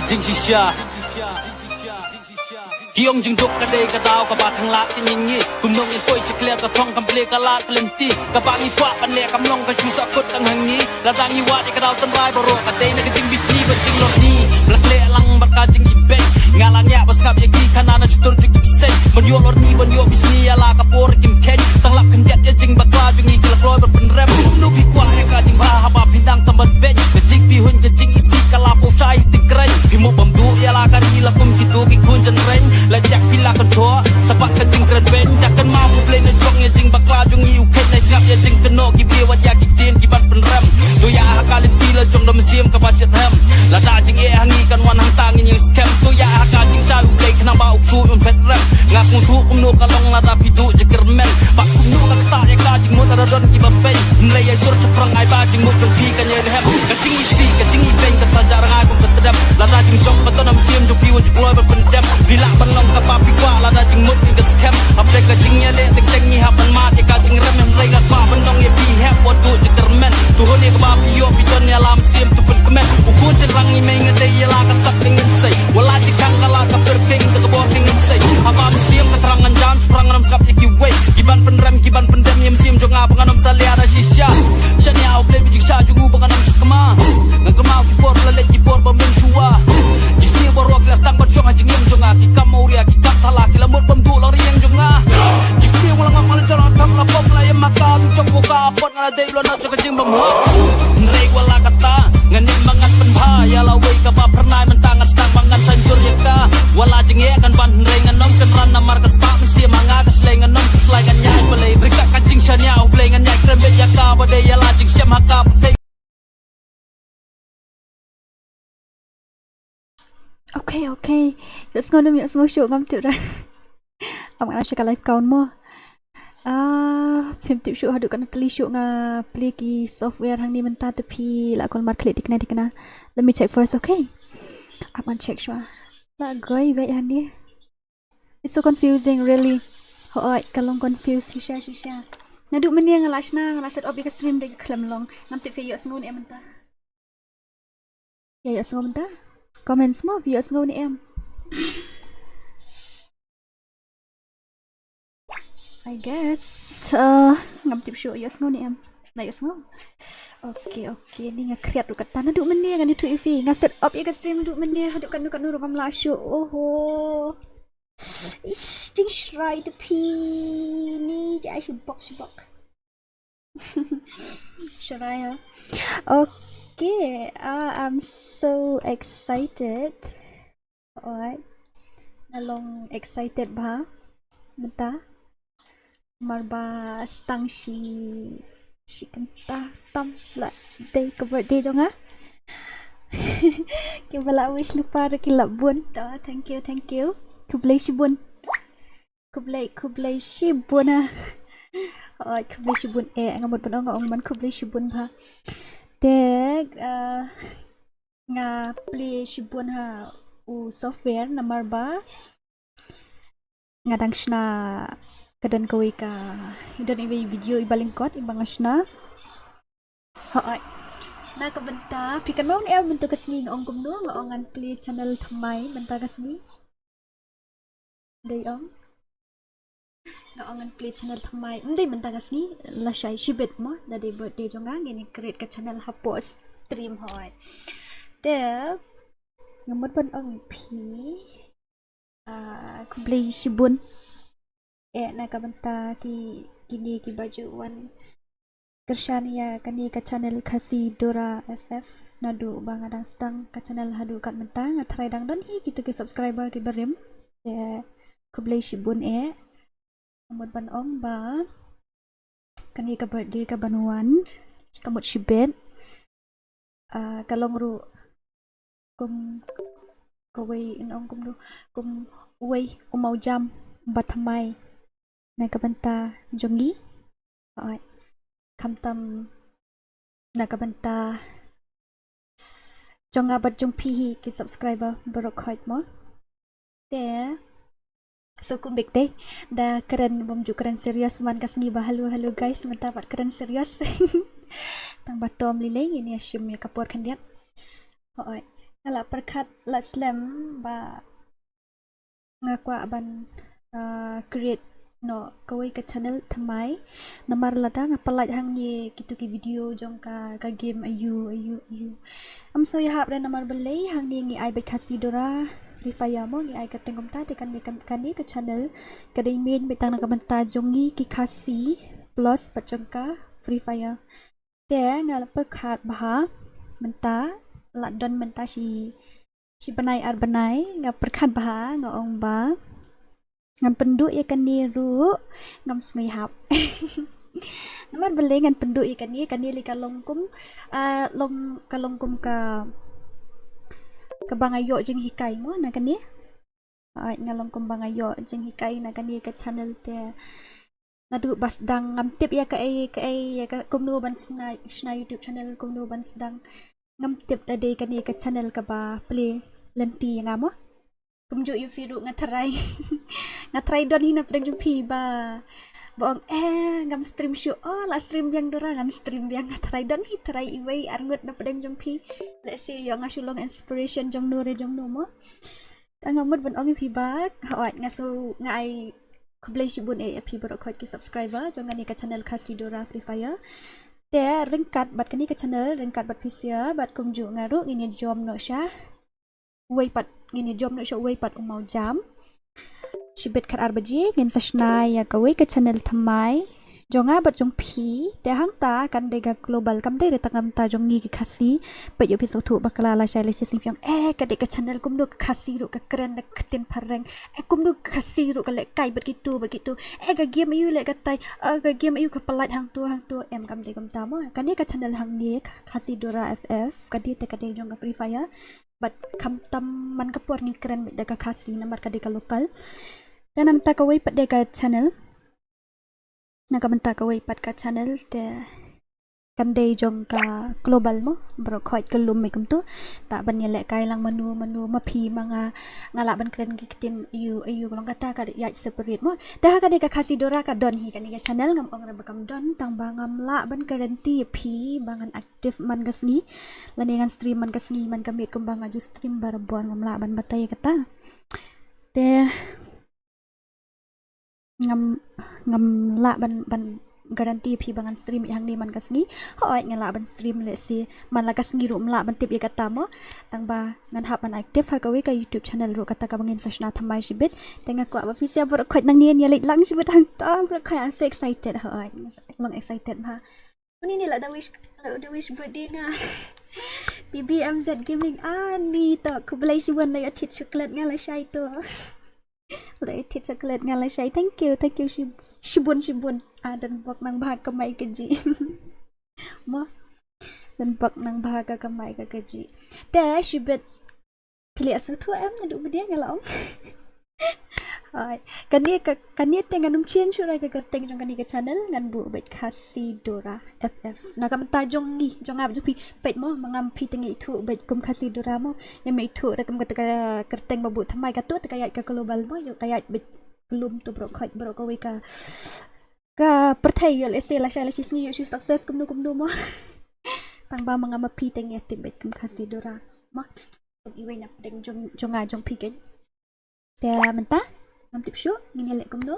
จริงชิชาที่องจึงดกกระเดยกระดาวกระบาดทางละกันอย่างงี้กุมนงยังป่วยชิเคลียกระท่องคำเปลกระลาดกลิ่นตีกระบาดนี้กว่าปันเล่กำลงกระชูสักคนตั้งหังนี้ระดังยี่ว่าในกระดาวต้นไรบรัวกระเดยนักจริงบิชีบัดจริงหลอดนี้หลักเละลังบัดกาจึงยิบเบ้งาลังยาบัสกับยากีขนาดนั้นจุดจึงยิบเส้นบนโยหลอดนี้บนโยบิชียาลากระโปรกิมเข็นตั้งหลักขันยัดยาจริงบัดกลาจึงยี่กระกลอยบัดเป็นแรมนูพี่กว่าให้กาจึงพาหาบาพิดังตำบัดเบ้กระจริงพี่หุ่นกระจริงอีซีกะลาโปชายติเกรงพี่โมบัมดูยาลากะรีละกุมกิตูกิคุณจันเร่งและจากพี่ลากันทัวสะบัดกันจริงกระเบนจากกันมาผู้เพลงในช่องยาจริงบักลาจงยิวเข็นในงับยาจริงกันโนกิเบียวัดยากิเตียนกิบัดเป็นแรมตัวยาหากาลิตีละจงดมเสียมกับบัดเช็ดแฮมและตาจริงเอหังงี้กันวันหังตางยังสแคมตัวยาหากาจริงชาอุเกยขนาบาอุกซูมันเพชรแรมงักมุทุกุมโนกะลงละดาพิดูจะกระเมนปักกุมโนกะตายากาจริงมุตระดนกิบัดเป็นเลยยาจุดจะพรังไอบ้าจริงมุตรงพีกันยาแฮมกะจริงอีซีกะจริงอีเป็นกะตาจารง่ายผมกะตะดำละตาจริงจงปะต้นน้ำเสียมจงพีวันจะกลอยบัดเป็นแดมลีลาบันลงกะปาพิกว่าละตาจริงมุตกะสแคมอับเด็กกะจริงยาเละแต่จริงยี่หับมันมาที่กะจริงเริ่มยังไรกะป้าบันลงยาพีแฮปวัดดูจะกระเมนตัวคนนี้กะบ้าพิโยพิจนยาลามเสียมตุเป็นกะเมนอุคุจะรังยี่เมงเดยยาลากะสักยังเงินใส่วลาที่คังกะลากะเปิดเพลงกะกะบอกยังเงินใส่ฮับบ้าเสียมกะทรังอันจานสปรังน้ำกับยากิเวกิบันเป็นแรมกิบันเป็นเดมยมเสียมจงอาบังน้ำสาลีอาราชิชาฉันยาวเพลงจิกชาจูบังน้ำสกมางันกะมากิปอร์ละเล็กกิปอร์บะเมนชัวจิเสียบรัวกลาสตังบัดจงอาจิงยมจงอากิกะมาอุริยากิกะทลากิละมุดบำดูลอริยังจงอาจิเสียวลังมังจราทำละปมละยมากาตุจงบุกาปอดงาเดยลอนะจะกะจิงบำหัวเรกวลากะตางันนี่มังงันเป็นพายาลาเวกะบาพระนายมันตางันสตังมังงันสันจุรยกาวลาจิงเอกันบันเรงงันน้องกันรันนามารกะสปามันเสียมังากะสเลงันน้องสลายกันยายเปเลยริกะกะจิงชันยาวเพลงงันยายเครมเบยากาบะเดยลาจิงเชมฮากาOkay. Yuk ngồi show ngắm tiểu ra. Ông ăn chắc live count mo. Phim tiểu show hadu kan kli show nga play ki software hang ni menta tapi la kon mar klik dikna. Let me check first, okay? Ông ăn check show. La goi vậy han ni. It's so confusing really. Hoi kalong confused shisha. Nadu menia nga set obi ka stream de klam long. Nam ti fe yuk ngon em menta. Ya yuk ngon menta. Comment semua viewers ngau ni em. I guess ngam tip show viewers ngau ni em. Na viewers ngau. Okay ni nga create du kata na du mende nga ni tu ifi nga set up ya stream du mende hadu kan nu ngam la show. Oho. Ish ting shrai de pi ni ja shi box. Shrai ha. Okay, I'm so excited. Alright, nalong excited ba? Menta, marba stang si kanta tam la day ka birthday jong ha. Kibala wish lupa ra kilabun. Thank you. Kublay shibun. Kublay shibun ha. Alright, kublay shibun ngamot pa nga man kublay shibun ba. Deg nga play shibun ha u software na marba nga dang shna kadan kawi ka idon iba video ibalingkot ibang shna hoy na kabanta pikan mo ni bento kasni nga ongkom no nga ongan play channel thamai banta kasni dayong nga ongan play channel thamai ndai banta kasni la shai shibet mo da day birthday jonga ngini create ka channel ha post stream hoy de ngamot ban ong pi kublay shibun na kabanta kini ki bajuan kershania kani ka channel khasidora ff nadu bangadang stang ka channel hadu kat mentang atrai dang don hi kita ke subscriber ki barim de kublay shibun ngamot ban ong ba kani ka birthday ka banuan kamot shibet kalong ru kum kaway inong kum way umaw jam bathamai na kabanta jongi ay kamtam na kabanta jonga bat jong pihi ki subscriber barok height mo te so kum big day da keren bomju keren serius man kasngi ba halo guys mentapat keren serius tang batom lileng ini asyum ya kapor kandiat. Alright, ngala perkat la slam ba ngakwa ban create no kawai ka channel thamai namar lada ngapalai hang ye kitu ki video jong ka game ayu am so ya hap namar belai hang ni ngi ai be khasidora FreeFire mo ngi ai ka tengom ta te kan ni ka channel ka dei main betang na ka banta jongi ki KHASI plus pachangka FreeFire te ngal perkat bah menta la don menta si banai ar banai ngap perkat bah ngong ba ngam penduk ya kan ni ru ngam smai hap namar beli ngan penduk ya kan ni li kalongkum kalongkum ka bangayo jeng hikai mo na kan ni ngalongkum bangayo jeng hikai na kan ni ka channel te nadu bas dang ngam tip ya ka ai ya ka kumnu ban sna YouTube channel kumnu ban sedang ngam tip ade kan ni ka channel ka ba play lenti ngam mo kumju you firu ngatrai ngatrai don hina preng jumpi ba bong ngam stream show la stream yang dora ngan stream yang ngatrai don hi trai iwei arngut na preng jumpi let's see yang ngasulong inspiration jong no mo ngamut bon ong pi ba hawat ngasu ngai kublai shibun pi bar khot ki subscriber jong ngani ka channel khasidora FreeFire te ringkat bat kani ka channel ringkat bat pisia bat kumju ngaru ini jom no sha wei pat ngini jom no show wei pat umau jam shibet khat arbaji ngin sashna ya ka wei ka channel thamai jonga bat jong phi te hang ta kan de ga global kam de tangam ta jong ngi ki KHASI pe yo piso thu bakala la shai le sing fyong ka de ka channel kum do ka KHASI ru ka kren da ktin pareng kum do ka KHASI ru ka le kai bat gitu ga game ayu le ka tai ga game ayu ka palat hang tu em kam de kam ta mo kan ni ka channel hang ni khasidora ff ka di te ka de jong ka FreeFire but kam tam man ka por ni keren de ka KHASI namar ka de ka lokal dan am ta ka wei pat de ka channel na ka banta ka wei pat ka channel te kan de jong ka global mo bro khoi ka lum mai kum tu ta ban ye le kai lang manu ma phi manga ngala ban kren ki tin ayu long kata ka ya separate mo ta ka de ka khasidora ka don hi kan ni ka channel ngam ong ra bakam don tang ba ngam la ban guarantee phi bangan active man ka sni la ne ngan stream man ka sni man ka met kum banga ju stream bar bon ngam la ban batai kata te ngam la ban garanti phi bangan stream yang ni man kasngi hoi ngala ban stream le si man la kasngi ru mla ban tip ye kata mo tang ba ngan hap ban active ha ka we ka YouTube channel ru kata ka bangin sashna thamai shibet tenga ko ba fisia bor khoi nang nien ye lit lang shibet hang ta bor khoi am so excited hoi long excited ha ni la da wish birthday na BBMZ gaming ni to ku blai shibun la atit chocolate ngala shai to lấy thịt chocolate ngay lấy say thank you shibun dan bak nang bahag kamay ka ji mo dan bak nang bahag kamay ka ji te shibet pili asu thu em na du dia ngalong hai kani te nganum chen churai ka teng jong kani ka channel ngan bu bet khasidora ff na kam ta jong ni jong ab ju pi pet mo mangam pi tengi thu bet kum khasidora mo ya me thu ra kam ka teng babu thamai ka tu ka ya ka global mo yo ka ya bet glum tu bro ka we ka perthai yo le se la sha la shisni yo success kum nu mo tang ba mangam pi tengi te bet kum khasidora mo iwe na teng jong pi ke te menta ngam tip shu ngini lek kum do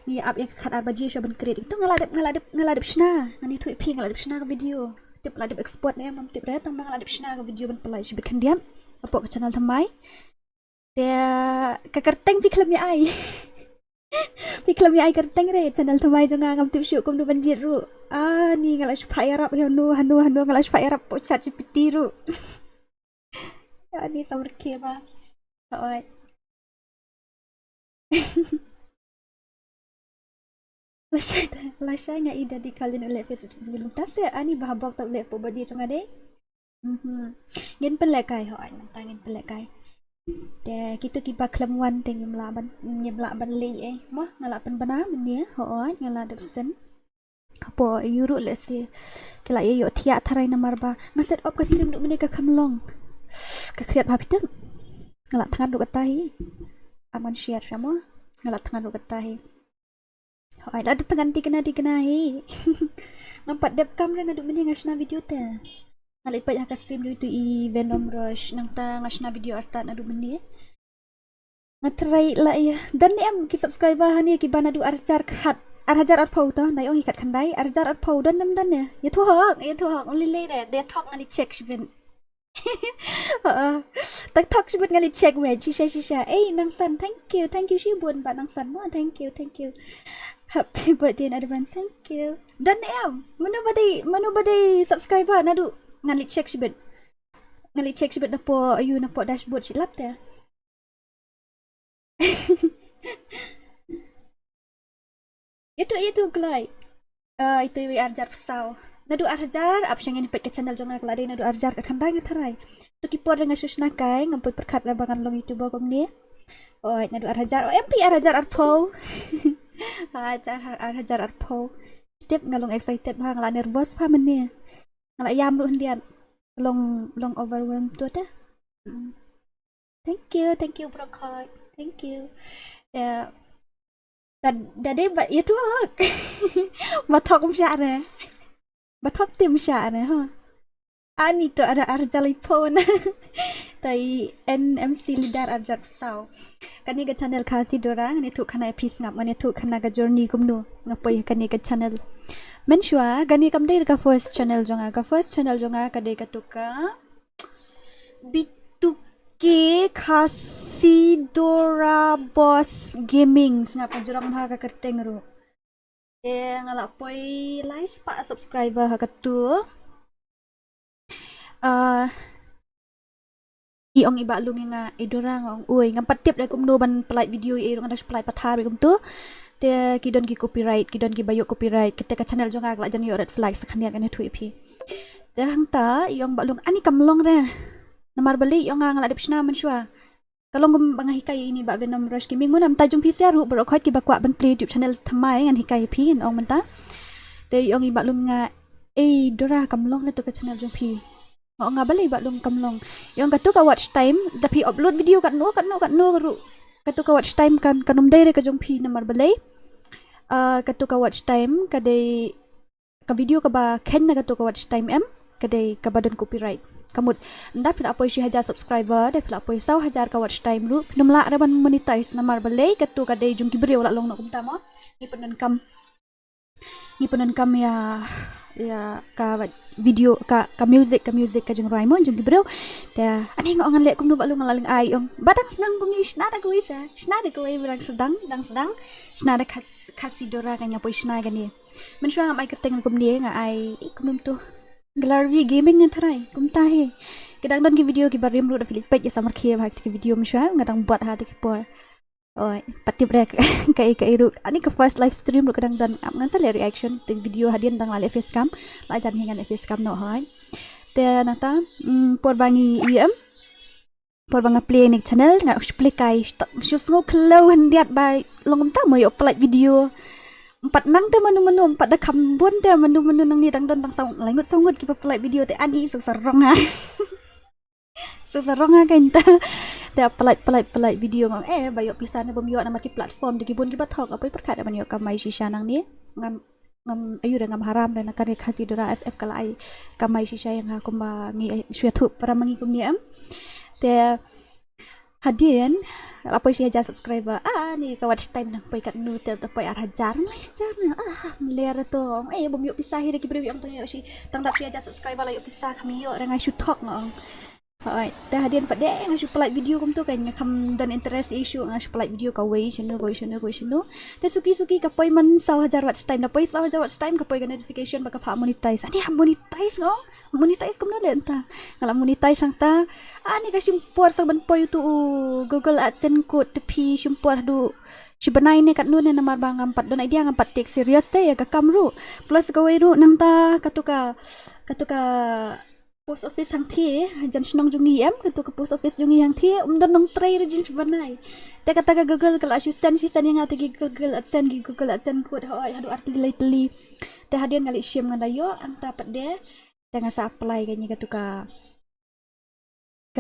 ni up yang khat arbaji sho ban create itu ngaladep shna ngani thu pi ngaladep shna ka video tip ladep export ne mam tip re tang ngaladep shna ka video ban pelai shibet kandian apo ka channel thamai te ka kerteng pi klam ya ai pi klam ya ai kerteng re channel thamai jonga ngam tip shu kum do ban jit ru ni ngala fire up hanu ngala fire up po chat GPT ru ni samar ke ba oi Lashay nga ida di kalin ule Facebook bilum tase ani bahabak tak le po badi chonga de ngin pelekay ho ay tangin pelekay de kitu ki baklam wan ting nyemla ban li mo ngala pan bana menia ho ay ngala depsen po yuru le si kila yo thia tharai namar ba ngaset op ka stream du menika kamlong ka kriat bapitem ngala thangan du katahi aman share sama ngalat tangan ru katahi hoi la tangan di kena hi nampak dep kam na du meni ngasna video te Ngalipay haka stream dito i Venom Rush nang ta ngasna video arta na dumeni. Ngatry la ya. Dan ni am ki subscriber hani ki bana du arjar khat. Arjar arpau to nai ong ikat khandai arjar arpau dan nam dan ya. Ya thu hak only later they talk ngali check shibin. Tak talk shibin ngali check we shisha. Eh nang san thank you shi buồn bạn nang san mo thank you. Happy birthday in advance thank you. Dan ni am manu badi subscriber na du ngali check shibit na po ayu na po dashboard silap te. Itu glay. Itu wi arjar pesau. Nadu arjar apsyang ini pet ke channel jonga klade nadu arjar ka khandai ngatharai. Tu kipor dengan susna kai ngampoi perkhat rabangan long YouTuber kom ni. Oi nadu arjar MP arjar arpo. Arjar arpo. Tip ngalong excited bang la nervous pa man ni. Ngala yam lu hendian. Long overwhelmed tu ta. Thank you bro Kai. Thank you. Dade itu batok msyara. Batok tim msyara ha. Ani tu ada arjali phone. Tai NMC leader arjar pesau. Kani ke channel khasidora ni tu khana episode ngap ngani tu khana ka journey kumnu ngapoi kani ke channel. Menshua gani kam dei ka first channel jonga ka dei ka tuka Bituke khasidora boss gaming ngapa jorang ha ka kerteng ru. Ngala poi like pa subscriber ha ka tu. Iong iba lungi nga idora ngong uy ngam patip da kumno ban pelai video irong ada pelai pathar kum tu te kidon ki copyright kidon ki bayo copyright kita ka channel jonga la jan yo red flag sakhanian kan thu ipi te hang ta iong ba lung ani kamlong re namar bali iong nga la dipsna man shwa kalong gum bang hikai ini ba Venom Rush gaming mo nam ta jum pi seru bro khot ki ba kwa ban play youtube channel thamai ngan hikai pi en ong man ta te iong iba lung nga dora kamlong na to ka channel jum pi nga bali ba lung kamlong yung katu ka watch time tapi upload video kat no ru katu ka watch time kan kanum dai re ka jong phi namar balai katu ka watch time ka dei ka video ka ba khen na katu ka watch time em ka dei ka badan copyright kamut nda phila apoi 1000 subscriber de phila apoi 1000 ka watch time ru namla ra ban monetize namar balai katu ka dei jong ki breu la long no kum ta mo ni penan kam ya ka video ka music ka jeng Raimon jeng gibreu da ani ngongan lek kum nu balung ngaling ai ong badang senang bumi shna da guisa shna da goi berang sedang shna da khasidora kanya poi shna gani men shwa am ai kerteng kum ni nga ai kum tu glarvi gaming ngan tharai kum ta he kedang don ki video ki barim ru da filik page samar khie bhag ki video mshwa ngadang buat ha ki por oi patip rek kai ru ani ke first live stream ru kadang dan ngan sale reaction te video hadian dang la face cam la jan hingan face cam no hai te nata por bangi play nik channel nga play kai shus ngo klo handiat bai longum ta moyo play video empat nang te manu empat da kambon te manu nang ni dang don dang song langut songut ki play video te ani sarong ha sarong ha kan ta te pelai video ngong bayo pisan bom yo na marki platform de gibun gibat hok apai perkara man yo kamai shisha nang ni ngam ayu ngam haram dan kare khasidora ff kala ai kamai shisha yang ha kumba ngi syatu para mangi kum ni am te hadian apai 1000 subscriber ni ka watch time nang pai kat nu te pai hajar na ler to bom yo pisah hire ki brew yang to yo si tang dap 1000 subscriber la yo pisah kami yo rangai syutok ngong Hai, dah hadian pada ngasih pelak video kum tu kan ngam dan interest issue ngasih pelak video ka way channel. Te suki kapoy man 1000 watch time na poy 1000 watch time kapoy ka notification baka pa monetize. Ani monetize ngong. Monetize kum no lenta. Ngala monetize sang ta. Ani ka simpor sa ban poy tu Google AdSense code tepi simpor du. Si benai ni kat nu na namar bang ampat don idea ngampat take serious te ya ka kamru. Plus ka way ru nang ta katuka post office hang thi jan snong jungi em ketu ke post office jungi hang thi don nong tray rejin banai te kata ka Google kala si send yang ati Google AdSense code hoi hadu arti teli te hadian kali shim ngadayo anta pede te ngasa apply kanya ketu ka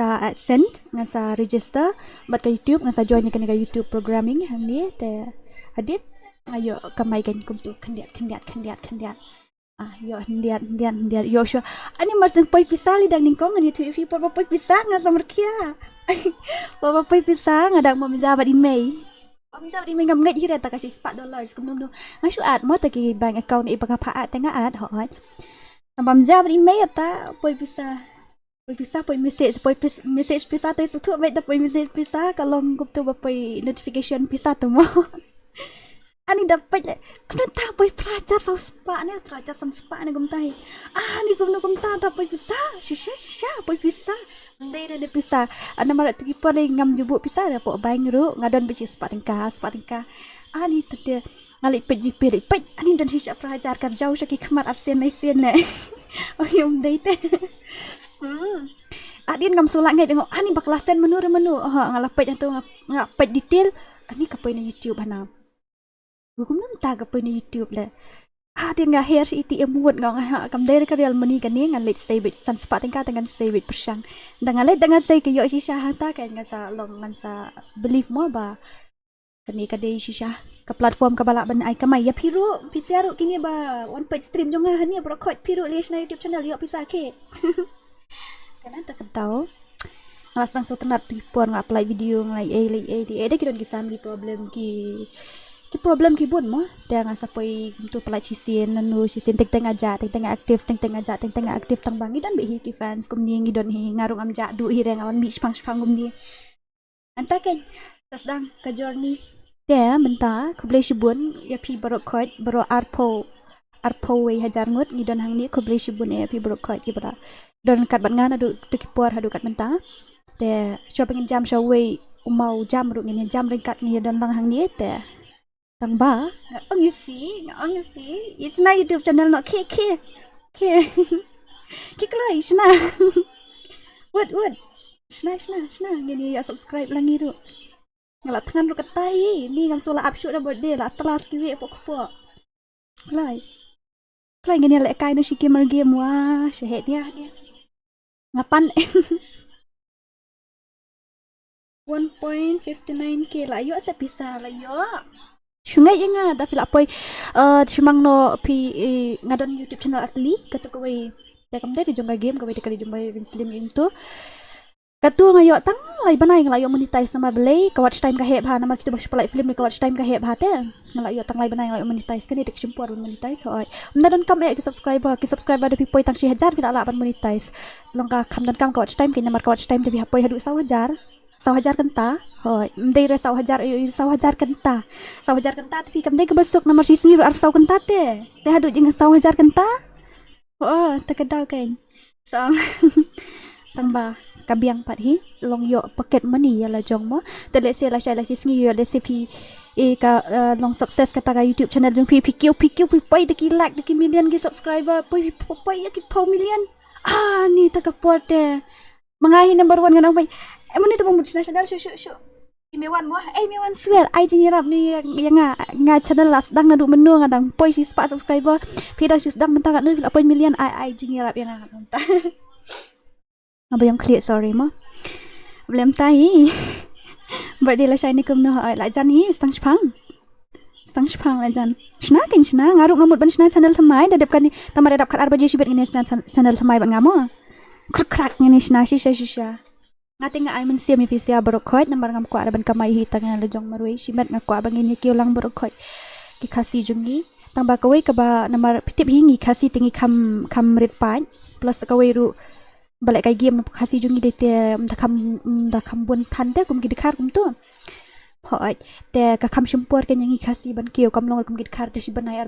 AdSense ngasa register bat ka YouTube ngasa join ka YouTube programming hang ni te hadit ayo kamai kan kum tu kendiat Yo ndian yo sure ani marsen poi pisali dang ningkong ani tu ifi por poi pisang nga samar kia por poi pisang ada mau menjawab email menjawab email ngam ngai hira ta kasi $4 kum nung ngasu ad mo ta ki bank account i baka pa at nga ad ho tambam menjawab email ta poi pisah poi message pisah ta su tu bai ta poi message pisah kalau ngup tu poi notification pisah tu mo ani dapat le kena tak poi pelajar so spa ni pelajar sam spa ni gumtai ani gumta tak poi pisah shisha poi pisah ndai de pisah ana marat tu kipa le ngam jubu pisah da po bang ru ngadon bici spa tingka ani tete ngali peji pele pej ani dan shisha pelajar kan jauh saki kemar arsen lai sen le oyum dai te adin ngam sulak ngai tengok ani baklasen menu ngala pej tu ngap pej detail ani kapoi na YouTube hana gum nam ta kapoi na YouTube le dia nga hair si ATM wud ngong kam dai ka real money kan ngan let save san spa tingka dengan save persang dengan let dengan sai ke yo shisha hata kan nga sa long man sa believe mo ba kani ka dai shisha ka platform ka balak ban ai kamai ya piru pisiaru kini ba one page stream jonga hani bro khot piru lish na YouTube channel yo pisa ke kanan ta kadau ngalasang so tenat tipon ngap apply video ngai ai kidon ki family problem ki problem ki bun mo dia ngasa poi tu pelai cisin nanu cisin teng aja teng aktif tang bangi dan be ki fans kum ni ngidon hi ngarung am ja du hi reng awan mi spang kum ni anta ken tasdang ka journey dia menta ku boleh shibun ya pi barok khot baro arpo we hajar ngut ngidon hang ni ku boleh shibun ya pi barok khot ki bara don kat bat ngana du tekipor hadu kat menta te shopping jam show we umau jam ru ngin jam ringkat ngi don lang hang ni te tang ba ngong you fi it's na YouTube channel no ke klai sna what sna ngini ya subscribe lang iru ngala tangan ru katai ni ngam sola upshoot na birthday la telas ki we pok klai ngini le kai no shiki mar game wa shahet dia ngapan 1.59k la yo sa pisa la yo sungai nga da fila poi chimang no pi ngadon YouTube channel atli katu ko we ta kam dai jong game ko we kali jong film itu katu ngayo tang lai banai ngalayo monetize sama belai ka watch time ka heb ha nama kita bas pelai film ka watch time ka heb ha te ngalayo tang lai banai ngalayo monetize kan dik simpur monetize hoi ngadon kam ki subscriber da pipoi tang 1000 fila la ban monetize longka kam dan kam ka watch time ki nama ka watch time de pipoi hadu 1000 kenta hoi mdai re 1000 kenta tapi kam dai ke besok nomor sisni ru arf 100 kenta te hadu jing 1000 kenta ta kedau kan so tangba kabiang pat hi long yo pocket money ya la jong mo te le se la shay la sisni yo le se pi ka long success kata ka YouTube channel jong pi pai de ki like de ki million ki subscriber pai ya ki 4 million ni ta ka porte mangahi number 1 nganong pai emang itu pembuat nasional syu imewan mo imewan swear ai jing rap ni yang nga channel las dang nadu menu ngadang poi si spa subscriber pida si sedang mentang nu apa million ai jing rap yang ngata apa yang clear sorry mo belum tai birthday la shiny kum no la jan hi stang spang la jan shna ngaruk ngamut ban shna channel samai dadap kan tamare dap khat arba je sibet ngene channel samai ban ngamo krak ngene shna shisha ngating nga ay man siya mi fisia barokhoit nambar ngam kwa ban kamay hitang nga lejong marwe shimet nga kwa bangin kiyo lang barokhoit ki khasi jungi tang ba kawai ka ba nambar pitip hingi khasi tingi kam red pan plus kawai ru balai kai game khasi jungi de te da kam bun than te kum ki dikhar kum tu hoi te ka kam shimpur ke nyangi khasi ban kiyo kam long kum ki dikhar te shi banai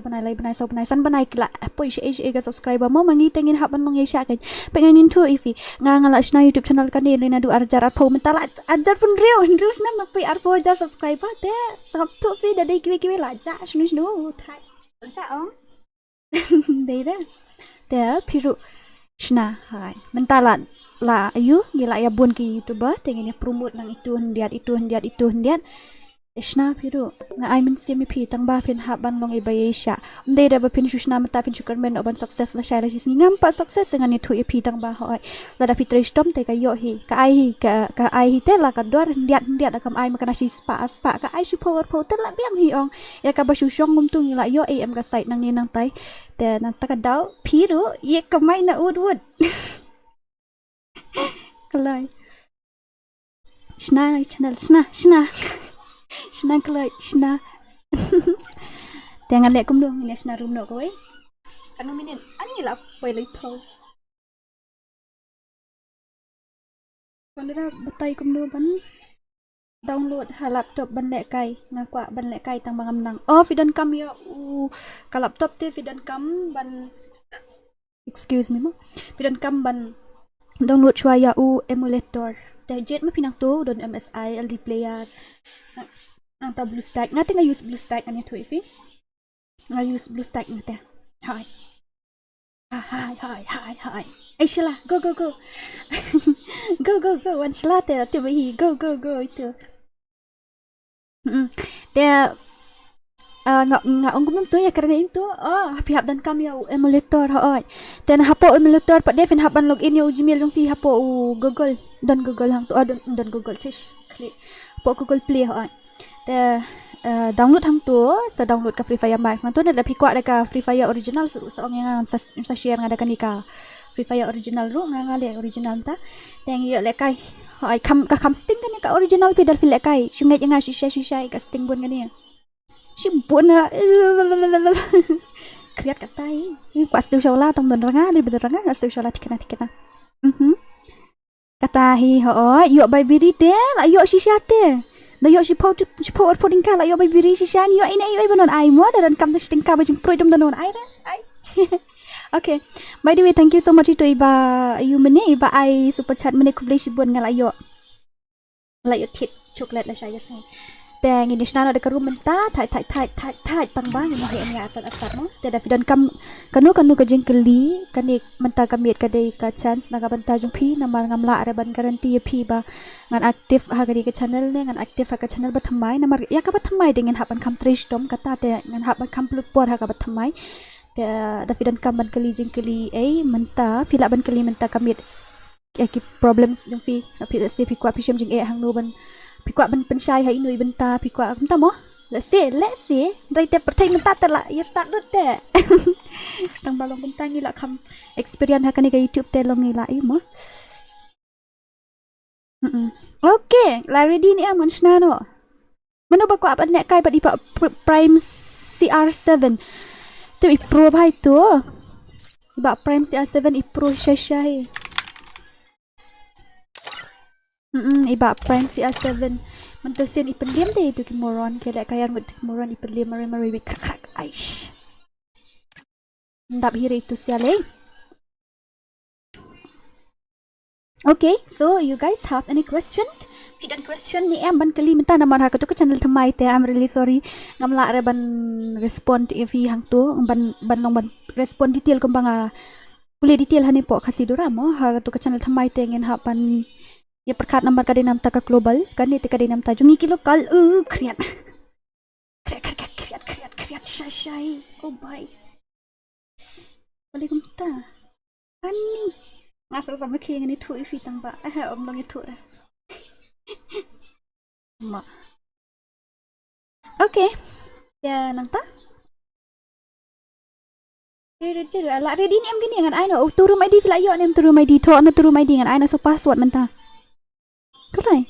so banai san banai kila poi shi ga subscriber mo mangi tengin hab ban long ye sha kan pengenin tu ifi ngala shna YouTube channel kan ni lena du arjar arpo mentala ajar pun reus nam pai arpo ajar subscriber te sab tu fi da dei kiwi la ja shnu thai ja ong dei ra te piru shna hai mentala la ayu gila ya bun ki YouTuber tengin ya promote nang itu hendiat Ishna piru nga ai min siami pi tang ba pin haban long ibayesha umdei da ba pin shushna mata pin sukarmen oban success la shara sis ngam pa success nga ni thu pi tang ba hoi la da pitre stom te ka yo hi ka ai hi te la ka dor ndiat kam ai makana si spa ka ai si power te la biam hi ong ya ka ba shushong ngum tung la yo am ka site nang ni nang tai te nang ta ka dau piru ye ka mai na ud kalai shna channel shna kelai shna Jangan lihat kumdo ini shna room no kowe kanu minin ani la poi lai tho Kondra batai kumdo ban download ha laptop ban lek kai ngakwa ban lek kai tang bangam nang oh fidan kam ya ka laptop te fidan kam ban excuse me mo fidan kam ban download chwa ya emulator te jet ma pinang to don MSI LD player ang ta blue stack ngati nga use blue stack ani to ifi nga use blue stack ngati hi ay shala go go wan shala te hi go itu te nga ong gumnam to ya karena itu pihak dan kami ya emulator hoi dan hapo emulator pa defin haban login ya Gmail yung fi hapo Google dan Google hang to dan Google chesh klik po Google Play hoi te download hang tu sa download ka FreeFire Max nang tu na lapi kwa ka FreeFire original sa ong yang sa share nga da ka FreeFire original ru nga le original ta teng yo le kai ai kam sting kan ka original pedal fil le kai shungai nga shisha ka sting bun kan ya si bun na kriat ka tai kwa stu shola tong don ranga di betul ranga stu shola tikana kata hi yo bai biri te la yo shisha te da yo si power putting ka la yo bai biri shisha yo ina banon ai mo dan kam to sting ka ba jing proidom danon ai okay by the way thank you so much to iba you mene iba ai super chat mene kublai si bun ngala yo tit chocolate la saya sai Teng ini shna ada karu menta thai tang ba ni he ni atat mo te da fidan kam kanu ka jingkeli kani menta kamiet ka dei ka chance na ka banta jung phi na mar ngam la are ban guarantee phi ba ngan active ha gari ka channel ne ngan active ha ka channel ba thamai na mar ya ka ba thamai dengan haban kam trish tom kata te ngan haban kam plut por ha ka ba thamai te da fidan kam ban kali jingkeli menta fila ban kali menta kamiet ki problems jung phi si phi kwa phi shem jing hang no ban Pikwa ban pensyai hai inui benta pikwa kumta mo let's see dai te pertai menta tela ya start dot te tang balong benta ngila kam experience hakani ka YouTube te long ngila mo okay la ready ni am shna no mano ba ko apan nek kai padi pa prime CR7 tu i pro bhai tu ba prime CR7 i pro shashai iba prime CR7 mantasin ipendiam deh itu ki moron kaya kaya moron ipendiam mari krak aish ndap hiri itu siale okay so you guys have any question fidan question ni am ban kali minta nama hak tu ke channel thamai te I'm really sorry ngamla re ban respond if hang tu ban respond detail kumbang boleh detail hani po khasidora mo hak tu ke channel thamai te ngin hapan ya perkat nomor kadai nam taka global kan ni kadai nam ta jungi kilo kal kriat syai oh bye Waalaikum ta ani ngasal sama ki ngani thu ifi tang ba om long itu ma okay ya nang ta ala ready ni am gini ngan aina turum ID fila yo nem turum ID tho na turum ID ngan aina so password menta Kelai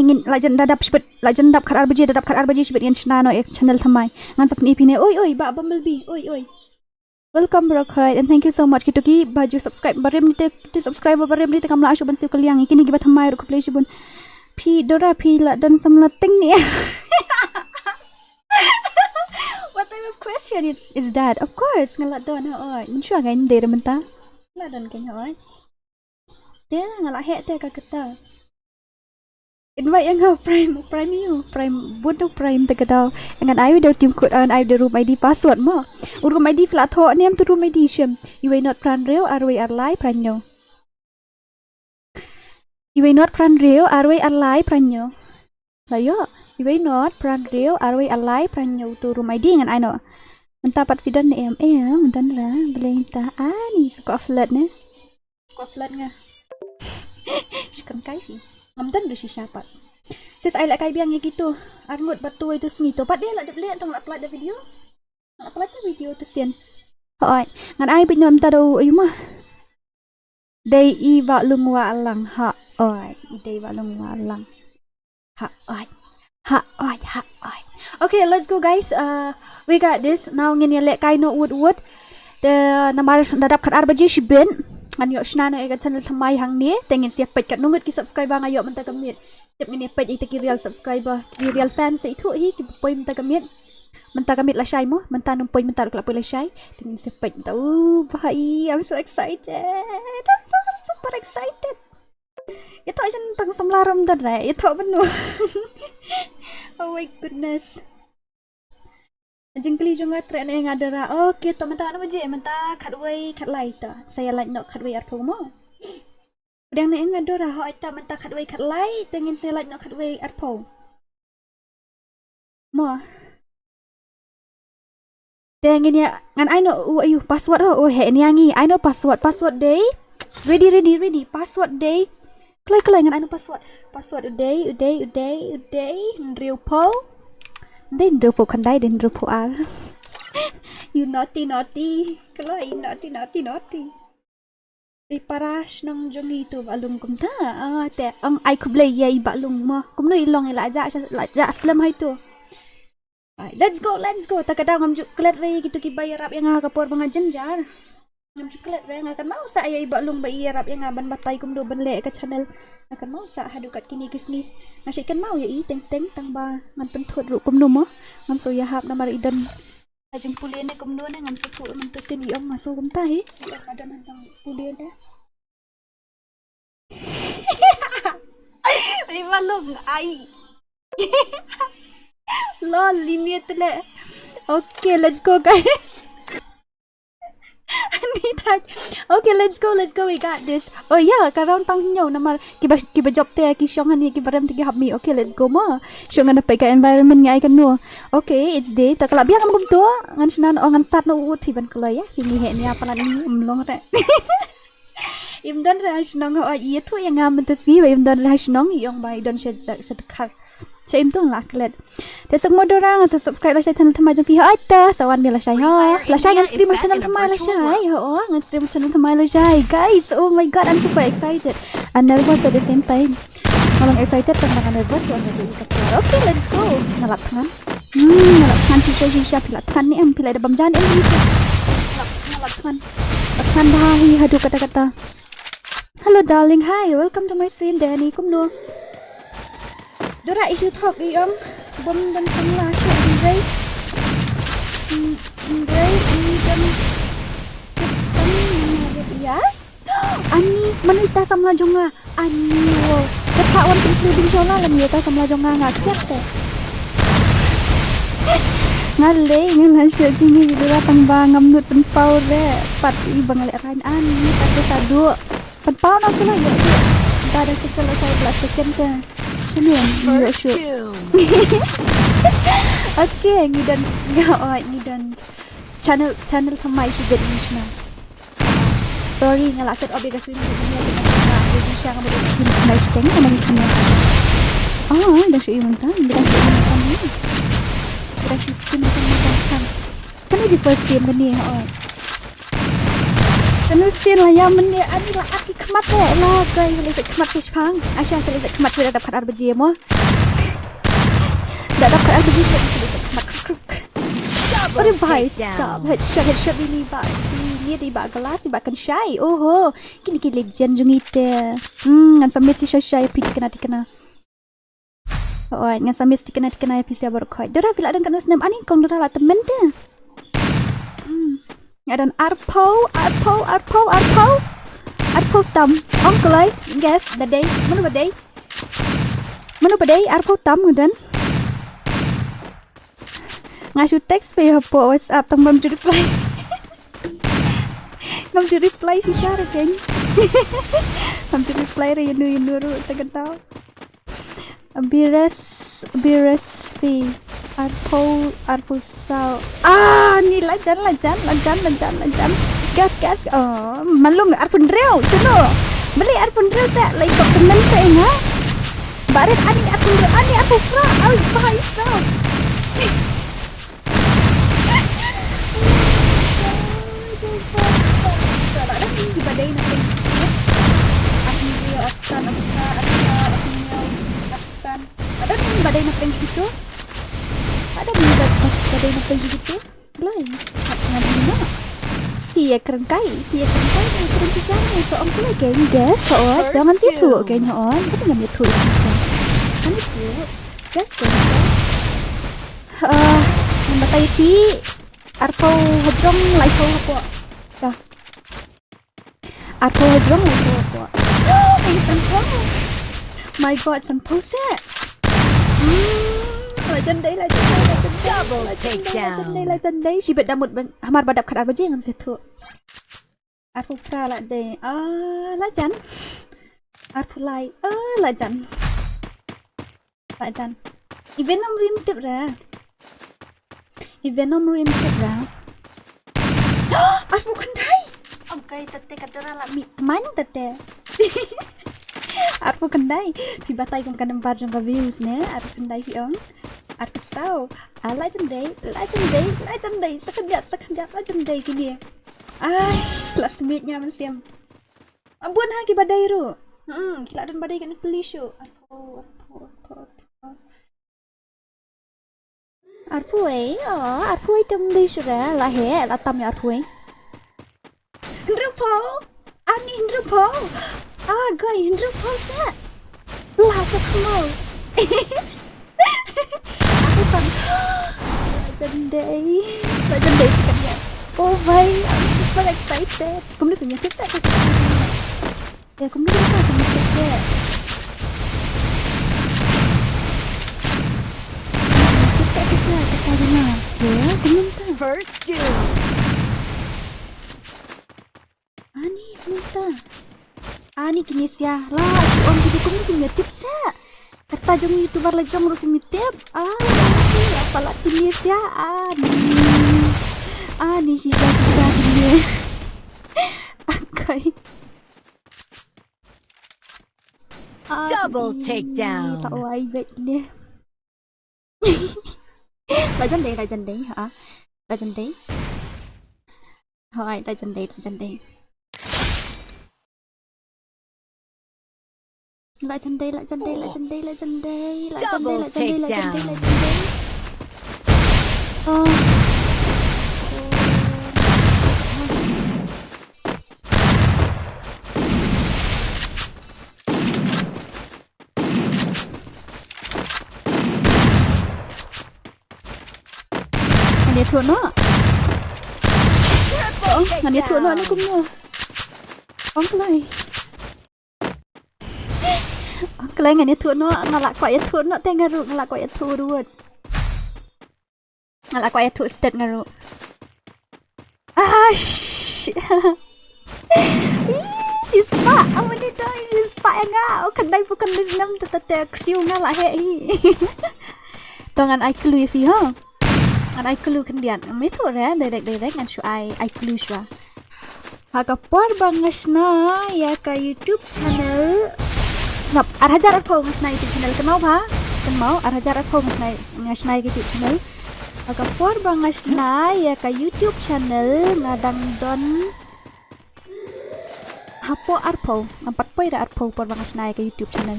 ngin lajan dadap khat arbaji sibet yan chna no channel thamai ngan sapni pine oi ba bumblebee oi welcome bro khai and thank you so much kituki baju subscribe barem ni te subscriber barem ni te kamla ashu ban siu kaliang ikini giba thamai ru play sibun pi dora pi la dan samla ting ni what type of question is that of course ngala don oi munchua gain de menta la dan kan oi dia ngala he te ka kata invite yang kau prime buat prime te kata dengan ai do tim kod ai do room ID password mo room ID flat ho nem tu room ID shem you will not plan real arway arlai pranyo Lah yo, ibai not pran real arway alai pran nyau tu rumai di ngan ai no. Mentah pat fidan ni mentah ra boleh ta ni suka flat ne. Suka flat nga. Sukan kai. Ngamdan du si siapa. Sis ai lak kai biang gitu. Arngut batu itu sengito. Pat dia lak de blek tong lak upload video. Lak upload video tu sian. Hoi, ngan ai pinyom ta do ayu mah. Dei I wa lung wa alang ha oi. Dei wa lung wa alang. Ha oi. Ha oi, ha oi. Okay, let's go guys. We got this. Now ngin lek kai no wood. The namar dadap khat arbaji shibin. An yo shna no ega channel thamai hang ni. Tengin siap page kat nungut ki subscriber ngayo menta kamit. Tip ngin page ite ki real subscriber, ki real fans itu hi ki poi menta kamit. Menta kamit la shai mo, menta num poi menta kelap poi la shai. Tengin siap page tau. Bhai, I'm so excited. I'm so super excited. Itu aja tentang semlaram dan re. Itu benar. Oh my goodness. Jengkeli jonga trek ne ngadara. Okay, to menta na je, menta khatway khatlai ta. Saya like no khatway arpo mo. Udang ne ngadora ho ita menta khatway khatlai, tengin saya like no khatway arpo. Mo. Tengin ya ngan ai no ayu password ho he ni angi. I know password day. Ready. Password day. Kelai ngan ai no password. Password uday. Real po. Then real po kandai then real po ar. You naughty. Kelai naughty. Di parash nang jong itu balung kum ta. Te ang ai kublay yai balung mo. Kum no ilong ila ja aslam hai tu. Let's go. Takadang ngam juk klet re gitu ki bayar rap yang kapor mga jenjar. Ngam juk klet re akan mau sa ay balung bayar rap yang ban batay kum do ban le ka channel. Akan mau sa hadukat kini kisni. Ngasih kan mau ya I teng tang ba ngan penthut ru kum no mo. Ngam so ya hap namar idan. Ajeng pulien ne kum do ne ngam setu man tesin iom masuk kum ta hi. Ada nang pulien dah. Ay balung ai. Lol, limit le. Okay, let's go guys. Okay, let's go. We got this. Oh yeah, karang tang nyo namar kiba job te ki shong hani ki baram tigi habmi. Okay, let's go ma. Shong na peka environment ngai kan no. Okay, it's day. Ta kala biang ngam to. Ngan sinan ngan start no wood fi ban kala ya. Hini he ni apa ni mlong re. Imdan ra shnong ho ye thu yang ngam to si imdan ra shnong yong bai don shed khar. Saya imtu ngak let. Desok modorang asa subscribe la channel thamai jong fi ha ta sawan mi la shai ha. La shai ngan stream channel thamai la shai. Ho ngan stream channel thamai la shai. Guys, oh my god, I'm super excited. And nervous at the same time. Malang excited kan malang nervous so anda jadi kapal. Okay, let's go. Nalak tangan. Nalak tangan shisha pilat tangan ni pilai ada bamjan ni. Nalak tangan. Tangan bahi hadu kata-kata. Hello darling, hi. Welcome to my stream Danny. Kumno. Dora isu talk iom bom dan semula cek Andre dan ya ani manita samla jonga ani wo kepak wan sleeping sola lam yata samla jonga ngakhet te ngalan syo sini dora tang bangam nut penpau re pat I bangalek rain ani pat sadu penpau nak kala ya ada sekala saya belakang ke sini okay, ngidan channel thamai si bed ni. Sorry, ngala set obligasi ni jadi siang ada skin thamai steng sama ni. Oh, dah syuk imam tan, dah syuk imam tan ni. Dah syuk skin tan. Kan ni first game kan ni. Kan sin lah ya men ani lah aki khmat lah kai le khmat fish phang. Asya le khmat sudah dapat arbaji mo. Dah dapat arbaji sudah khmat kruk. Ore bhai sab headshot ini ba. Ni di ba gelas di ba kan syai. Oh, kini legend jungite. Ngan sampai si syai pik kena. Oh, ngan sampai si kena episode baru koi. Dora vila dan kan usnam ani kong dora lah temen dia. Dan arpo tam onkelai guys the day mana badai arpo tam dan ngasu teks pe hapo WhatsApp tang bam reply ngam reply si share geng ngam reply re yunu ru tagan tau Birespi Arpo sao ni lajan gas malung arpun reo sino beli arpun reo tak lagi kau teman saya ha baret ani arpun fra ai bahai sao kalau ada di badai nak arpun reo aksan aksan ada di badai nak gitu ada di badai nak gitu lain ngadi Iya keren kai keren susahnya itu om tuh kayaknya gas on jangan situ kayaknya on tapi nggak itu kan itu gas nambah taiti arpo hajrong laipo apa dah arpo hajrong laipo apa my god sampo set legend double takedown legend day si bet damut hamar badap khat arba jeng situ arpu pra la de lajan arpu lai lajan evenom rim tip ra arpu kandai okay tete kadara la mi teman tete arpu kandai pi batai kong kadam par jong ka views ne arpu kandai pi on arpu sao legend day sekejap legend day gini last minute-nya mesiam abuan ha ki badai ru kila dan badai kan pelishu arpu tem di sura la he la tam ya arpu Hindrupo ani hindrupo guy hindrupo sa la sa kemo Legend day sekejap. Oh baik, I'm super excited. Kamu punya tips tak? Ya, kamu punya tips tak? Tips tak kita dengar. Ya, kamu minta. First doom. Minta. Ani kini sia lah. Om jadi kamu punya tips tak? Kata jom YouTuber lejong ru film tip. Apalah kini sia Ani sisa ini. Okay. Double takedown. Tak wai bet ni. Legend day hả? Legend day. Rồi legend day. Legend day. Dia thua nó. Dia thua nó cũng mua. Ông play. Kalian ngani thua nó ngalak kwa ya thua nó te ngaru ngalak kwa ya thua ruot. Ngalak kwa ya thua state ngaru. She's fat. Apa ni tu? She's fat enggak? Kendai bukan Lyndem tetapi siu ngalak he. Tangan ai clue fi ha. An ai clue kendian. Metu re direct ngan shu ai clue shu. Hagapor bangas na ya ka YouTube channel. Ngap arhajar arpo ngasnai YouTube channel kenau arhajar arpo ngasnai YouTube channel aga por bangasnai ya ka YouTube channel ngadang don hapo arpo nampat poi da arpo por bangasnai ka YouTube channel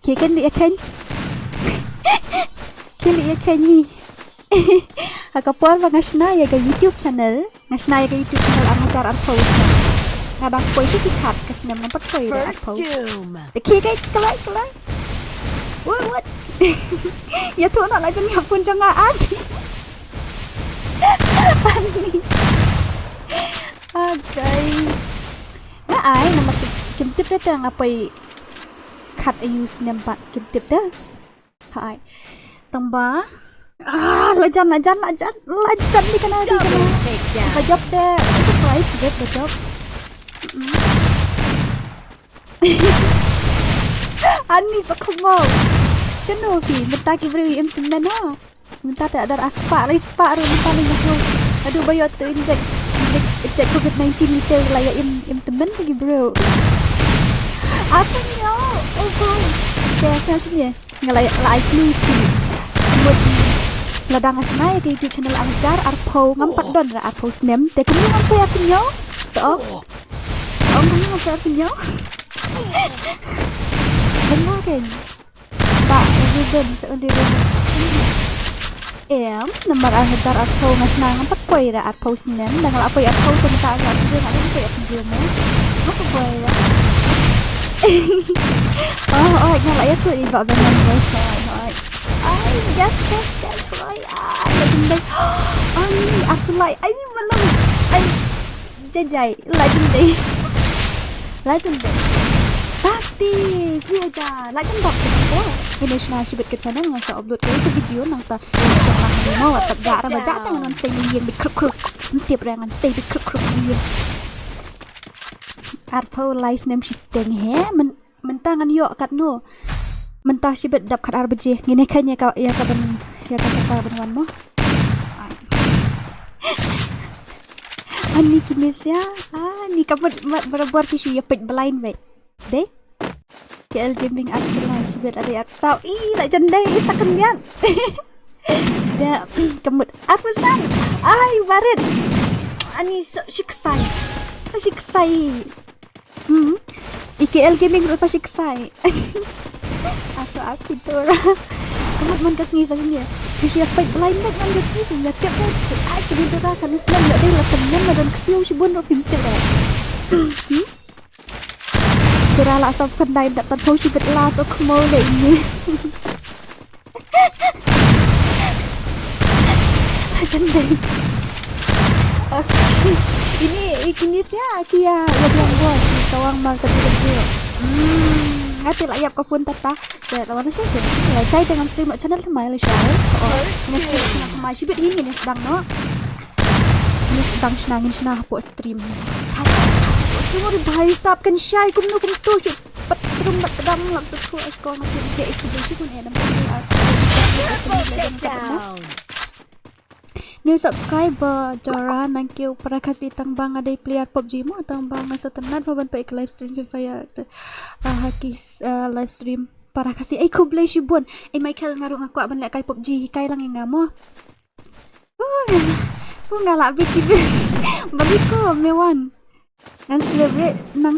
keken li akan ni aga por bangasnai ya ka YouTube channel arhajar arpo ngadang poi sikit kat kesnem nampat poi da arpo Kiki kelai. What? Ya tu nak lah jenis pun jangan Ani. Okay. Nak ai nama kim tip dah tang apa kat use nampak kim tip dah. Hai. Tambah. Lajan ni kena. Job dah. Surprise get the job. Ani sa kumaw. Chano fi, mentah ki beri implement no. Mentah tak ada aspak lagi spak ru mentah ni masuk. Aduh bayo tu inject COVID-19 ni tu layak implement lagi bro. Apa ni? Oh boy. Kaya macam ni. Ngalayak like ni ki. Buat ladang asnai ke YouTube channel Angjar Arpo ngampat don ra Arpo snem. Te kamu ngampai apa ni? To. Kamu ngampai apa ni? Benar kan? Pak, reason cak dia reason. Nomor Angjar Arpo ngasnai ngampat koi ra Arpo snem. Dah kalau apa Arpo tu minta agak dia nak apa video mo. Apa koi ra? Oh, ngalayak tu iba benar guys. Ay, gas, boy. Legendary. Ay, aku like. Ay, belum. Ay, jajai. Legendary. Tapi, siapa? Legendary. Ini semua sibuk ke channel yang saya upload ke video nang ta. Yang saya mau atau jarang baca tangan saya ni yang berkruk. Tiap rangan saya berkruk ni. Arpo live name shiteng he. Mentangan yo kat no. Mentah sibet dap kat RBJ ngene kanya ka ya ka kata benwan mo ani kinesya ni ka berbuat kisu ya pet blind baik deh KL gaming Bankerlin sibet ada tau lak jandai takkan yan dia kemut arfusan warit ani shiksai IKL gaming rusa shiksai aku DORA kamu man kasih saja ni kasi apa lain nak man kasih tu nak tiap ai kini DORA kan Islam nak dia lakukan dan kesiu si bun ropim tiap DORA lah sab pandai tak tahu si betlah so kemau le ini macam ni ini siapa kia yang buat kawang market dia Ngati lah yap ka phone tata. Saya lawan saya ke. Saya dengan stream channel semai lah saya. Ini stream semai sibit ini ni sedang no. Ini sedang senangin senah po stream. Semua bahaya sab kan saya kum tu patrum batdam lap setu askol macam dia itu besi pun ada New subscriber Dora thank you para kasih tangbang ada player PUBG mo tangbang sa tanan paban pa live stream FreeFire hakis live stream para kasih ko bless you bon Michael ngaru ngako ban lek kay PUBG hikay lang nga mo ngala bici bagi ko mewan nang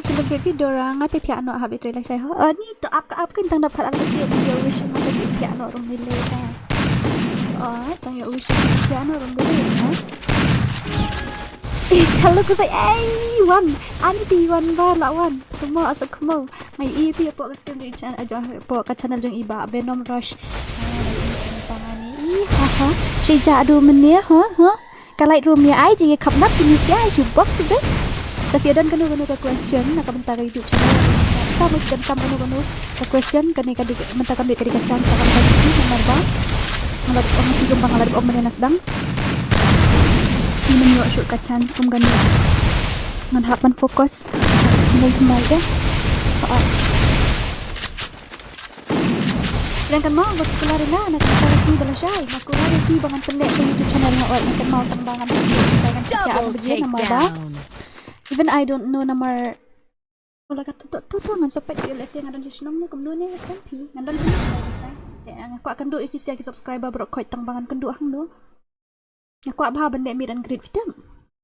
celebrate Dora ngati ti ano habit relay saya ni to up kan tang dapat ala ci video wish mo sa ti ano rum nilay tanya usia ano orang dulu ya kalau ku say wan ani ti wan ba la wan semua asa kemau mai pi po ka stream channel aja po ka channel jeng iba Venom Rush tangani si jadu menia kalai room ya ai jeng khap nap ni sia si bok tu tapi dan kanu ka question nak bentar YouTube channel kamu dan kamu ka question kani ka bentar kami ka channel ka nomor ba Ngalad orang tiga bang ngalad om mana sedang. Ini menyo shoot ka chance kum gani. Manhapan fokus. Channel kembali deh. Yang kan mau buat kelari na nak cara sini bala syai. Nak kelari pi bangan pendek ke YouTube channel nga oi nak mau tambangan saya kan cakap apa bejia nama ba. Even I don't know nama wala ka tu ngan sampai dia lesi ngadan jisnom ni kum ni kan pi ngadan saya. Aku akan do if you subscriber bro koi tangbangan kendu hang do. Aku abah benda mi dan great film.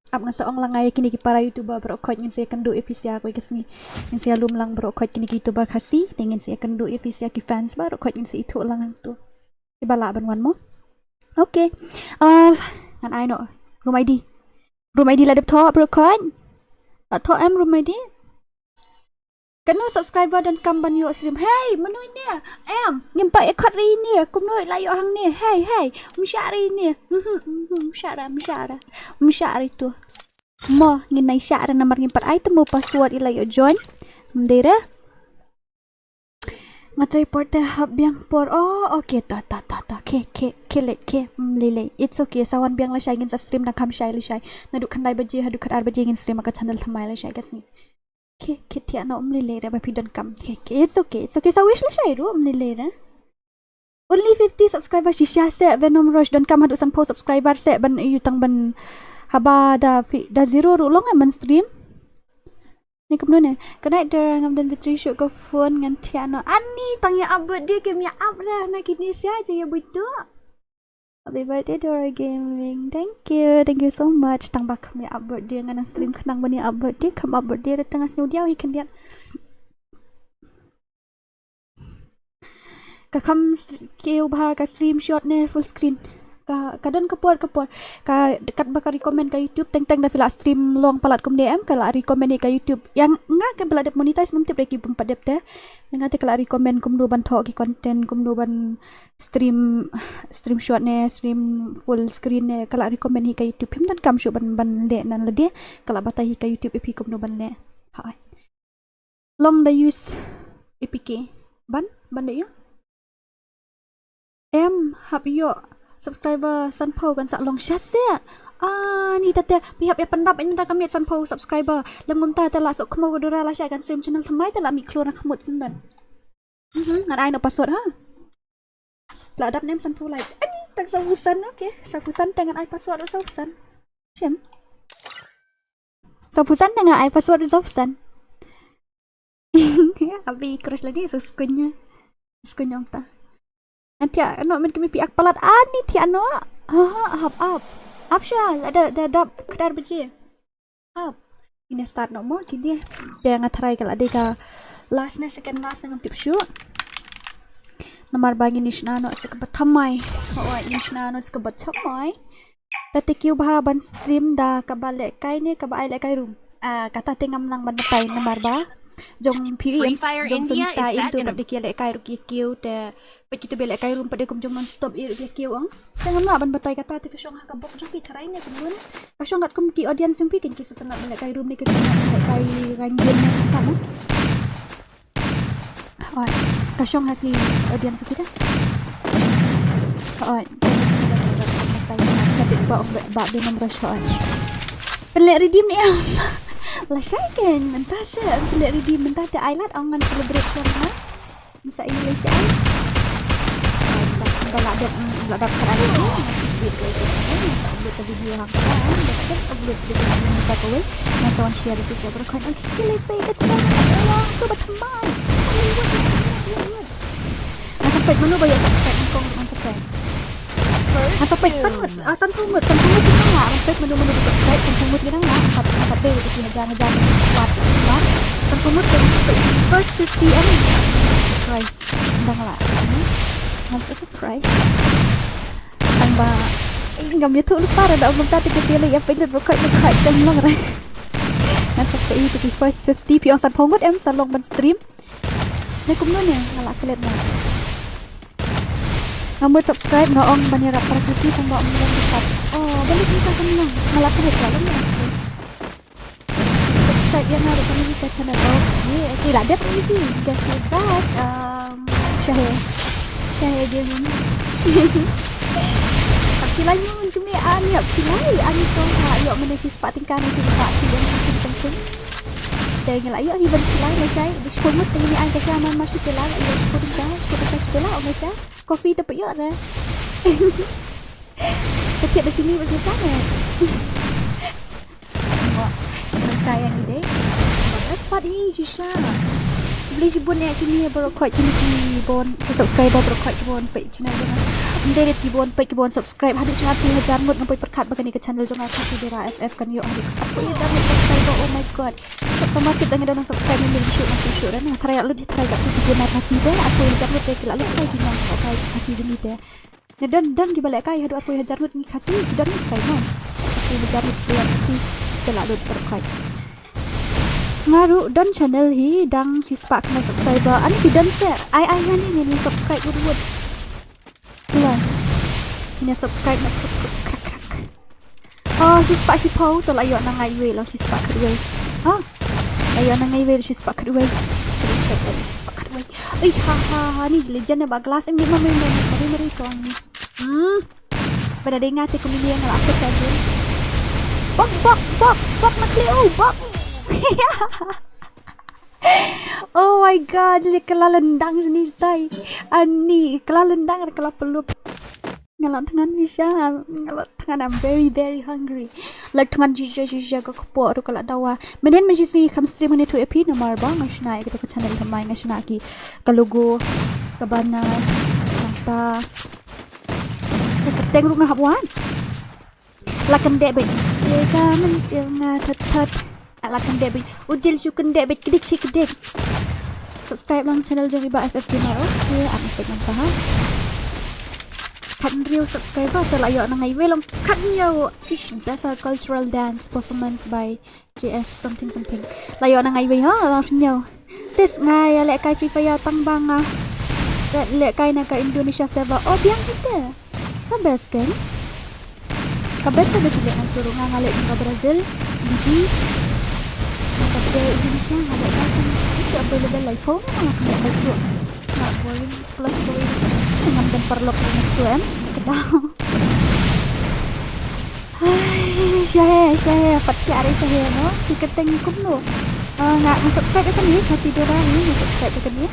Ab ngasa ong langai kini ki para YouTuber bro koi ngin saya kendu if you aku kesni. Ngin saya lum lang bro koi kini ki YouTuber KHASI ngin saya kendu if you ki fans bro koi ngin saya itu lang tu. Ibala banwan mo. Okay. And I know room ID la dep tho bro koi. Tho em room ID. Kanu subscriber dan kamban yo stream. Hey, menu ni. Ngimpai ekot ri ni. Kum noi layo hang ni. Hey. Msyari ni. Msyari tu. Mo nginai syara nomor ngimpat ai temu password ilayo join. Mdera. Ngat report hab biang por. Oh, okay ta. Ke mlele. It's okay. Sawan biang la syai ngin sa stream na kam syai la syai. Naduk kandai baje haduk kat ar baje ngin stream ka channel thamai la syai kasni. Kit ya no umlilera ba pidan kam. It's okay. So wish la siya ro umlilera. only 50 subscriber shisha se Venom Rush dan kam hadu san po subscriber se ban yu tang ban haba da zero ru long ban stream ni kum ne kanai der ngam dan vitri shoot ko phone ngan tiano ani tang ya upload dia ke mi up dah nak kini sia je ya butu. Happy birthday Dora Gaming. Thank you so much. Tang bak mi upload dia ngan stream kenang bani upload dia kam upload dia tengah snow dia ikan dia. Ka kam kêu ba ka stream shot ne full screen ka don kapor ka dekat bakal recommend ka YouTube teng da fila stream long palat kum DM kala recommend ka YouTube yang nga ka bala monetize nam tip reki pempat dep te nga te kala recommend kum do ban thok ki content kum do ban stream shot ne stream full screen ne kala recommend hi ka YouTube him dan kam shu ban le nan le dia kala bata hi ka YouTube epi kum do ban le ha long da use EPK ban de yo em hab yo subscriber sanpo kan sak long chat se ni tate pihak ya pendap ini tak kami sanpo subscriber lem ngumta tala sok kemo Dora la shay kan stream channel thamai tala mi klon khamut sendan ngan ai no password ha la dap nem sanpo like ani tak sabusan okay sabusan dengan ai password sabusan shem sabusan dengan ai password sabusan abi crush lagi so skunya ta nanti ano men kami piak palat ani ti ano up syal ada dap kedar beje up ini start no mo kini dia ngatrai kala deka last na second last ngam tip shoot nomor bagi nishna no sekebat thamai nishna no sekebat thamai tati kiu bah ban stream da kabale kai ne kabai le kai room kata tengam nang ban betai nomor ba jong FreeFire jong India sunta is set itu in a pada kia lek kai ru kiu te pati tu belek kai rum pada kum jong non stop ir kiu ang tengam la ban betai kata te kasong ka bok jong pi tharai ne kumun kasong gat kum ki audience pi kin ki setengah belek kai rum ni ke kai rangen ne sama kasong haki audience pi dah tapi ba de nombor shot pelek redeem ni lah syai kan mentah se pelek redeem mentah te island angan celebrate sama masa Indonesia dah ada kerana je duit ke masa upload video hang kan upload video hang tak tahu masa on share itu saya berkon okey lepai ke channel Allah tu bertambah masa pet mana bayar subscribe kong masa pet sampai san pungut kita nggak sampai menu subscribe san pungut kita nggak 4 day di hajar kuat san pungut dari first 50 surprise ndang lah nggak surprise tambah nggak dia tuh lupa ada umum tadi ke dia ya pengen berkat dan long right nah sampai itu di first 50 pion san pungut san long ban stream ni kumno ni ngalak kelet na Ngambil subscribe na ong banira para kasi kung ba mo lipat. Balik kita kan lang. Malaki rin ka lang. Subscribe yan nga kami ka channel. Okay, ladat mo yun. Guess who's back? Syahe dia yun. Pilay mo kami ani pilay ani to ayo menesis patingkan itu Pak tidak sampai dengan ayo hiban pilay na siya diskumut dengan ay kasama masih pilay ayo seputin pila o siya coffee to payo ra kaya di sini masih sana kaya ni deh bagus padi sisa beli si bon kini baru kuat kini bon subscriber baru kuat bon pe channel jangan dari bon pe bon subscribe hadut chat 1000 mut nampai perkat bagani ke channel jangan khasidora FF kan yo aku ya jangan subscriber oh my god otomatis dengan dan subscribe ni shoot dan try lu di try kat video mai khasida aku ya jangan pe lalu kai gini kai khasida ni teh dan di balik kai hadut aku ya jangan ni khasida dan kai no aku ya jangan pe khasida lalu perkat ngaru dan channel hi dang si spark na subscriber ani fidan se ai ni subscribe wood lah ini subscribe na krak si spark si pau to layo na ngai we lo si spark we layo na ngai we si spark we so check that si spark we ni legend ba glass ini mari ko ni pada dengar te komedi yang aku charge bok nak leo bok Oh my god, jadi kelalendang sini tay. Ani kelalendang kalau perlu ngalak tangan sisa, ngalak tangan. I'm very very hungry. Like tangan sisa ko po ro kalau dawa. Menen mesti si kam stream ni tu epi nomor bang ngasna kita ke channel tamai ngasna ki kalugo kabana ta. Keteng ru ngahabuan. Lakan debit. Siaga men sianga tat. Lakan debit. Udil sukan debit kedik si kedik. Subscribe lang channel jong iba FF Gamer. Okay, ang pagyan pa ha. Kan real subscriber talayo na ngay welong kan yo ish best cultural dance performance by JS something. Layo na ngay ha lang nyo. Sis ngay lek kay FreeFire tang banga. Lek kay na ka Indonesia server. Oh biang kita. Kabes kan? Kabes na sila ang turo nga ngalek ng Brazil, Bibi, nakabde Indonesia, ngalek ka kan hindi available like phone na mga kaya kayo. Not boring, plus going. Ngamdan parlok na nito kedaw. Ay, siya, patiari siya no? Ikateng kumno. Nga, subscribe ka niya, khasidora niya, subscribe ka niya.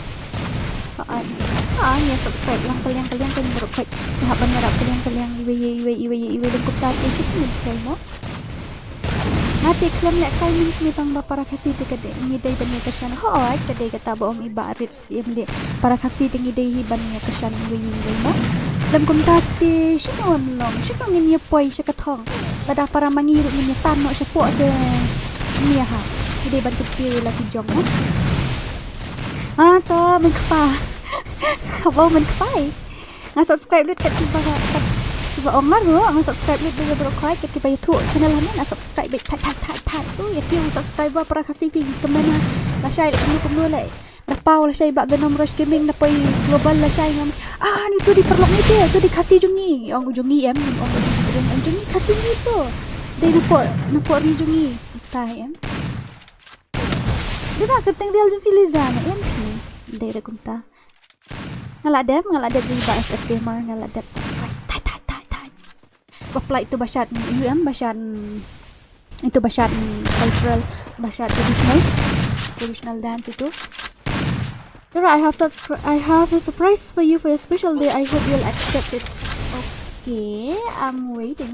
Ya subscribe lang kalian kan berukay haban merap kalian iwe lengkap tadi syukur kay mo nati klam lek kay min tang para kasi te kade ngidai ban ka shan ho ay kade kata ba iba rips yemle para kasi te ngidai ban ka shan iwe mo dam kum tati shinon long shinon ngi poi sha ka thong lada para mangiru ngi tan no sha po de ni ha ngidai ban ke la ki jong to min pa Kabaw man kay. Nga-subscribe lit kat tiba ongar ro, nga-subscribe lit dia berokay kat tiba YouTube channel hamin na-subscribe tat. Tu ya piu subscriber para kasi ping kemana. La shay kemu lai. Dapaw la shay ba Venom Rush Gaming na pay global la shay ngam. Ni tu diperlok ni dia, tu dikasih jungi. Ong jungi ong jungi kasih ni tu. Dai napo ri jungi. Tai Dia nak keteng real jung filizana MP. Dai ra kumta. Ngaladep juga FF Gamer ngaladep subscribe tai apply itu basyat basyat itu basyat cultural basyat traditional dance itu. Dora, I have a surprise for you for your special day. I hope you'll accept it. Okay, I'm waiting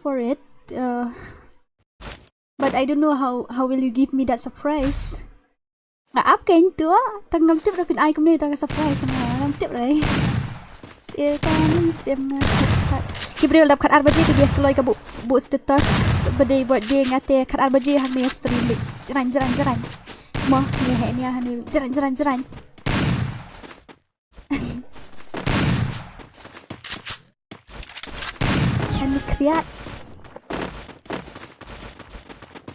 for it. But I don't know how will you give me that surprise. Áp kênh tứa thằng ngâm tiếp ra phiên ai cũng đi tao surprise mà ngâm tiếp đấy xem Kibril dapat khat arbaji dia keluar ke bu status berdei buat dia ngate khat arbaji hang ni stream jaran mo ni he ni hani jaran ani kriat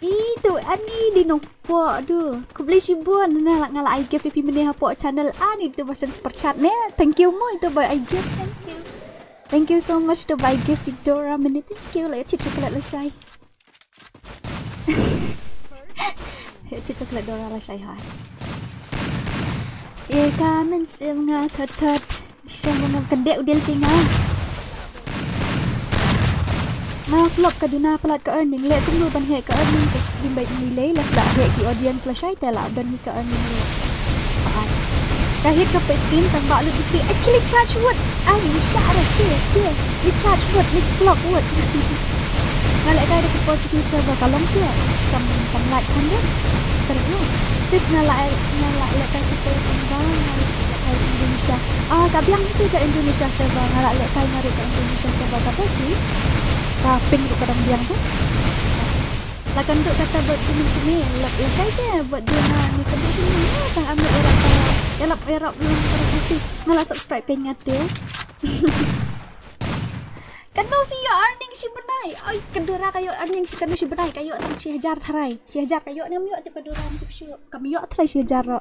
itu ani di nopo aduh ku beli sibuan nah ngala I give if meni hapo channel ani itu bahasa super chat ne thank you mo itu by I give thank you so much to buy gift DORA meni thank you like coklat la shay coklat DORA la shay hai sia men sim nga that syam ngam kedek udel tinga vlog kaduna pelat ke earning lek kumlu ban he ke earning ke stream baik nilai lah dah he ki audience lah syai tela dan ni ke earning lo kahit ke stream tambah lu dikri actually charge what syara ke charge what ni vlog what ngalek kai dekat Portuguese server kalong sia kam like kan dia correct no sis ngalek lek kai ke tambah kai Indonesia kabiang itu ke Indonesia server ngalek lek kai ngaru ke Indonesia server kata sih ping tu kadang biang tu lah kan duk kata buat kini lah syai dia buat dia ni condition ni tang ambil erap belum kasih ngalah subscribe ke ngate kan no view earning si benai ai kedora kayo earning si kan si benai kayo tang si hajar tharai si hajar kayo nam yo te pedora tu syu kami yo tharai si hajar ro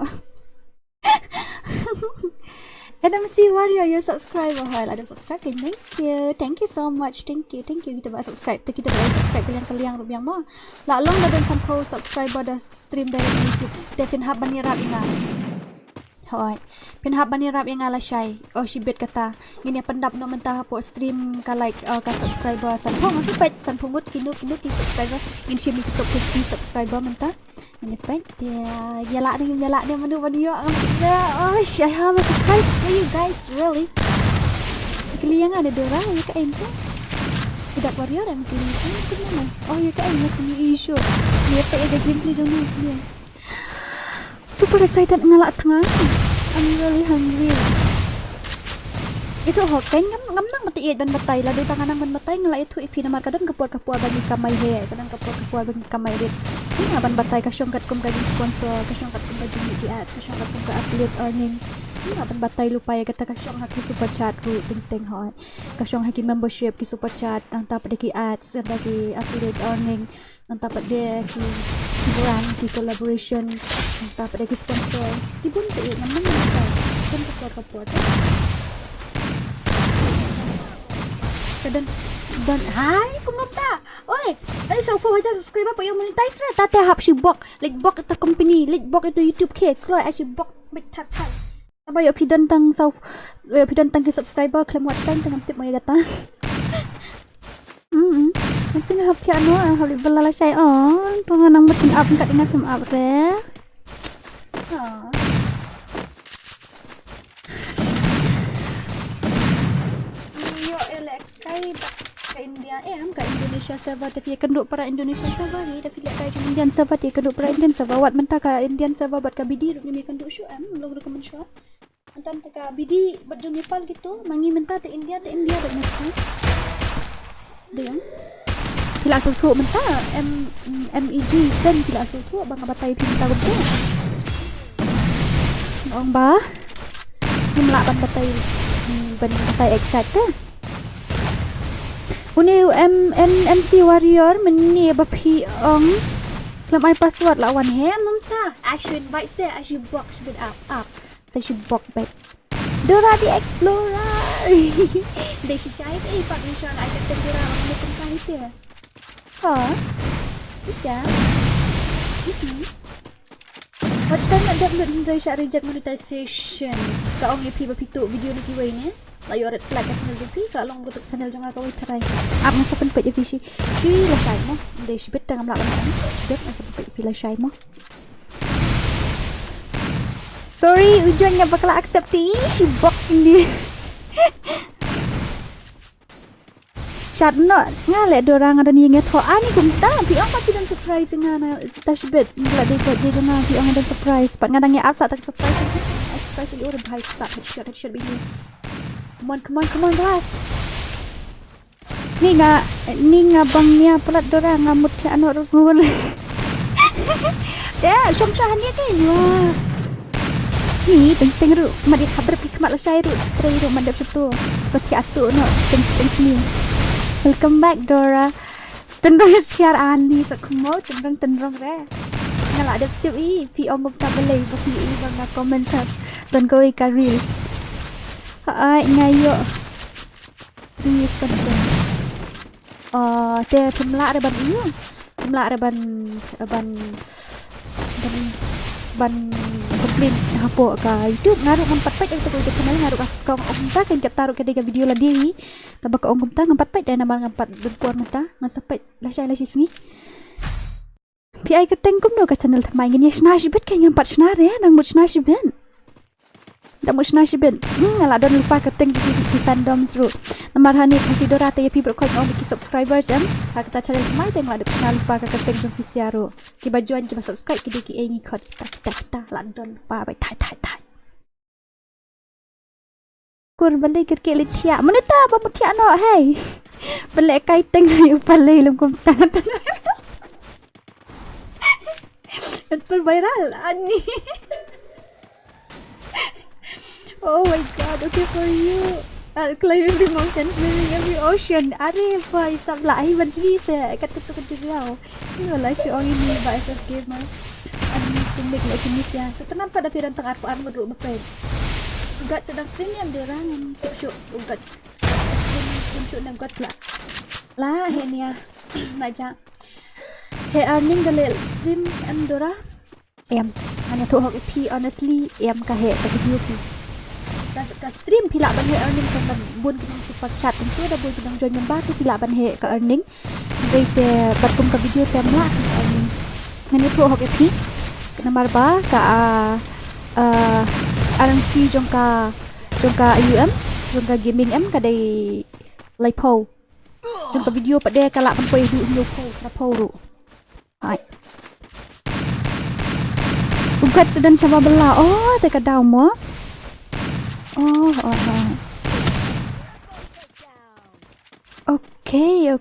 and I'm see warrior you subscribe ada subscribe thank you so much thank you kita buat subscribe kita buat subscribe kalian rubiang mo la long na dan sampo subscriber da stream dari YouTube Devin haban ni rabina Hoi. Pinhap bani rap yang ala syai. Oh shibet kata. Ngini pendap no mentah po stream ka like ka subscriber san pong afi pet san pungut kinuk ki subscriber. Ngin shimi kutuk 50 subscriber mentah. Ngini pet dia yala ni manu yo. Oh I have a surprise for you guys really. Kalian ada Dora ya ka ente. Tidak warrior yang kalian tu mana? Oh ya ka ente punya issue. Dia tak ada gameplay jauh ni. Super excited ngalak tengah. I'm really hungry. Itu hoken ngam nang mati ban batai la de tangan ban batai ngalak itu ipi namar kadang kapur bagi kamai he kadang kapur bagi kamai red. Ini ban batai ka syongkat kum gaji sponsor, ka syongkat kum gaji media, ka syongkat kum ka affiliate earning. Ini ban batai lupa ya kata ka syong haki super chat ru ting hot. Ka syong haki membership ki super chat nang tap deki ads bagi affiliate earning. Nang tapat dia ki brand ki collaboration nang tapat dia ki sponsor tibun tak ya naman kan kapur kadang dan hai kumnota oi ai sao ko aja subscribe apa yang monetize ra tate hap si bok like bok itu company like bok itu YouTube ke kloi ai si bok bit tat apa yo pidan tang sao pidan tang ki subscriber claim watch time tengah tip mai datang Mungkin hap tiap no, hap bela lah saya tuhan nang makin up kat dengan film up re. Yo elek kai ke India kat Indonesia server tapi kenduk para Indonesia server ni tapi lihat kai Indian server dia kenduk para Indian server wat mentah ka Indian server buat ka BD ni kenduk show belum recommend show. Antan ka BD buat Nepal gitu, mangi mentah te India buat Nepal. Dia Pila asal tu mentah MEG dan pila asal tu bang batai pinta rupa. Orang bah ni melak batai exact ke. Uni MC warrior meni bapi claim my password lawan hem mentah. I should invite say I should box bit up. So should box back. Dora the Explorer. Dia syait pak mission I kata Dora orang tengah itu. Bisa. Watch time nak download hingga isyak reject monetization. Jika orang EP berpituk video ni kiwai ni, layu red flag kat channel JP, kak long tutup channel jangan kau try. Apa masa penpet je visi. Cui lah syai mo. Dia shibet tengah melakukan ni. Shibet masa penpet je lah syai mo. Sorry, ujungnya bakal accept shibok ini. Chat not ngale dorang ada ni ingat ho ani kumta pi ang pati dan surprise ngana tashbet ngala dia jangan pi ang ada surprise pat ngadang ya apsa tak surprise surprise dia bahai sak headshot begini. Come on guys. Ni bangnya pelat dorang ngamut ke anu rasul. Ya, syong-syong dia kan. Wah. Ni teng ru mari khabar pi khamat lasai ru trai ru mandap situ. Pati atu no teng sini. Welcome back Dora. Tendrong siar ani sakmo tendrong re. Ngala ada tip pi ongop tabelai pi bang comment sat dan go ka reel. Ai ngayo. Please content. Te pemla ada ban iyo. Pemla ada ban komplain hapo ka YouTube ngaru ngampat pet itu ke channel ngaru ka ongta kan kat taruh ke video la diri tabak ka ongta ngampat pet dan nama ngampat berpuan mata ngasapet lah syai singi pi ai ka tengkum no ka channel thamai ngin yasna shibet kan ngampat shnar ya nang mut shnar shiben dak mut shnar shiben ngala don lupa ka teng di fandom seru nomor hani khasidora te pi berkoi no biki subscribers kata channel thamai teng ada channel lupa ka teng jong visiaro ki bajuan ki subscribe ki diki ai ngikot kita London pa bai thai kur balai kerke litia meneta ba mutia no hey balai kai teng yu balai lum kum tangan itu viral ani. Oh my god, okay for you. Climbing the mountains, swimming every ocean. Are boy, sabla ai banjri se kat tu diau. Ni wala si ong ini ba as gamer. Ani kumik like ni sia. Setenan pada piran tang aku armor ru bapai. Ugat sedang stream yang derang show ugat. Stream show nang gat la henia. Baca. He earning the stream and Dora. em hanya tu hok pi honestly em ka he ka video pi ka stream pila ban he earning kan bun kinang super chat itu ada bun kinang join member tu pila ban he ka earning dei te bat kum ka video tem la earning ngani tu hok pi nomor ba ka RMC jong ka UM jong ka gaming em ka dei lai po jong ka video pa de ka la ban poi du nyu po ka po ru ai ugat sedang coba belah oh te ka daw mo oh okay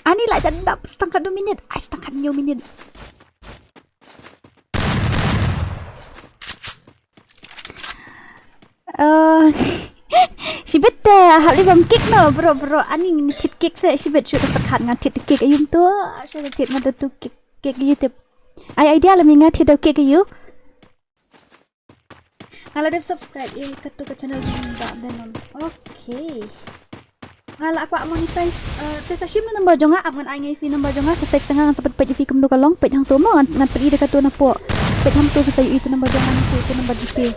ani lah jandap setengah 2 minit setengah 2 minit Shibet hali bam kick no bro ani ni tit kick se shibet shoot pekat ngan tit kick ayum tu saya tit ngan tu kick YouTube ai idea la minga tit kick you ala dep subscribe ke tu ke channel Linda benon okay ala aku monetize te sa shim number jonga ngan ai ngai fi number jonga sa tek sanga ngan sepet page fi kum du kalong page hang tu mo ngan pergi dekat tu na po page hang tu sa itu number jonga tu number GP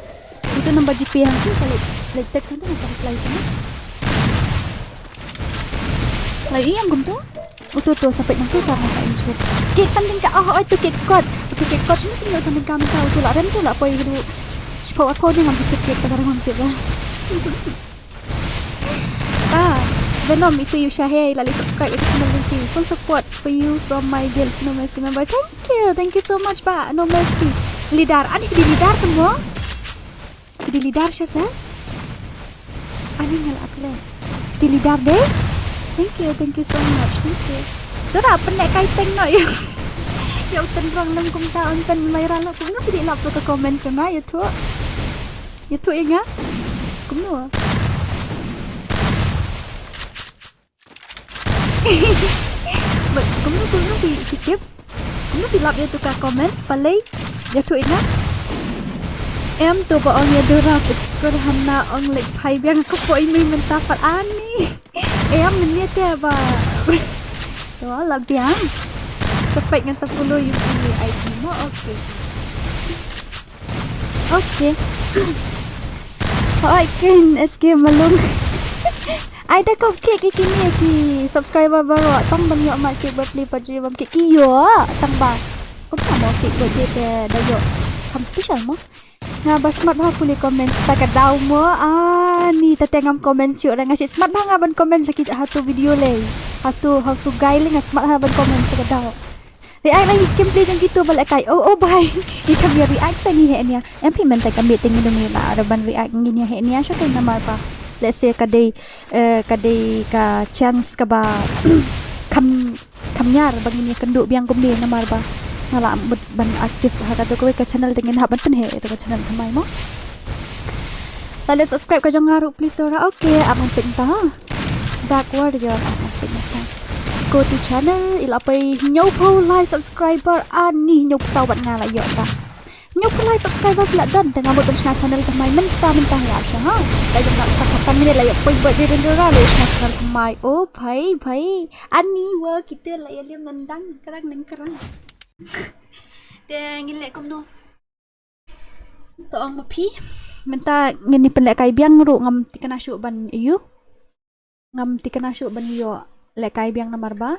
itu number GP yang tu kalau like text tu nak reply tu lagi yang gum tu tu sampai nang tu sama sa insert kick something ka tu kick code ni tinggal something kami tahu tu lah rem tu lah apa itu support apa ni ngambil kick kadang ngambil lah Venom itu you share lalu subscribe itu channel ini full support for you from my dear No Mercy member thank you so much ba No Mercy lidar ani di lidar tu mo di lidar siya sa ani ngal akle di lidar deh thank you so much thank you Dora penek kaiteng no ya ya utan rang nang kum taon tan mayra la kum ngapdi lap to ka comment sana ya tu inga kum no but kum no di sikip kum no lap ya tu ka comments palay ya tu inga em tu ba ong ya Dora ko hanna ong like phai biang ko po imi menta pat ani em ni te ba to la biang sepek ngan 10 UP ID mo okay oi kan SK malung ai da ko ke kini ki subscriber baru tong bang yo ma ke bapli pajri bam ke iyo tang ba ko mo ke ko te da yo kam special mo nga ba smart ha puli comment ta ka daw mo ni ta tengam comment syuk ra ngasi smart ha ban comment sakit hatu video le hatu how to gailing smart ha ban comment ta ka daw react lagi gameplay jang gitu balik kai oh bye ikam ya react sa ni he nia MP men ta kami tingin dumi na ban react ngin ya he nia syo kay namar pa let's say kadai ka chance ka ba kamnyar bangin ya kenduk biang kumbi namar ba ngala ban aktif hata ko ka channel dengan haban pen he to ka channel thamai mo lalu subscribe ka jang ngaru please Dora okay amang pinta dak word ya amang pinta go to channel ilapai nyau po like subscriber ani nyau sawat ngala yo ta nyau po like subscriber pula dan dengan buat channel thamai mentah ya sha ha la jang nak sakat minit la yo poi buat dia Dora le channel thamai oh bhai ani wa kita la ya mendang kerang Then ngilek kum no. To ang mapi. Menta ngini pelek kai biang ru ngam tikana syuk ban you. Ngam tikana syuk ban yo lek kai biang nomor ba.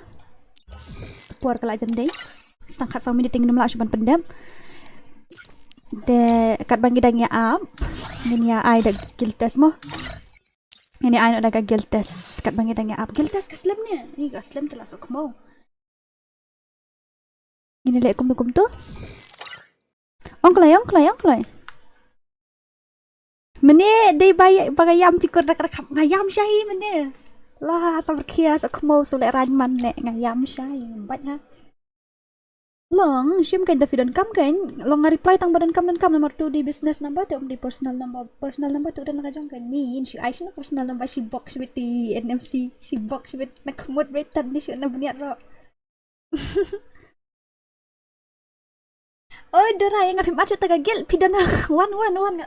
Puar kala jandai. Setangkat 1 minit tinggal melak syuk ban pendam. De kat bangi dang ya up. Ngini ya ai dak skill test mo. Ngini ai nak dak skill test kat bangi dang ya up. Skill test kaslam ni. Ni kaslam telah sok mau. Ini lek kum tu. Ongklay. Mene dei bagayam pikir dak ngayam syahi mene. Lah sabar kia sok mau solek ranman lek ngayam syahi bat ha. Long sim kan David kam kan long reply tang badan kam nomor 2 di business number tu di personal number tu dan ngajong kan ni si Aisyah personal number si box with the NMC si box with nak mood betan ni si na buniat ro. Oh Dora yang ngafim aja taga gil pidana one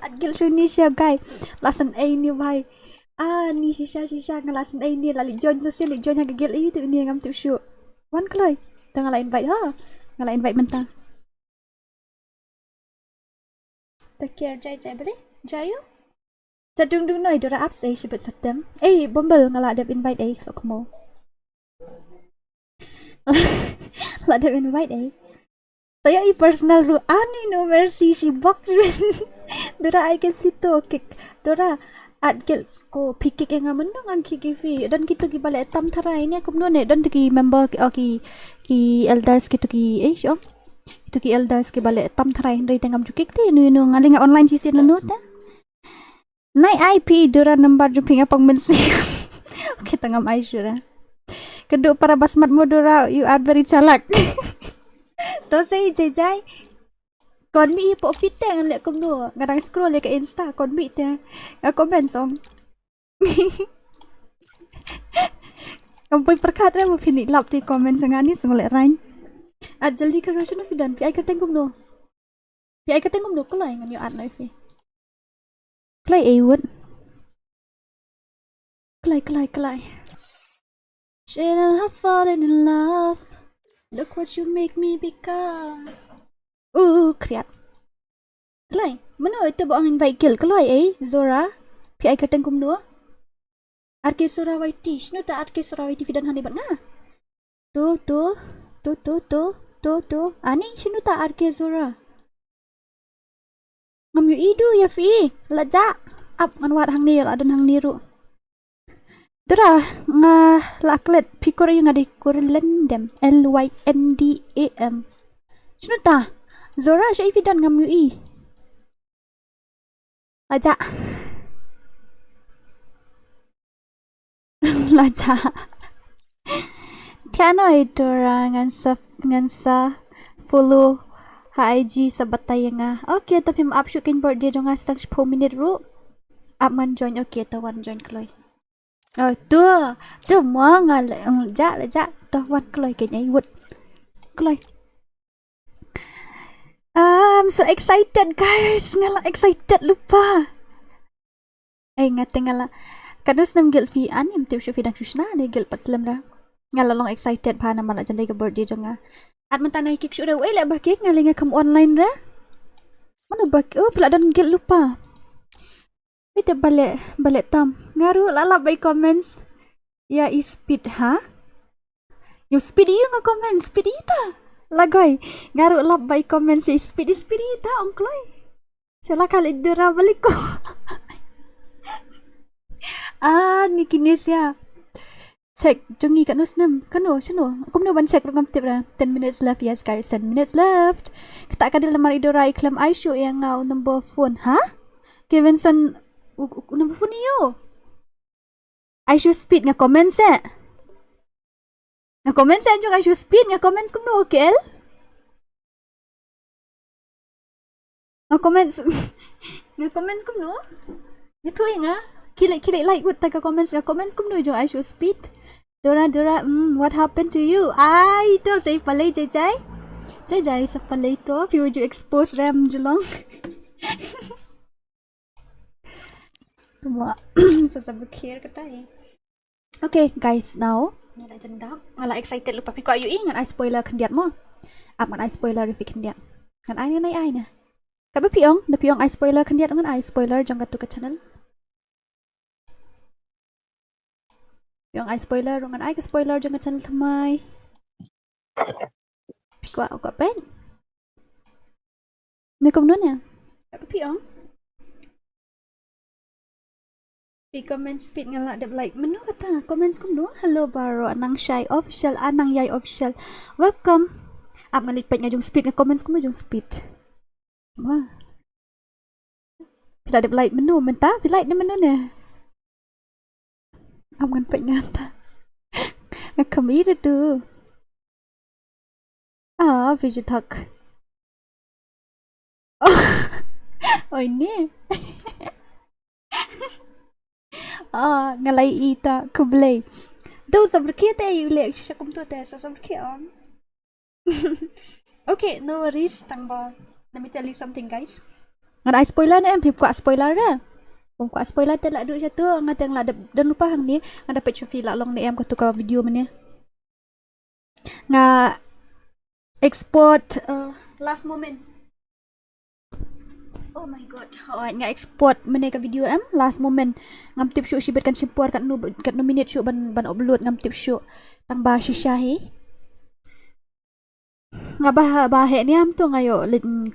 at gil Indonesia guy lasan A ni bhai Ni shisha ngalas ni la li join tu li join hang gel tu ni ngam tu show. Wan kloi. Ta ngala invite ha. Ngala invite mentah. Take care jai beli. Jayu. Sadung noi Dora apps sebut satem. Bombel ngala ada invite sok mo. La ada invite saya personal ru ani no mercy si box Dora I can see to kick Dora at gel ko pikik yang amendo ngang kikifi dan kita ki balik tam tarai ni aku non dan ki member ki elders gitu ki syom itu ki elders ki balik tam tarai dari tengam jukik ti nu ngaling online si nu ta nai IP Dora number juping apang mensi okay tengam Aisyura keduk para basmat mo Dora you are very chalak to say jai kon mi po fit tang le kum no ngarang scroll le ka Insta kon mi te comment song Kampai perkat mo fini lap di comment sangan ni song le rain jaldi ka rasyon fi dan fi ai ka tengum no klai ngan yo at no fi klai won klai Shouldn't have fallen in love. Look what you make me become. Kriat. Kelai, mana itu buat invite kill kelai Zora. Pi ai kateng kum dua. Arke Zora Waiti, shnu ta arke Zora Waiti fidan hani bat nga. Tu. Ani shnu ta arke Zora. Ngam yu idu ya fi. Laja. Up ngan wat hang ni adon hang niru. Dora nga laklet pikor yung ngadi kur Lyndem Lyndam. Shnu ta? Zora siya ifidan ngam yu Laja. Laja. Tianoy Dora ngansa follow IG sa batay nga. Okay, ta film up shukin board dia nga stang 10 minute ru. Up man join okay ta one join kloy. Tu mua ngal ja tu wan kloy kay wood. Kloy. I'm so excited guys. Ngala excited lupa. Ngate ngala. Kadus nam gel fi anim tu fi dang sushna ni gel pat slam ra. Ngala long excited pa na mala jandai ka birthday jonga. At man tanay kik syura la ba kik ngalinga kam online ra. Mana ba pula dan gel lupa. Ite balik tam. Ngaru lalap by comments. Ya speed ha? Yung speed yung nga comments. Speed ita. Lagoy. Ngaru lap by comments. Speed ita. Ongkloy. Sala kalit dura balik ko. Ni kinis ya. Check. Jungi kanus nam. Kano? Sino? Aku muna ban check rungam tip ra. 10 minutes left. Yes guys. 10 minutes left. Kita akan lamar idora iklam Aisyu yang ngau number phone. Ha? Kevinson number phone niyo. Aisyu speed nga comments Nga comments yung Aisyu speed nga comments kum no okay? Nga comments kum no? Itu nga kilik like wood taga comments kum no yung Aisyu speed. Dora what happened to you? Ay ito say palay jay sa palay to pure you expose ram julong. Tuma sasabukir kata Okay guys, now nila janda ngala excited lupa pi ko ayu ingan ay spoiler kendiat mo. Aman ay spoiler fi kendiat. Kan ay na. Kabe piong ay spoiler kendiat ngan ay spoiler jang katu ka channel. Piong ay spoiler ngan ay ka spoiler jang ka channel thamai. Pi ko ako pen. Nikom nun ya. Kabe piong Pi comment speed ngala dep like menu kata comments kum no hello baro anang shy official anang yai official welcome ap ngalik pet nga jung speed nga comments kum jung speed wah pila dep like menu menta pila like menu ne ap ngan pet ngata kamira tu visual talk oh ini ngalai ita kublay. Do sabrikete yule shakum to te sabrikete. Okay, no worries tangba. Let me tell you something guys. Ngan spoiler na em pip ko spoiler ra. Kung kuat spoiler tak duk je tu ngat yang dan lupa hang ni ada dapat cufi lah long ni em ko tu ka video mana nga export last moment. Oh my god. Nga export mana ka video em last moment ngam tip show shibet kan simpur kat no minute show ban upload ngam tip show tang ba shisha he nga bah ni am tu ngayo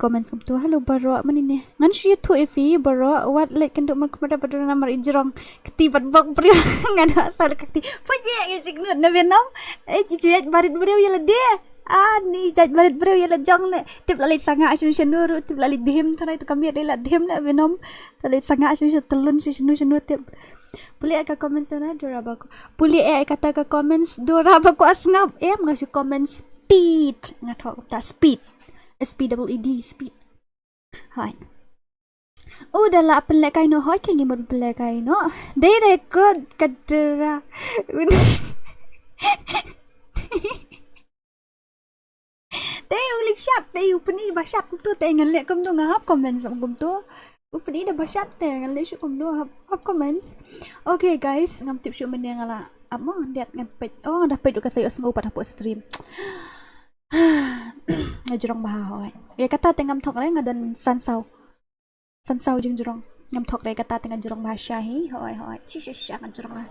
comments kum tu hello baro manine ngan shi tu ifi baro what like kan duk pada pada nomor ijrong ketibat bak pri ngan asal kati puje nge cignut na venom jiet barit breu yela de ni jaj barit breu yela jong le tip lalit sanga asim shenur tip lalit dim thana itu kami adalah dim na venom lalit sanga asim telun shenu tip Puli ka comments na Dora ba ko puli kata ka comments Dora ba ko asngap ngasih comments speed nga thok ta speed SPEED speed hai udahlah pelek kai no hoi kengi mod pelek kai no dei record kadera dei ulik chat dei upni ba chat tu te ngan le kum tu ngap comments kum tu upni da ba chat te ngan le shu kum tu hap comments okay guys ngam tip shu men ngala amo det ngan pet dapat ka sayo sngo pada po stream ngajrong bahaw ya kata tengam thok re ngadon sansau jeng jrong ngam thok re kata tengam jrong bahasa hi hoi shisha ngajrong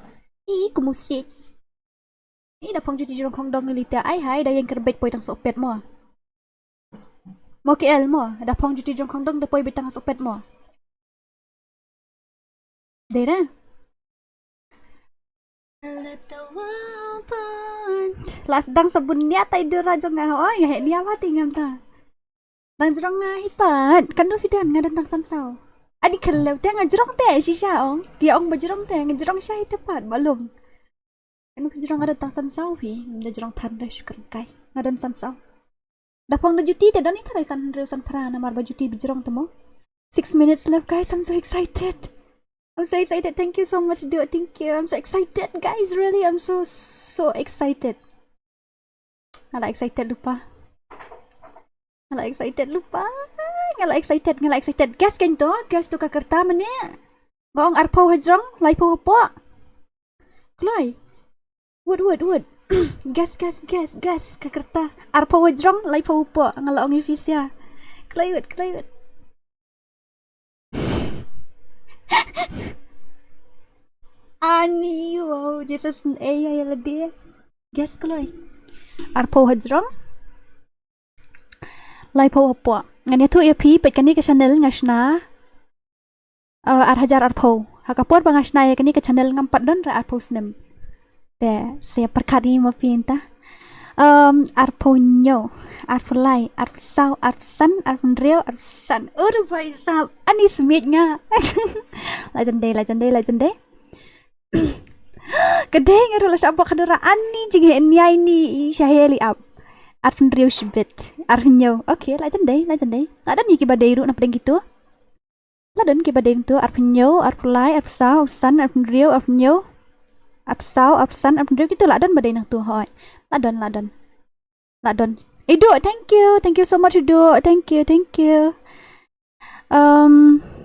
kumusik da phong juti jrong khong dong lita ai hai da yang kerbet poi tang sopet mo KL mo da phong juti jrong khong dong da poi betang sopet mo dera last dang sabun niya tay Dora jong nga hoy he niya mati ngam ta dang jrong nga hipat kan do fidan nga dang sansau adi khalew te nga jrong te shisha ong dia ong ba jrong te nga jrong sha tepat balum kan jrong nga dang sansau pi da jrong than da shukran kai nga dan sansau da pong da juti te don ni thai san rew san pra na mar ba juti bi jrong tamo 6 minutes left guys. I'm so excited. Thank you so much, dude. Thank you. I'm so excited, guys. Really, I'm so excited. Ngala excited lupa. Gas kan to? Gas tu ka kerta mane. Ngong arpo hajrong, lai po po. Kloi. Wood. gas ka kerta. Arpo hajrong, lai po po. Ngala ong ifisya. Kloi wood. Ani, wow, Jesus yala dia. Guess kloy. Arpo hajrong. Lai po po. Ngani tu EP pet kani ke channel ngasna. Hajar arpo. Hakapor bangasna ya kani ke channel ngampat don ra arpo snem. Te saya perkadi mo pinta. Arpo nyo, arpo lai, arpo sao, arpo san, arpo reo, arpo san. Uru bai sao. Ani smith nga. Legend. Kedeng adalah siapa kendaraan ni jika ini syaheli up arfin rio shibet arfinyo okay legend day ada ni kibadai ru nak pedeng gitu ladan kibadai tu arfinyo arfulai arfsau arfsan arfin rio arfinyo arfsau arfsan arfin rio gitu ladan badai nak tu hoi ladan Ido thank you so much Ido thank you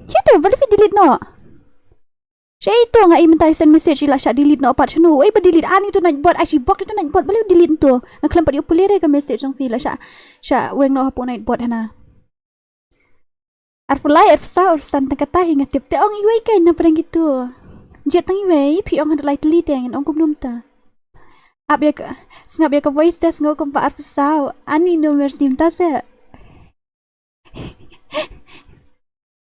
gitu boleh delete no. Siya ito nga i-mentay send message ila siya delete na opat siya no. Ay ba delete? Ani ito nagbot? Ay si bok ito nagbot. Baliw delete ito. Nagklampat yung pulire ka message ng fila siya. Siya weng no hapo nagbot na. Arpulay, arpsa, arpsan nagkatahi nga tip. Teong iway kay na parang gitu. Jet ang iway. Piyong nga dalay telite ang inong kumnumta. Singap ya ka voice test nga kung pa arpsaw. Ani no mersim ta sa.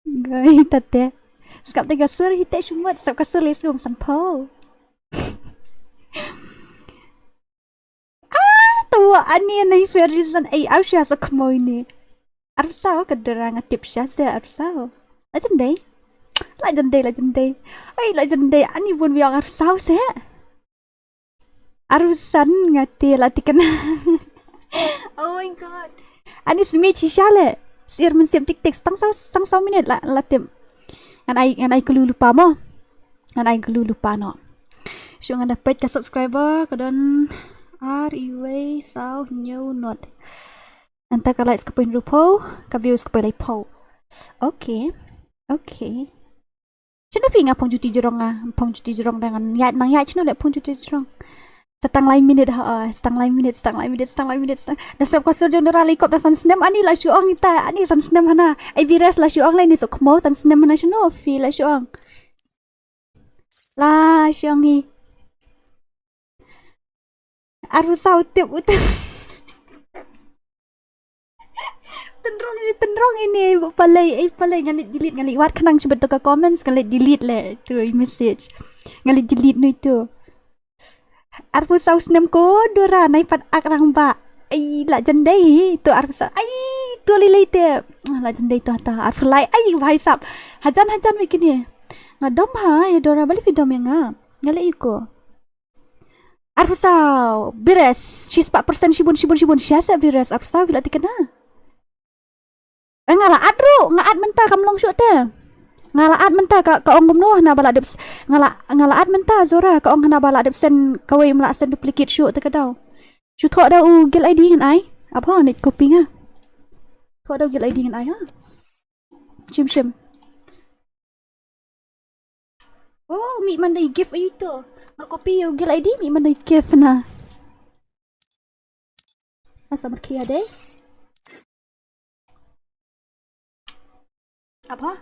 Gay tate. Skap tega sur hite shumot sap kasur lesum sampo. Tua ani nai ferizan ai ausya sa kmoy ni. Arsaw kadara nga tip siya sa arsaw. Legend day. Ay legend day ani bun biang arsaw sa. Arusan nga latikan. Oh my god. Ani smichi siya Sir men sim tik tang saw minute latim. Ngan ay kelulupa mo. No. So nga dapat ka subscriber kadon REWay sao new not. Anta ka likes ka pin rupo, ka views ka pin po. Okay. Chino pi nga pong juti jorong pong juti jorong dengan ya nang ya chino le pong juti jorong. Setang lain minit setang lain minit. Dah sab kosor jong dora likop dah san snem ani la syuang ita ani san snem hana. Ai virus la syuang lain ni sok mo san snem hana chino fi la syuang. La syuang ni. Aru sau tip utan. Tenrong ini palai ngalit delete ngalit wat kanang sebut ke comments ngalit delete le tu message ngalit delete nu itu arpu saus nem ko dora nai pat akrang ba ai la jandai tu arpu sa ai tu lilai te la jandai tu ta arpu lai ai bhai sab hajan begini ngadom ha ya dora bali video yang ngalit iko arpu sau beres 4% shibun siasa beres arpu sau bila tikena ngala adru ngaat mentah kam long shot te ngala ad mentah ka ong gumno na bala dep ngala ad mentah zora ka ong na bala dep sen kawai mla sen duplicate shot te kadau shu tho da u gil id ngan ai apa net copy nga tho da gil id ngan ai ha chim oh mi man dai gift itu ma copy yu gil id mi man dai gift na asa berkia deh apa?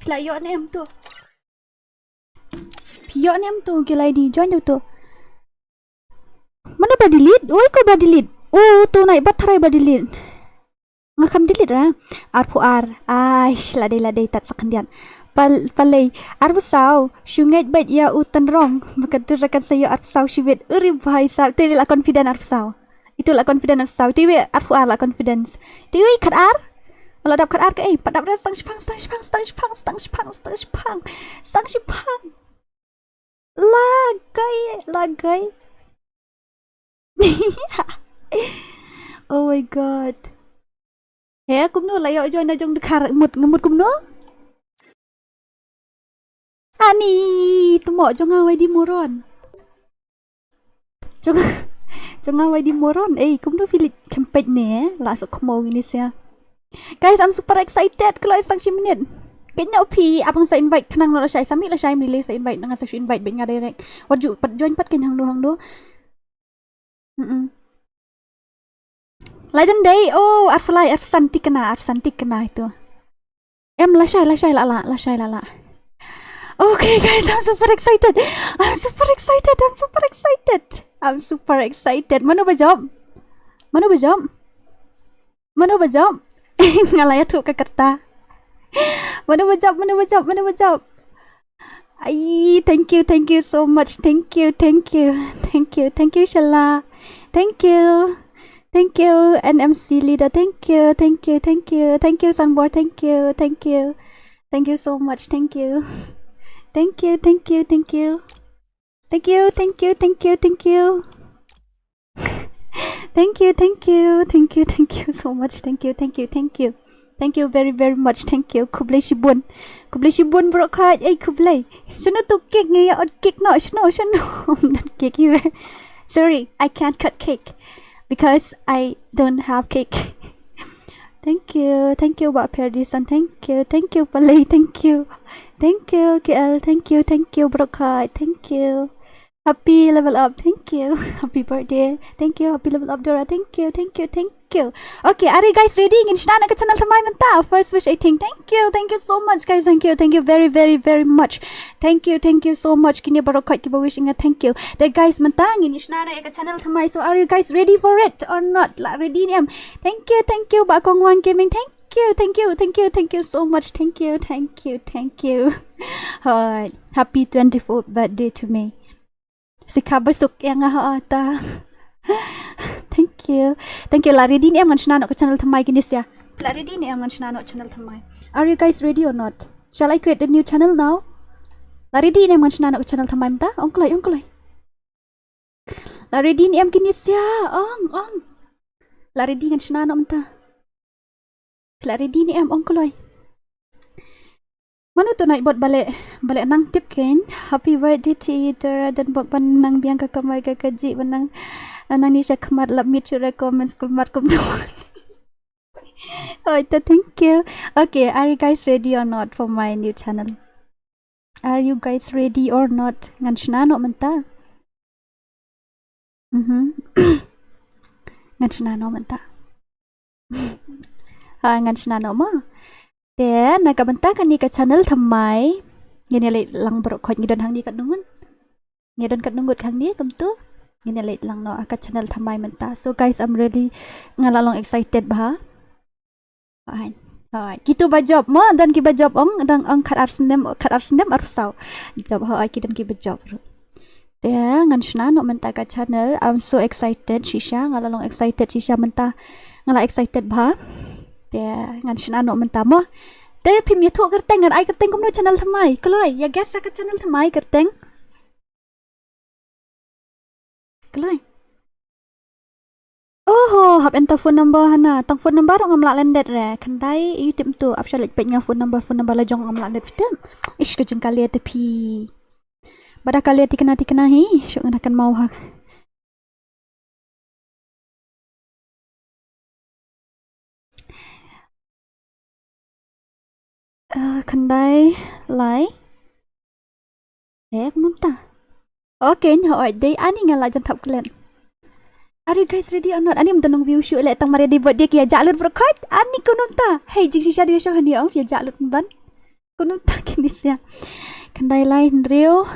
Layo nem tu. Pio nem tu gilai di join tu. Mana ba delete? Oi ko ba delete? Oh tu naik baterai ba delete. Ngakam delete ra. Arpu ar. Aish ladai tat sakandian. Palai arpu sau syungai bait ya utan rong. Maka tu rakan saya arpu sau shibet uri bhai sau. Tu la confident arpu sau. Itulah confidence sau. Tiwi arpu ar la confidence. Tiwi kat ar. Kalau dap kat ar ke padap dah stang spang. Lagai. Oh my god. He kumno layo join na jong dekar ngemut kumno. Ani tumo jong awai di moron. Jong awai di moron. Kumno filit campaign ni la sok mo ini sia. Guys, I'm super excited kalau isang si minit. Kayaknya opi abang saya invite kenang lo saya sambil lah saya milih saya invite dengan saya invite benga direct. Wajib join pat kenyang hang do. Legend day. Oh, arflai arsanti kena itu. La la. Okay guys, I'm super excited. Mana bajab? Ngalaya tu ke kerta. Mana bajab? Ay, thank you so much. Thank you, Shala. Thank you, NMC leader. Thank you, Sunboard. Thank you so much. Thank you so much. Thank you very much. Thank you. Kublai shibun bro khat. Kublai. Shano to cake nge od cake no. Shano. Not cake here. Sorry, I can't cut cake because I don't have cake. Thank you Mbak Perdisan. Thank you Palai. Thank you KL. Thank you bro khat. Thank you. Happy level up. Thank you. Happy birthday. Thank you. Happy level up Dora. Thank you. Okay, are you guys ready? Ingin shana ke channel thamai menta. First wish 18. Thank you so much guys. Thank you very much. Thank you so much. Kini barokat ki wishing thank you. The guys menta ingin shana ke channel thamai. So are you guys ready for it or not? La ready ni am. Thank you Bakong Wan Gaming. Thank you so much. Thank you. Alright. Happy 24th birthday to me. Si kabasuk yang ata. Thank you. Lari din em ngan ke channel thamai kini sia. Lari din em ngan channel thamai. Are you guys ready or not? Shall I create a new channel now? Lari din em ngan ke channel thamai mta. Ongklai. Lari din em kini sia. Ong. Lari din ngan mta. Lari din em ongklai. Manu tu naik bot balik nang tip kan. Happy birthday to you Dora dan bot nang biang ka kamai ka kaji nang ni sya khamat lap mit chu recommends kulmat kum tu. Oh, thank you. Okay, are you guys ready or not for my new channel? Are you guys ready or not? Ngan shnano menta. Ngan shnano menta. Ngan shnano mo. Then nakabenta kan ni ka channel thamai. Ngene le lang bro khoj ngidon hang ni kat nungun. Ngidon kat nungut hang ni kam tu. Ngene le lang no ka channel thamai menta. So guys, I'm really ngalalong excited ba. Hai, kita bajob mo dan kita bajob dang ang kat arsendem harus tahu. Job hai kita dan kita bajob. Dia ngan shna no menta ka channel. I'm so excited Shisha ngalalong excited Shisha menta ngala excited ba. Dia ngan shna no menta mo. Dia pim ya thuk kerteng ngan ai kerteng kum no channel thamai. Keloi ya guess ka channel thamai kerteng. Keloi. Oh, hab enta phone number hana. Tang phone number ngam lak landet re. Kandai YouTube tu apsha lek pet phone number la jong ngam landet fitem. Ish ke jeng kali tepi. Bada kali tikena hi, syuk ngakan mau ha. Kandai lai. Belum ta. Okay, nyo day ani ngala jan thap klen. Are you guys ready or not? Ani mtanong view shoot le tang mare di birthday kia jalur berkait. Ani kununta. Hey jing shisha dia show hani om ya jalur ban. Kununta kini sia. Kandai lain rio.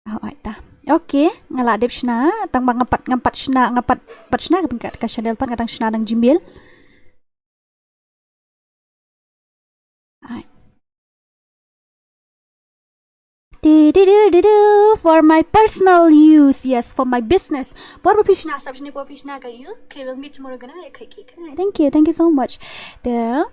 Oh ta. Okay, ngala dep shna tang bang ngapat shna pat shna ka channel pan kadang shna nang Gmail. For my personal use, yes, for my business. Por professional, sabes ni professional kayo? Okay, we'll meet tomorrow gana. Okay. Thank you so much. There.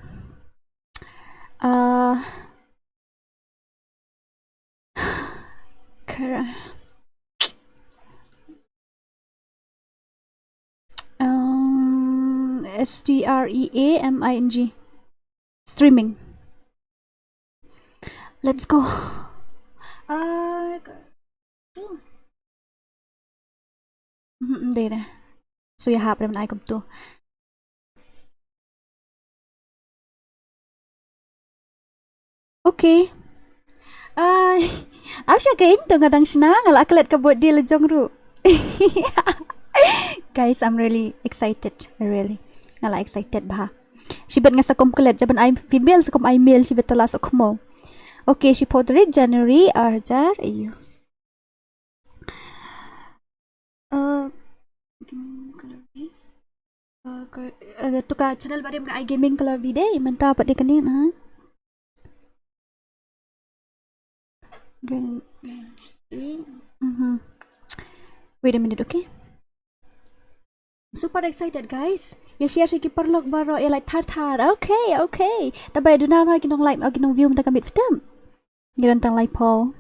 STREAMING. Streaming. Let's go. Đây nè. So you have them ai cũng tu. Okay. Aku siya kain tu ngadang sina ngala kelet ka buat dia lejong ru. Guys, I'm really excited. Really. Ngala excited bah. Sibet nga sa kom kelet jaban I female sa kom I male sibet telas ok mo. Okay, she portrait January arjar iyo. Tuka channel bare mga gaming color video menta apa di kanin ha. Wait a minute, okay? I'm super excited, guys. You share si kiperlok baro ya like tar. Okay. Tabay do na ba kinong like o kinong view menta kamit fitam. Girantang like po.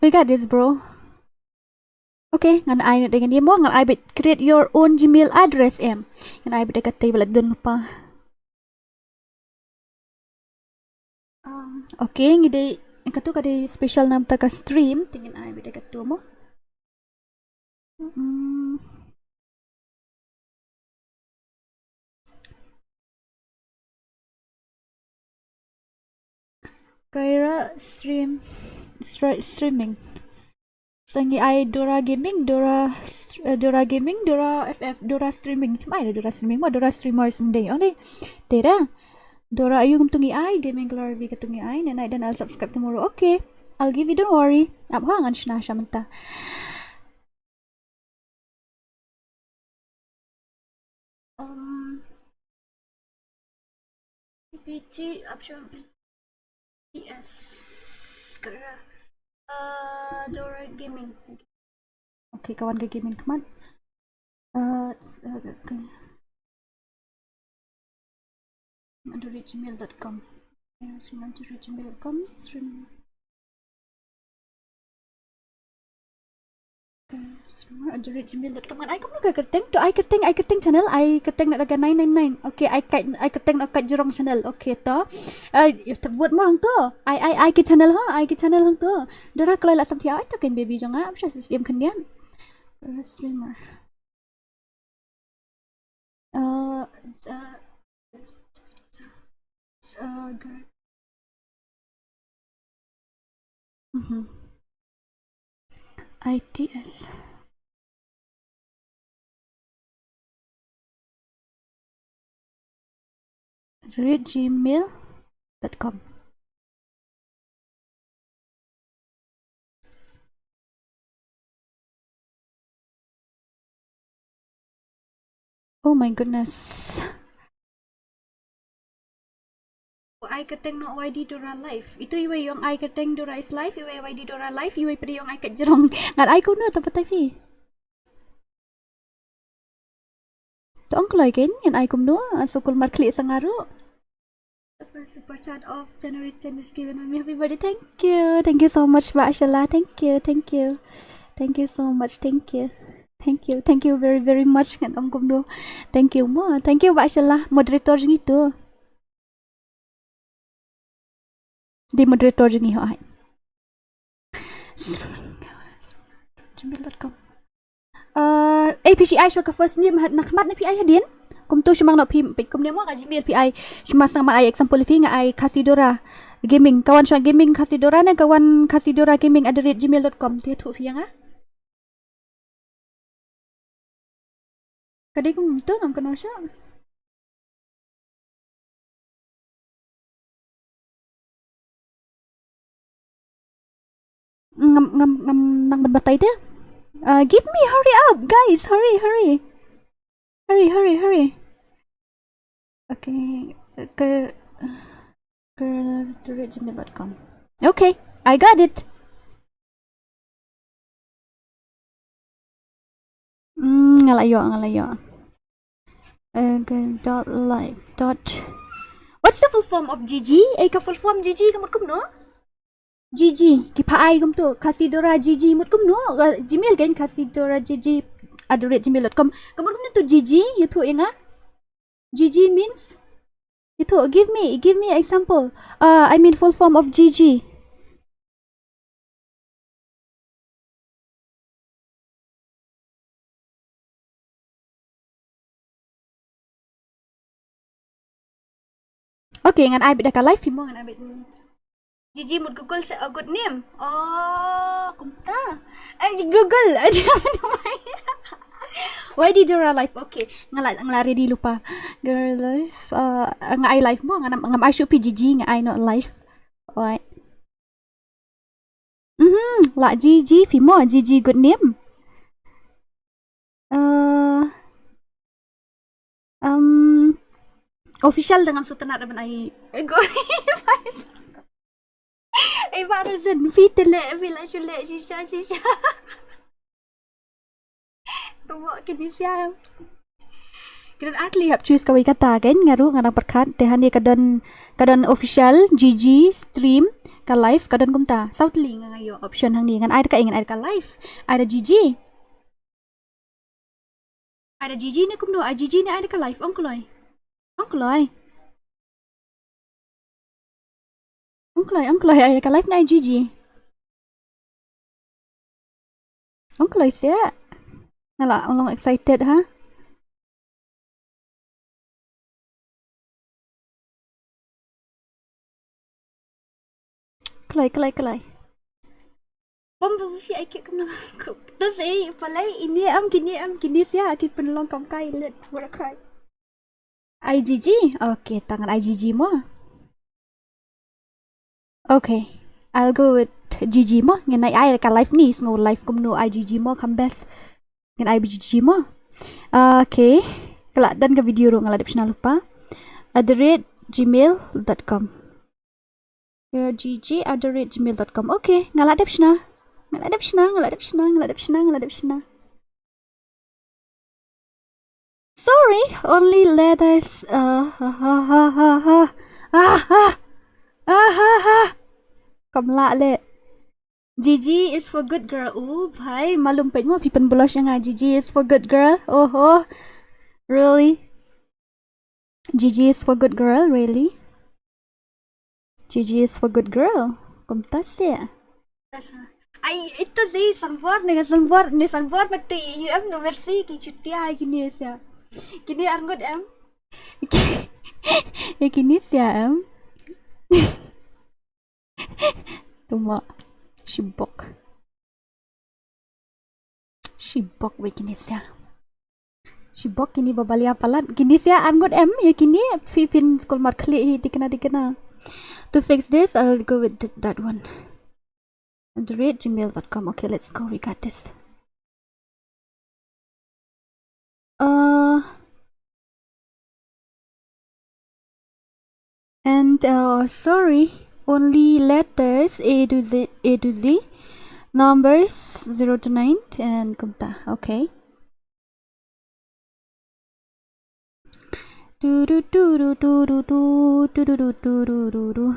We got this, bro. Okay, ngan ai dengan dia mo ngan ai bet create your own Gmail address em. Ngan ai bet dekat table dun lupa. Okay, ngide katu kade special nam ta ka stream tingin ai bet dekat tu mo. Kaira streaming. Sangi ai Dora Gaming, Dora FF, Dora Streaming. Cuma ada Dora Streaming, mau Dora Streamers sendiri. Oh ni, Dera. Dora ayu tungi ai gaming keluar vi ketungi ai nanai dan I'll subscribe tomorrow. Okay, I'll give you, don't worry. Apa ngan shna shamenta. PT option PS kara. Dora Gaming. Okay, kawan ke gaming keman. Gmail.com. Gmail.com. Stream. Semua @gmail.com kan ai kum nak keteng tu ai keteng channel ai keteng nak daga 999 okey ai keteng nak kat jurong channel okey to buat mo hang tu ai ke channel hang tu dara kalau la sampai ai tu kan baby jangan apa sistem kendian streamer ITS @gmail.com Oh my goodness. I keteng no YD Dora live. Itu iwe yung I keteng Dora is live, iwe YD Dora live, iwe pedi yung I ket jerong. Ngat I kuno tempat TV. To ang kulay ken yan I kumno sukul markli sangaru. The first super chat of January 10 is given by me. Happy birthday. Thank you so much, Mashallah. Thank you so much. Thank you very much ngat ang kumno. Thank you Mashallah. Moderator jeng itu. Di moderator jeng iho ai. gmail.com APCI so ka first name nakmat na PI hadin kum tu shumang no pim kum nemo ka Gmail PI shuma sang mat ai example fi nga ai khasidora gaming kawan sya gaming khasidora na kawan khasidora gaming @gmail.com ti thu fi nga kadi kum tu ngam kono sya ngam nang berbatai dia. Give me, hurry up, guys, hurry. Okay, gmail.com. Okay, I got it. Ngalayo. .live. What's the full form of GG? Ka full form GG kamut kum no? GG kipai kum tu khasidora GG mut kum no Gmail kan khasidora GG @gmail.com kamut kum tu GG itu inga GG means itu give me example I mean full form of GG okay ngan I beda ka live mo ngan I beda Gigi mood Google a good name. Oh, kumta. Google. Why did Dora live? Okay. Ngalari di lupa. Girl live. Nga I live mo. Nga I should be Gigi. Nga I not live. Alright. La Gigi. Fimo. Gigi good name. Official dengan sultan Araban ay. Barazan fitele vila shule shisha tuwa kini siya kiran atli hap choose kawai kata kan ngaru ngarang perkat tehani kadon official GG stream ka live kadon kumta southly ngayo option hang ni ngan ada ka ingin ada ka live ada GG ni kumno GG ni ada ka live ongkloy ay ka live na GG. Ongkloy siya. Nala, ang excited ha. Kalay. Pambufi ay kik na. Tas palay ini kini siya akit penelong kam kay let for a cry. IGG. Okay, tangan IGG mo. Okay, I'll go with GG mo. Ngan ay ka live ni ngo live kum no IGG mo kam best. Ngan ay GG mo. Okay. Kala dan ka video ro ngaladip sina lupa. @gmail.com. GG@gmail.com. Okay, ngaladip sina. Sorry, only letters. Cầm lại lệ GG is for good girl. Oh, bhai, malum pa mo pipan blush nga. GG is for good girl. Oh, really? GG is for good girl, really? GG is for good girl. Kumtas ya. Ay, ito sih salwar ni salwar mati em no mercy ki chutia gini siya. Kini arngot em. Kini siya em. Tuma shibok. Shibok we kini siya. Shibok kini babalia palat. Kini siya arngot em ya kini fifin skol markli dikena. To fix this, I'll go with that one. @gmail.com. Okay, let's go. We got this. And sorry, only letters A to Z, numbers 0 to 9 and kumta. Okay. Do do do do do do do do do do do do do.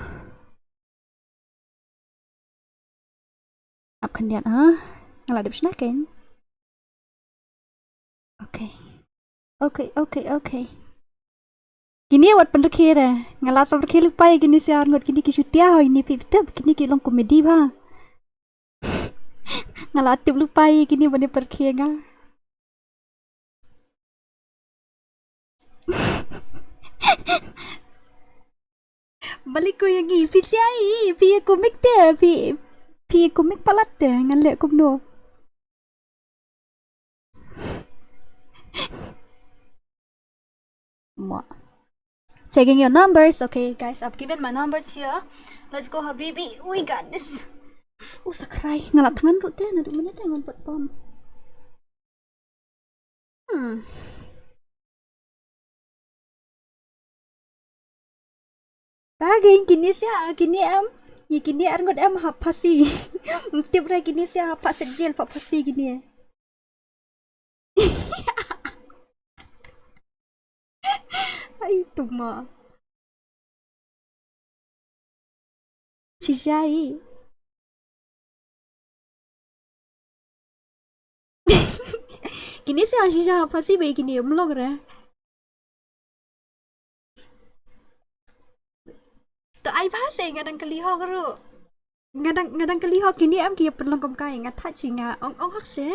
Akan dia ngaladap snacken. Okay. Gini wat pendekira ngalat pendekir lupa ya gini siar ngot gini kisutia ho ini fitep gini kilong komedi ba ngalat tip lupa ya gini bani pendekir nga balik ko yang i fisiai pi komik te pi komik palat te ngan le kumno mo. Checking your numbers. Okay, guys, I've given my numbers here. Let's go, Habibi. We got this. Sakray. Ngalat tangan ro te. Nadu mana tangan pot pom. Tagay kini siya. Kini am. Ya kini arngot am hapasi. Tip ra kini siya hapas sejil hapasi gini. Ay, tuma. Shisai. Kini siya shisha hapasi ba kini umlog ra. To ay bahasa ngadang kaliho karo. Ngadang kaliho kini am kiya perlong kom kai ngatat singa ong hakse.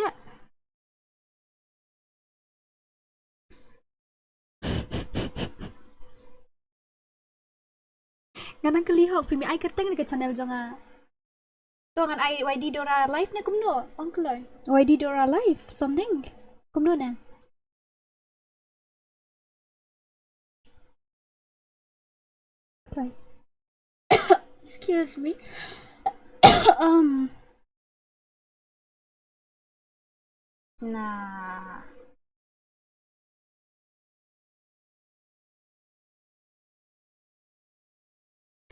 Nganang kelihok pimi ay kerteng ni ke channel jonga. To ngan ay YD Dora live na kumno. Onklay. YD Dora live something. Kumno na. Okay. Excuse me. Nah.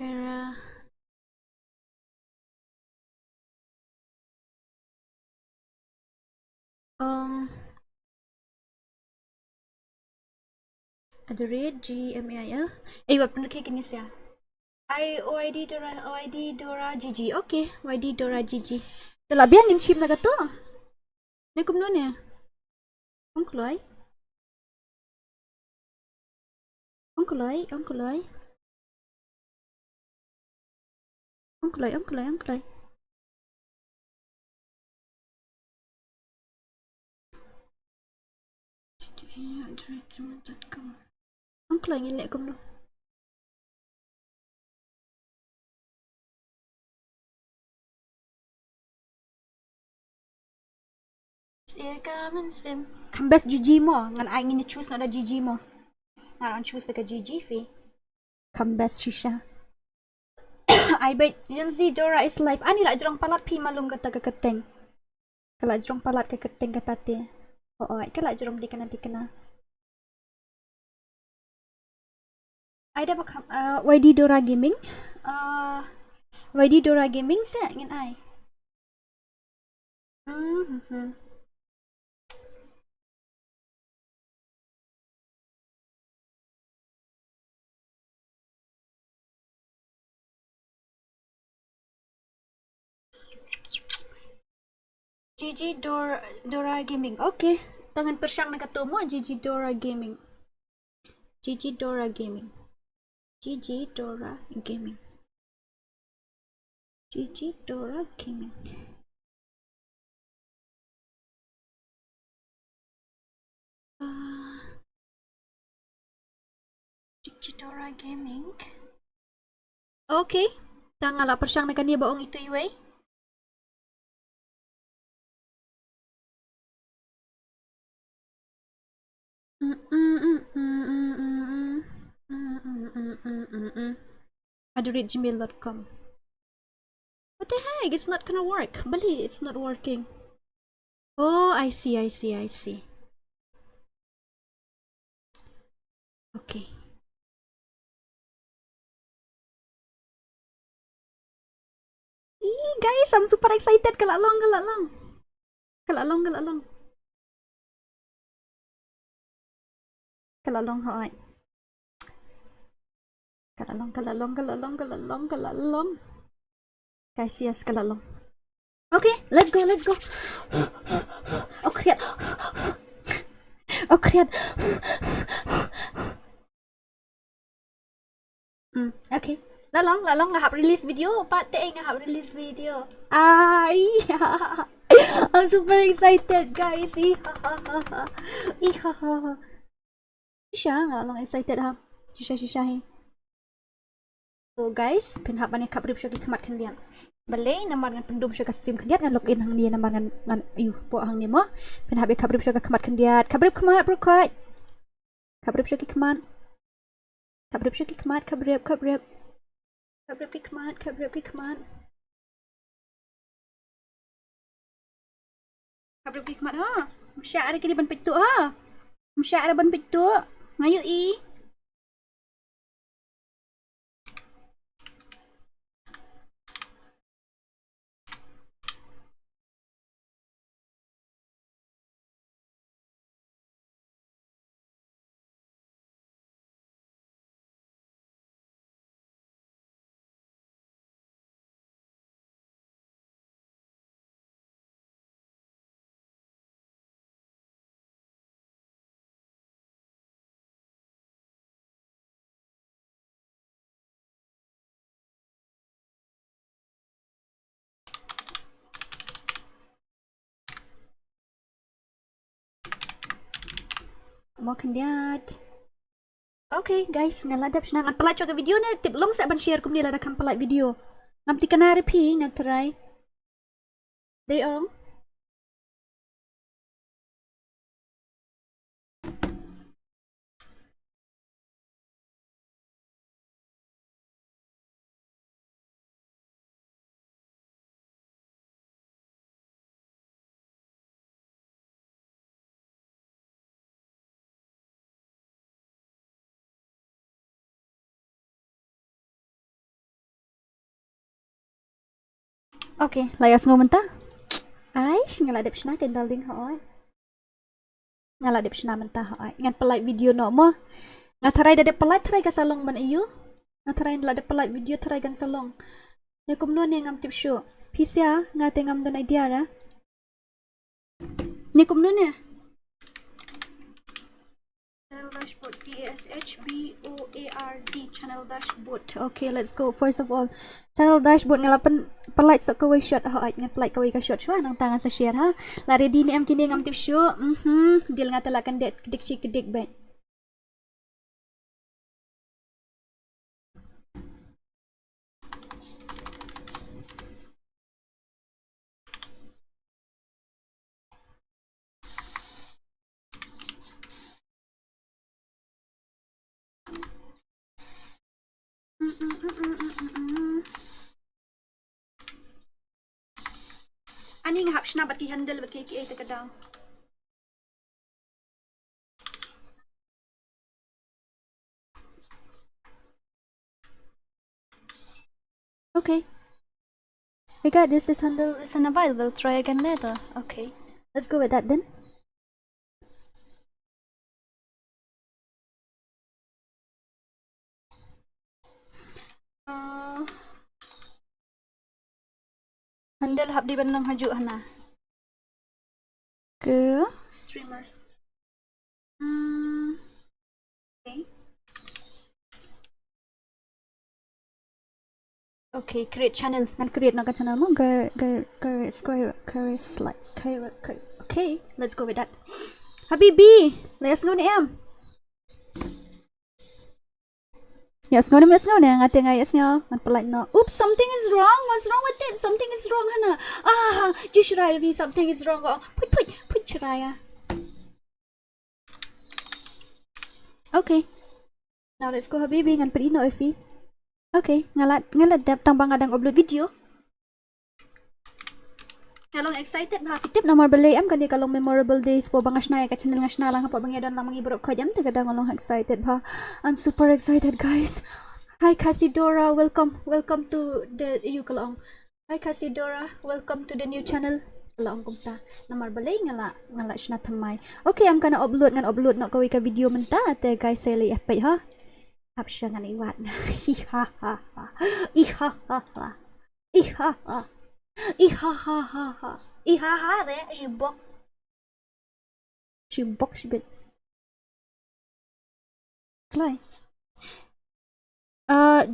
Kara. @gmail. Wat pun kay kini siya. YD Dora GG. Okay, YD Dora GG. Talabi ang inchim na gato. May kumno niya. Ongkloy. Ongkloy ngilek kumno. Kambas GG mo. Ngan ay ngini choose na GG mo. Ngan choose na GG fi. Kambas shisha. I bet yun si Dora is live. Ani la jrong palat pi malung kata kaketeng. Kala jrong palat kaketeng katate. Oo, ay kala jrong di kana. Ay dapat YD Dora Gaming. YD Dora Gaming sa ngin ay. GG Dora Gaming. Okay. Tangan persyang nakatumo. GG Dora Gaming. GG Dora Gaming. GG Dora Gaming. GG Dora Gaming. GG Dora Gaming. Okay. Tangala persyang na kaniya baong ito iway. @gmail.com. What the heck? It's not gonna work. Bali, it's not working. Oh, I see. Okay. Guys, I'm super excited. Kalalong. Kalalong, hoy. Kalalong. Guys, yes, kalalong. Okay, let's go. Oh, kriat. Okay. Lalong ngahap release video. Patay ngahap release video. I'm super excited, guys. Shisha, lalong excited ha. Shisha he. So guys, pinhap man kaprip siya kikamat kandiyan. Balay naman ngan pendum siya ka stream kandiyan ngan login hang niya naman ngan po hang niya mo. Pinhap kaprip siya kikamat kandiyan. Kaprip kamat bro koy. Kaprip siya kikamat. Kaprip kikamat. Ha. Masya ada kini ban pitu ha. Masya ada ban pitu. Ngayo i. Mau kandiat. Okay guys, ngaladap siya nang palat siya ka video na tip long sa ban share kum nila nakam palat video. Ngamti ka na repi nga try. They all. Okay, layas ngomong ta. Ay, ngaladap siya na kendal ding hoy. Ngaladap siya naman ta hoy. Ngan palat video no mo. Nga taray dade palat taray ka salong man iyo. Nga taray dade palat video taray kan salong. Ne kumno ne ngam tip show. Pisya nga te ngam dan idea ra. Ne kumno ne. Channel dashboard DSHBOARD channel dashboard. Okay, let's go. First of all, channel dashboard ngalapan palike sa kaway shot ha. Nga palike kaway ka shot siya nang tangan sa share ha. Lari di ni am kini ngam tip show. Dil nga talakan det kedik si kedik ba. Ani nga hapsna bat ki handle bat ki ta kadang. Okay. We got this handle is unavailable. Try again later. Okay. Let's go with that then. handle hab di benang haju hana. Ke streamer. Okay. Okay, create channel. Ngan create naga channel mo. Square life. Okay, let's go with that. Habibi, let's go ni em. Yes, go na ngati nga yes nga. Ngan polite no. Oops, something is wrong. What's wrong with it? Something is wrong hana. Just right if something is wrong. Put chiraya. Okay. Now let's go Habibi ngan perino ifi. Okay, ngalat tang bangadang upload video. Kalong excited ba fitip nomor beli am kani kalong memorable days po bangas na ka channel ngas na lang po bangidan lang mangibrok ko jam taga ngolong excited ba. I'm super excited guys. Hi khasidora, welcome to the you kalong. Hi khasidora, welcome to the new channel. Kalong kumta nomor beli ngala sna thamai. Okay, am kana upload no kawi ka video menta ate guys seli apa ha. Siya nga iwan. Ihaha re, Shibok shibit. Klay.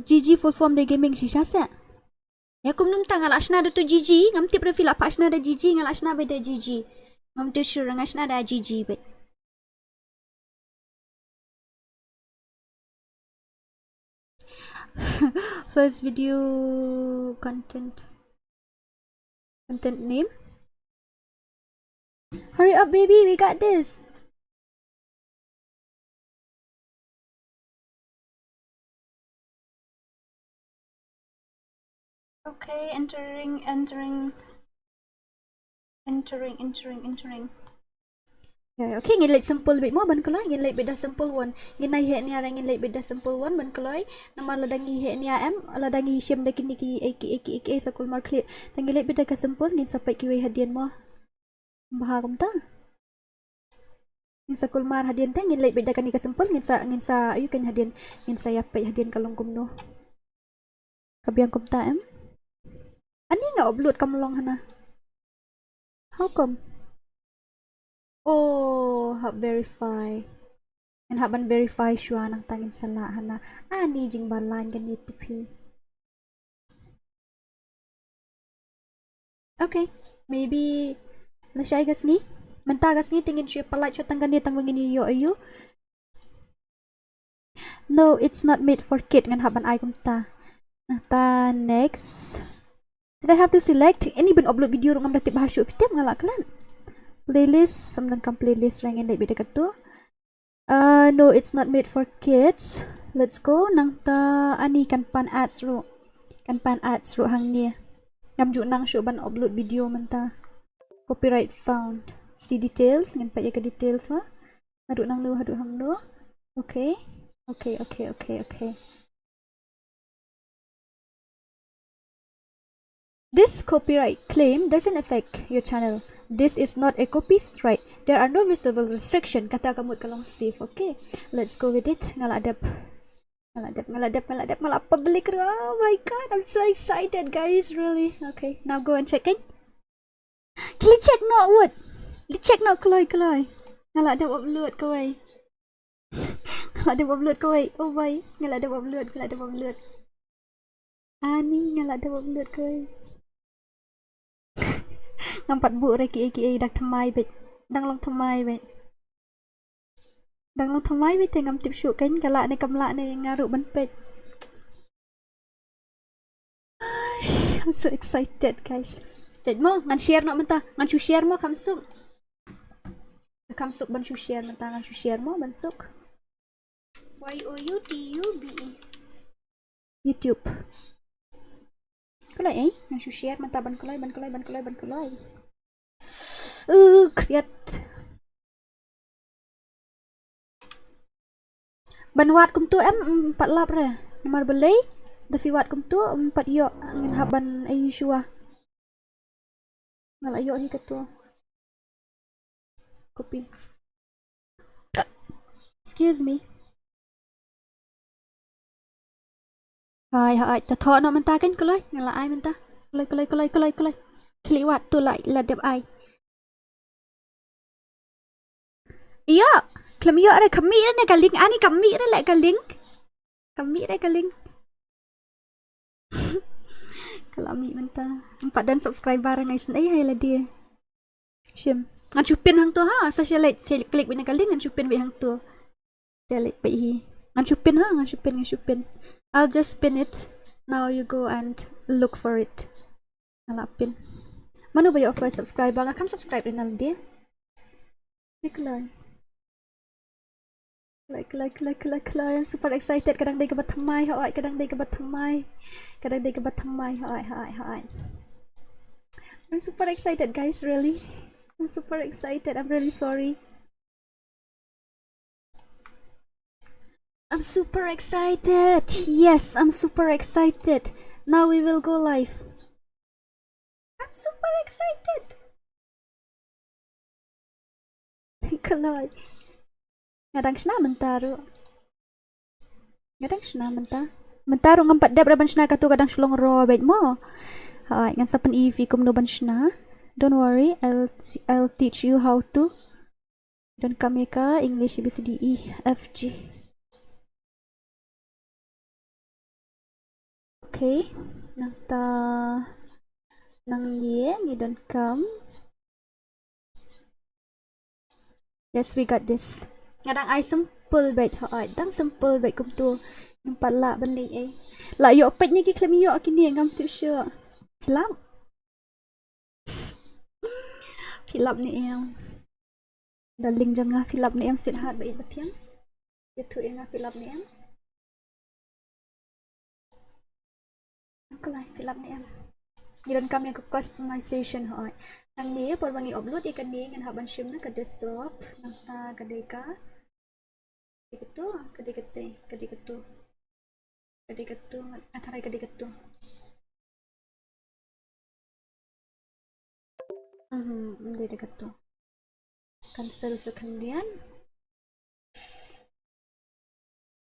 GG full form de gaming shisha sa. Ya kum num tang ala shna tu GG, ngam tip refil apa shna da GG ngala shna be da GG. Ngam tu sure ngashna da GG be. First video content name. Hurry up baby, we got this. Okay, entering. Yeah, okay, ngin like simple bit mo ban kuloy, ngin like bit da simple one. Ngin na he niya ngin like bit da simple one ban kuloy. Namar ladangi he niya ladangi siyam da kini ki ek sa kulmar clear. Tangi like bit da ka simple ngin sapay kiwi hadian mo. Bahagam ta. Ngin sa kulmar hadian ta ngin like bit da kani ka simple ngin sa ayu kan hadian ngin sa yapay hadian kalong kumno. Kabiyang kumta Ani na upload kamulong hana. How come? Oh, hab verify. And haban verify siya ng tangin sa lahan na ani jing balan ganito pi. Okay, maybe nasya gas ni. Mentagas ni tingin siya palat siya tang ganito ang manginiyo ayo. No, it's not made for kid ngan haban ay kumta. Nata next. Did I have to select any ben upload video ngam datip bahasyo fitem ngalaklan. Playlist, samdang kam playlist rangin like bida kato. No, it's not made for kids. Let's go nang ta ani kan pan ads ro hang ni. Ngamju nang show ban upload video man ta. Copyright found. See details, ngin pa ka details wa. Hadu nang no, hadu hang no. Okay. This copyright claim doesn't affect your channel. This is not a copy strike. There are no visible restriction. Kata kamu kalong save. Okay, let's go with it. Ngaladap malah public. Oh my god, I'm so excited guys, really. Okay, now go and check it. Can you check not what? Check not Kloy. Ngaladap upload kawai. Ngaladap upload kawai. Oh my, ngaladap upload. Ani ngaladap upload kawai. Nampat bu reki dak thamai bet dang long thamai bet ngam tip shu kan kala ne kamla ne ngaru ban pet. I'm so excited guys. Ted mo ngan share no menta ngan chu share mo kamsuk ban chu share menta ngan chu share mo ban suk. YOUTUBE YouTube. Kulay ngan chu share menta ban kulay. Kriat. Banwat kum tu em 4 lap re. Nomor belai. Dafi wat kum tu 4 yo ngin haban ayu shua. Ngal ayo hi ketua. Copy. Excuse me. Hai ta tho no menta kan kulay. Ngala ai menta. Kulay. Keliwat tu lại là đẹp ai. Iya, kami yo ada kami ni ka link ani kami ni lại ka link. Kami ni ka link. Kalau mi mentah. Empat dan subscriber guys ni hay là dia. Sim. Ngan chupin hang tu ha. Saya klik bina ka link ngan chupin bi hang tu. Saya like pai hi. Ngan chupin ha, ngan chupin. I'll just spin it. Now you go and look for it. Ngalapin. Mano ba yung first subscriber? Nga kam subscribe rin na dia. Like. I'm super excited. Kadang day ka ba thamay? Hoy, kadang day ka ba thamay? Hoy. I'm super excited, guys, really. I'm super excited. I'm really sorry. I'm super excited. Yes, I'm super excited. Now we will go live. I'm super excited. Kalay. Ngadang sna mentaro. Mentaro ngampat dab raban sna katu kadang sulong ro bet mo. Hai, ngan sapan EV kum no ban sna. Don't worry, I'll teach you how to. Don't kami ka English ABCD E F G. Okay. Nang dia ni don't come. Yes, we got this. Ngadang I simple bet ha, dang simple bet kum tu. Yang pala ban li eh. La yo pet ni ki klem yo kini ngam tu sure. Filap ni em. Daling jangah filap ni em sit hard bait batiam. Itu engah filap ni em. Kalay filap ni em. Gidan kami ke customization ha. Nang ni por bangi upload ikan ni ngan haban sim na ke desktop nata kadeka. Kadiketu. Ataray kadiketu. Hindi kadiketu. Cancel sa kandian.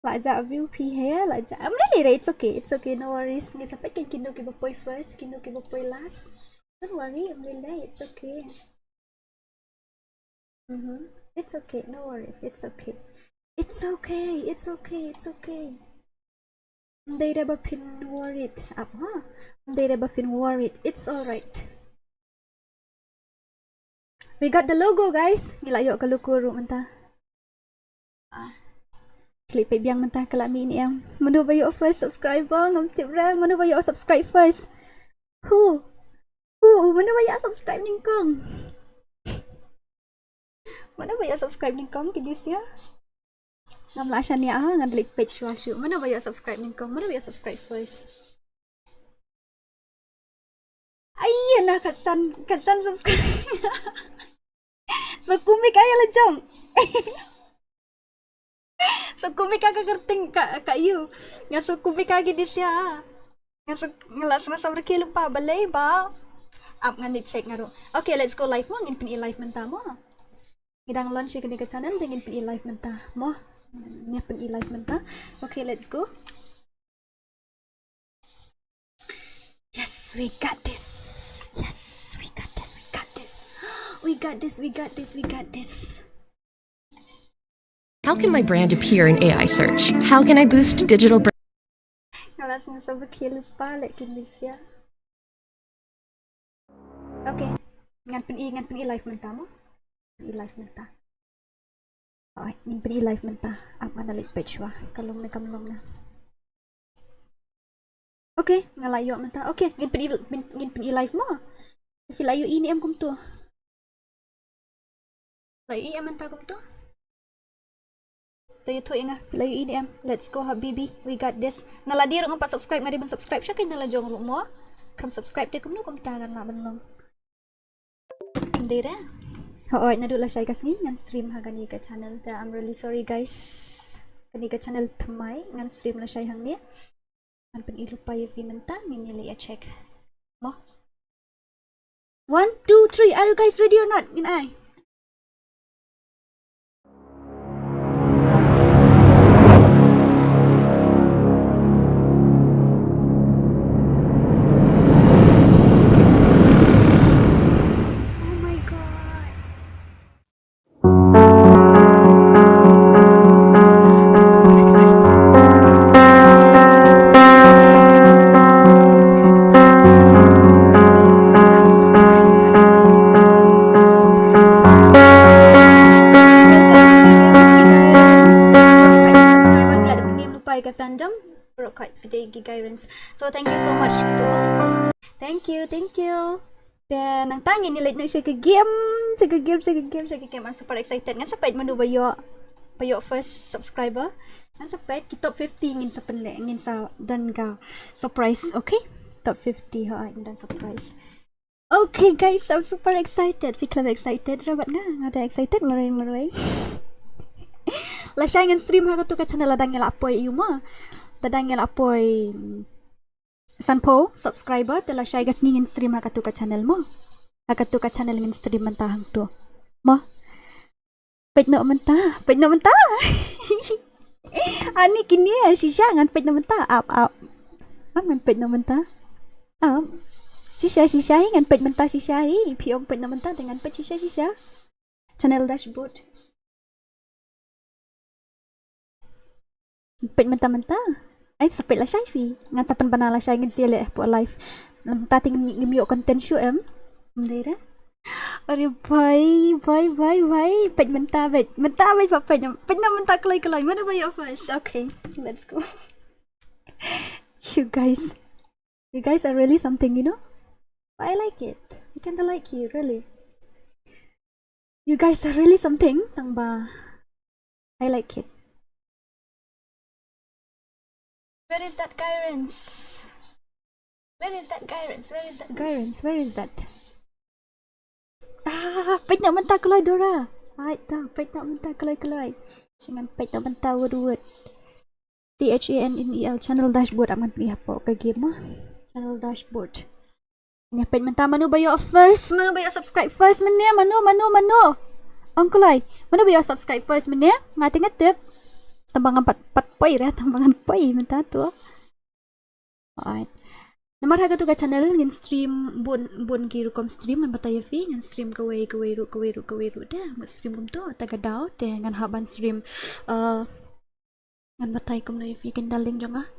Laja view P here, laja. I'm really it's okay, no worries. Ngi sampai kan kino ki bapoy first, kino ki bapoy last. Don't worry, I'm really it's okay. It's okay, no worries, it's okay. It's okay. They never been worried. They never been worried. It's alright. We got the logo, guys. Gilayo ka lukuro manta. Klik pa biyang manta kalami ni em. Mano ba yung first subscriber? Ngam cipra. Mano ba yung subscribe first? Who? Mano ba yung subscribe ning kong? Mano ba yung subscribe ning kong? Kidis ya? Ngam la siya niya ngan like page wasyo. Mano ba yung subscribe ning kong? Mano ba yung subscribe first? Ayyan na katsan subscribe. So kumik ayo la jom. So kumik kagerting kayo. Nga so kumik gidis ya. Nga so ngalas na sa kilo pa balay ba? Up nga ni check nga ro. Okay, let's go live mo. Ngin pin live man ta mo. Ngidang launch ka ni ka channel ngin pin live man ta mo. Ngin pin live man ta. Okay, let's go. Yes, we got this. We got this. How can my brand appear in AI search? How can I boost digital brand? Ngalas nga sa kilo pa like kidis ya. Okay. Ngan pin live man ta mo. I-live man ta. Okay, ngan pin live man ta. Up nga na like page wa. Kalong na. Okay, ngalayo man ta. Okay, ngan pin live mo. Filayo ini am kum tu. Layo am man ta kum tu. Tayo inga, filayo ini am. Let's go habibi. We got this. Naladiro nga pa subscribe nga di man subscribe siya kay naladyo ang mo. Come subscribe di kum no kum tagan na banlong. Hindi ra. Alright, nadula siya kasi ngan stream ha gani ka channel ta. I'm really sorry guys. Gani ka channel tamay ngan stream na siya hang niya. Ngan panilo pa yung vimenta minili a check. Mo. 1, 2, 3. Are you guys ready or not? Ginay. sampai ke fandom berkat video guys. So thank you so much gitu. Thank you. Dan nang tangi ni late siya ke game. I'm super excited ngan sampai manu bayo first subscriber. Ngan sampai ki top 50 ngin sa penle ngin sa dan ka surprise, okay? Top 50 ha dan surprise. Okay guys, I'm super excited. Fiklam excited rabat nga. Ada excited maray. La siya ngan stream ha ka channel ladang ngel apoy yuma. Ladang ngel apoy sanpo subscriber telah siya gas ngin stream ha ka channel mo. Ha ka channel ngin stream mentahang tu. Mo. Pait no mentah. Ani kini shisha ngan pait no mentah. Up. Ngan pait no mentah. Shisha ngan pait mentah shisha hi. Piong pait no mentah dengan pait shisha. Channel dashboard. Pait mentah. Ay sapit la siya fi. Ngan sapan banala siya ngin sila po live. Tating ngimiyo content show Dira. Are bye. Pait mentah pa pait na mentah kalay. Mana ba yung first? Okay, let's go. You guys are really something, you know? I like it. I kinda like you, really. You guys are really something, tang ba? I like it. Where is that Gyrens? Where is that? Pait na mentah kalay Dora. Ay ta, pait na mentah kalay. Jangan pait na mentah word. CHANNEL channel dashboard aman lihat po ke game mah. Channel dashboard. Nya pait mentah manu bayo first, manu bayo subscribe first mania, manu. Angkulay, manu bayo subscribe first mania. Ngatip. Tambangan 4 poy tambangan poy mentah tu. Alright. Namar haga tu ka channel ngin stream bun ki rukom stream man bataya fi ngin stream kawai ru dah stream kum tu taga daw te ngan haban stream ngan batay kum na fi kin daling janga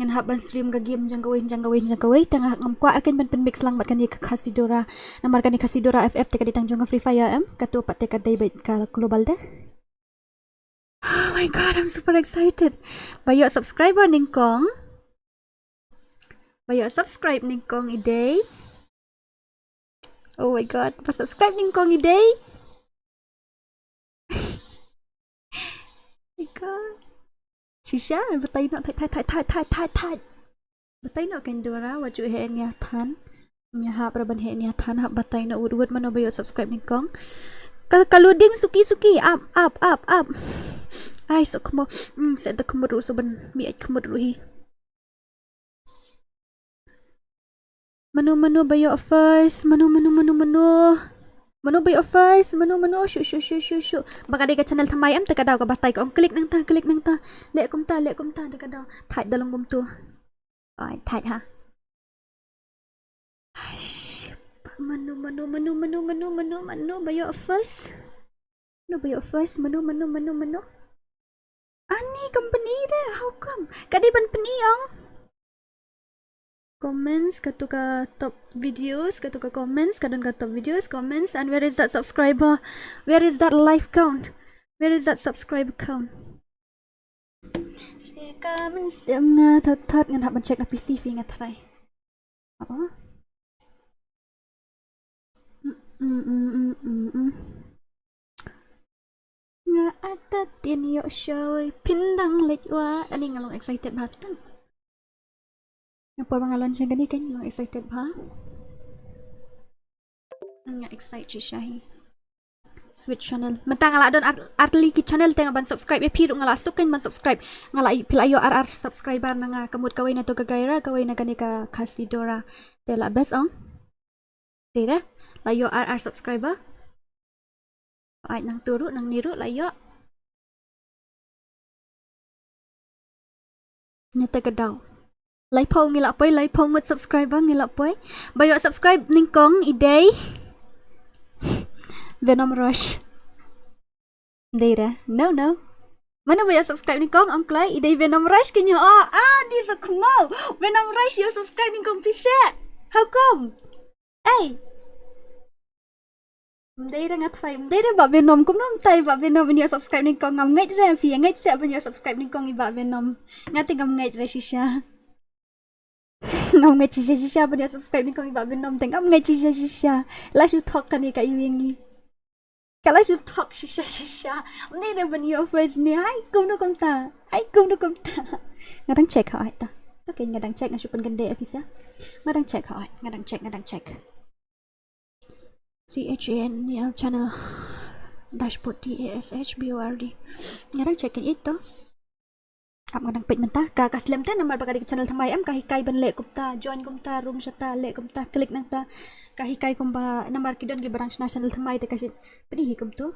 ngan haban stream ga game jang kawai tengah ngam kwa arkin pen mix lang mat kan ka khasidora namar kan khasidora FF te ka ditang janga FreeFire katu pat te ka dai bait ka global dah. Oh my god, I'm super excited. Bayo subscriber ningkong iday. Oh my god, pa-subscribe ningkong iday. My god. Shisha, batay no thai. Batay no kan Dora waju he niya than. Miya ha praban he niya than ha batay no wood mano bayo subscribe ningkong. Kaluding suki up. Ay so kamo sada kamo so ban mi ay kamo hi. Manu bayo first. Manu bayo first. Manu shu. Baka di ka channel thamay teka daw ka batay ko. Klik nang ta. Lek kum ta teka daw. Thai dalong kum tu. Ay thai ha. Manu bayo first. Manu. Ani company re. How come? Kadi ban peniong. Comments katuka top videos comments kadang ka top videos comments. And where is that subscriber? Where is that live count? Where is that subscriber count? Seka men siam nga that ngan haban check na PC fi nga try. Apa? Nga ada tin yo show pindang lekwa. Ani ngalong excited ba pitang? Ngapor mangalon siya gani kan ngalong excited ba? Nga excited siya hi. Switch channel. Mentang ngala don artli ki channel tengah ban subscribe e piru ngala sukin ban subscribe. Ngala pilayo RR subscriber na nga kamut kaway na to kagaira kaway na gani ka khasidora. Tela best on. Tira layo RR subscriber. Ay nang turu nang niru layo. Nyata kedaw. Laipaw ngila poy, laipaw ngut subscriber ngila poy. Bayo subscribe ningkong iday. Venom Rush. Dira. No. Mana bayo subscribe ningkong angklay iday Venom Rush kanya. Di sa kumaw. Venom Rush yo subscribe ningkong pisa. How come? Hey. đây đang thay đây đang bảo Việt Nam cũng nôm tay bảo Việt Nam mình nhớ subscribe nên con ngầm ngay ra phía ngay sẽ mình nhớ subscribe nên con bảo Việt Nam ngay tình ngầm ngay ra shisha ngầm ngay shisha mình nhớ subscribe nên con bảo Việt Nam tình ngầm ngay shisha lại should talk cái này cái gì kalau should talk shisha đây đang mình nhớ face này ai cũng được công ta ngay đang check hỏi ta ok ngay đang check ngay chụp gần đây office ngay đang check hỏi ngay đang check CHANL channel dashboard DASHBORD ngarang check itu am ngadang page menta ka kaslam ta namar bagadi channel thamai am kahikai ban le kumta join kumta room shata le kumta click nang ta kahikai kumba namar kidon gi barang national thamai ta kasit pedi hi kum tu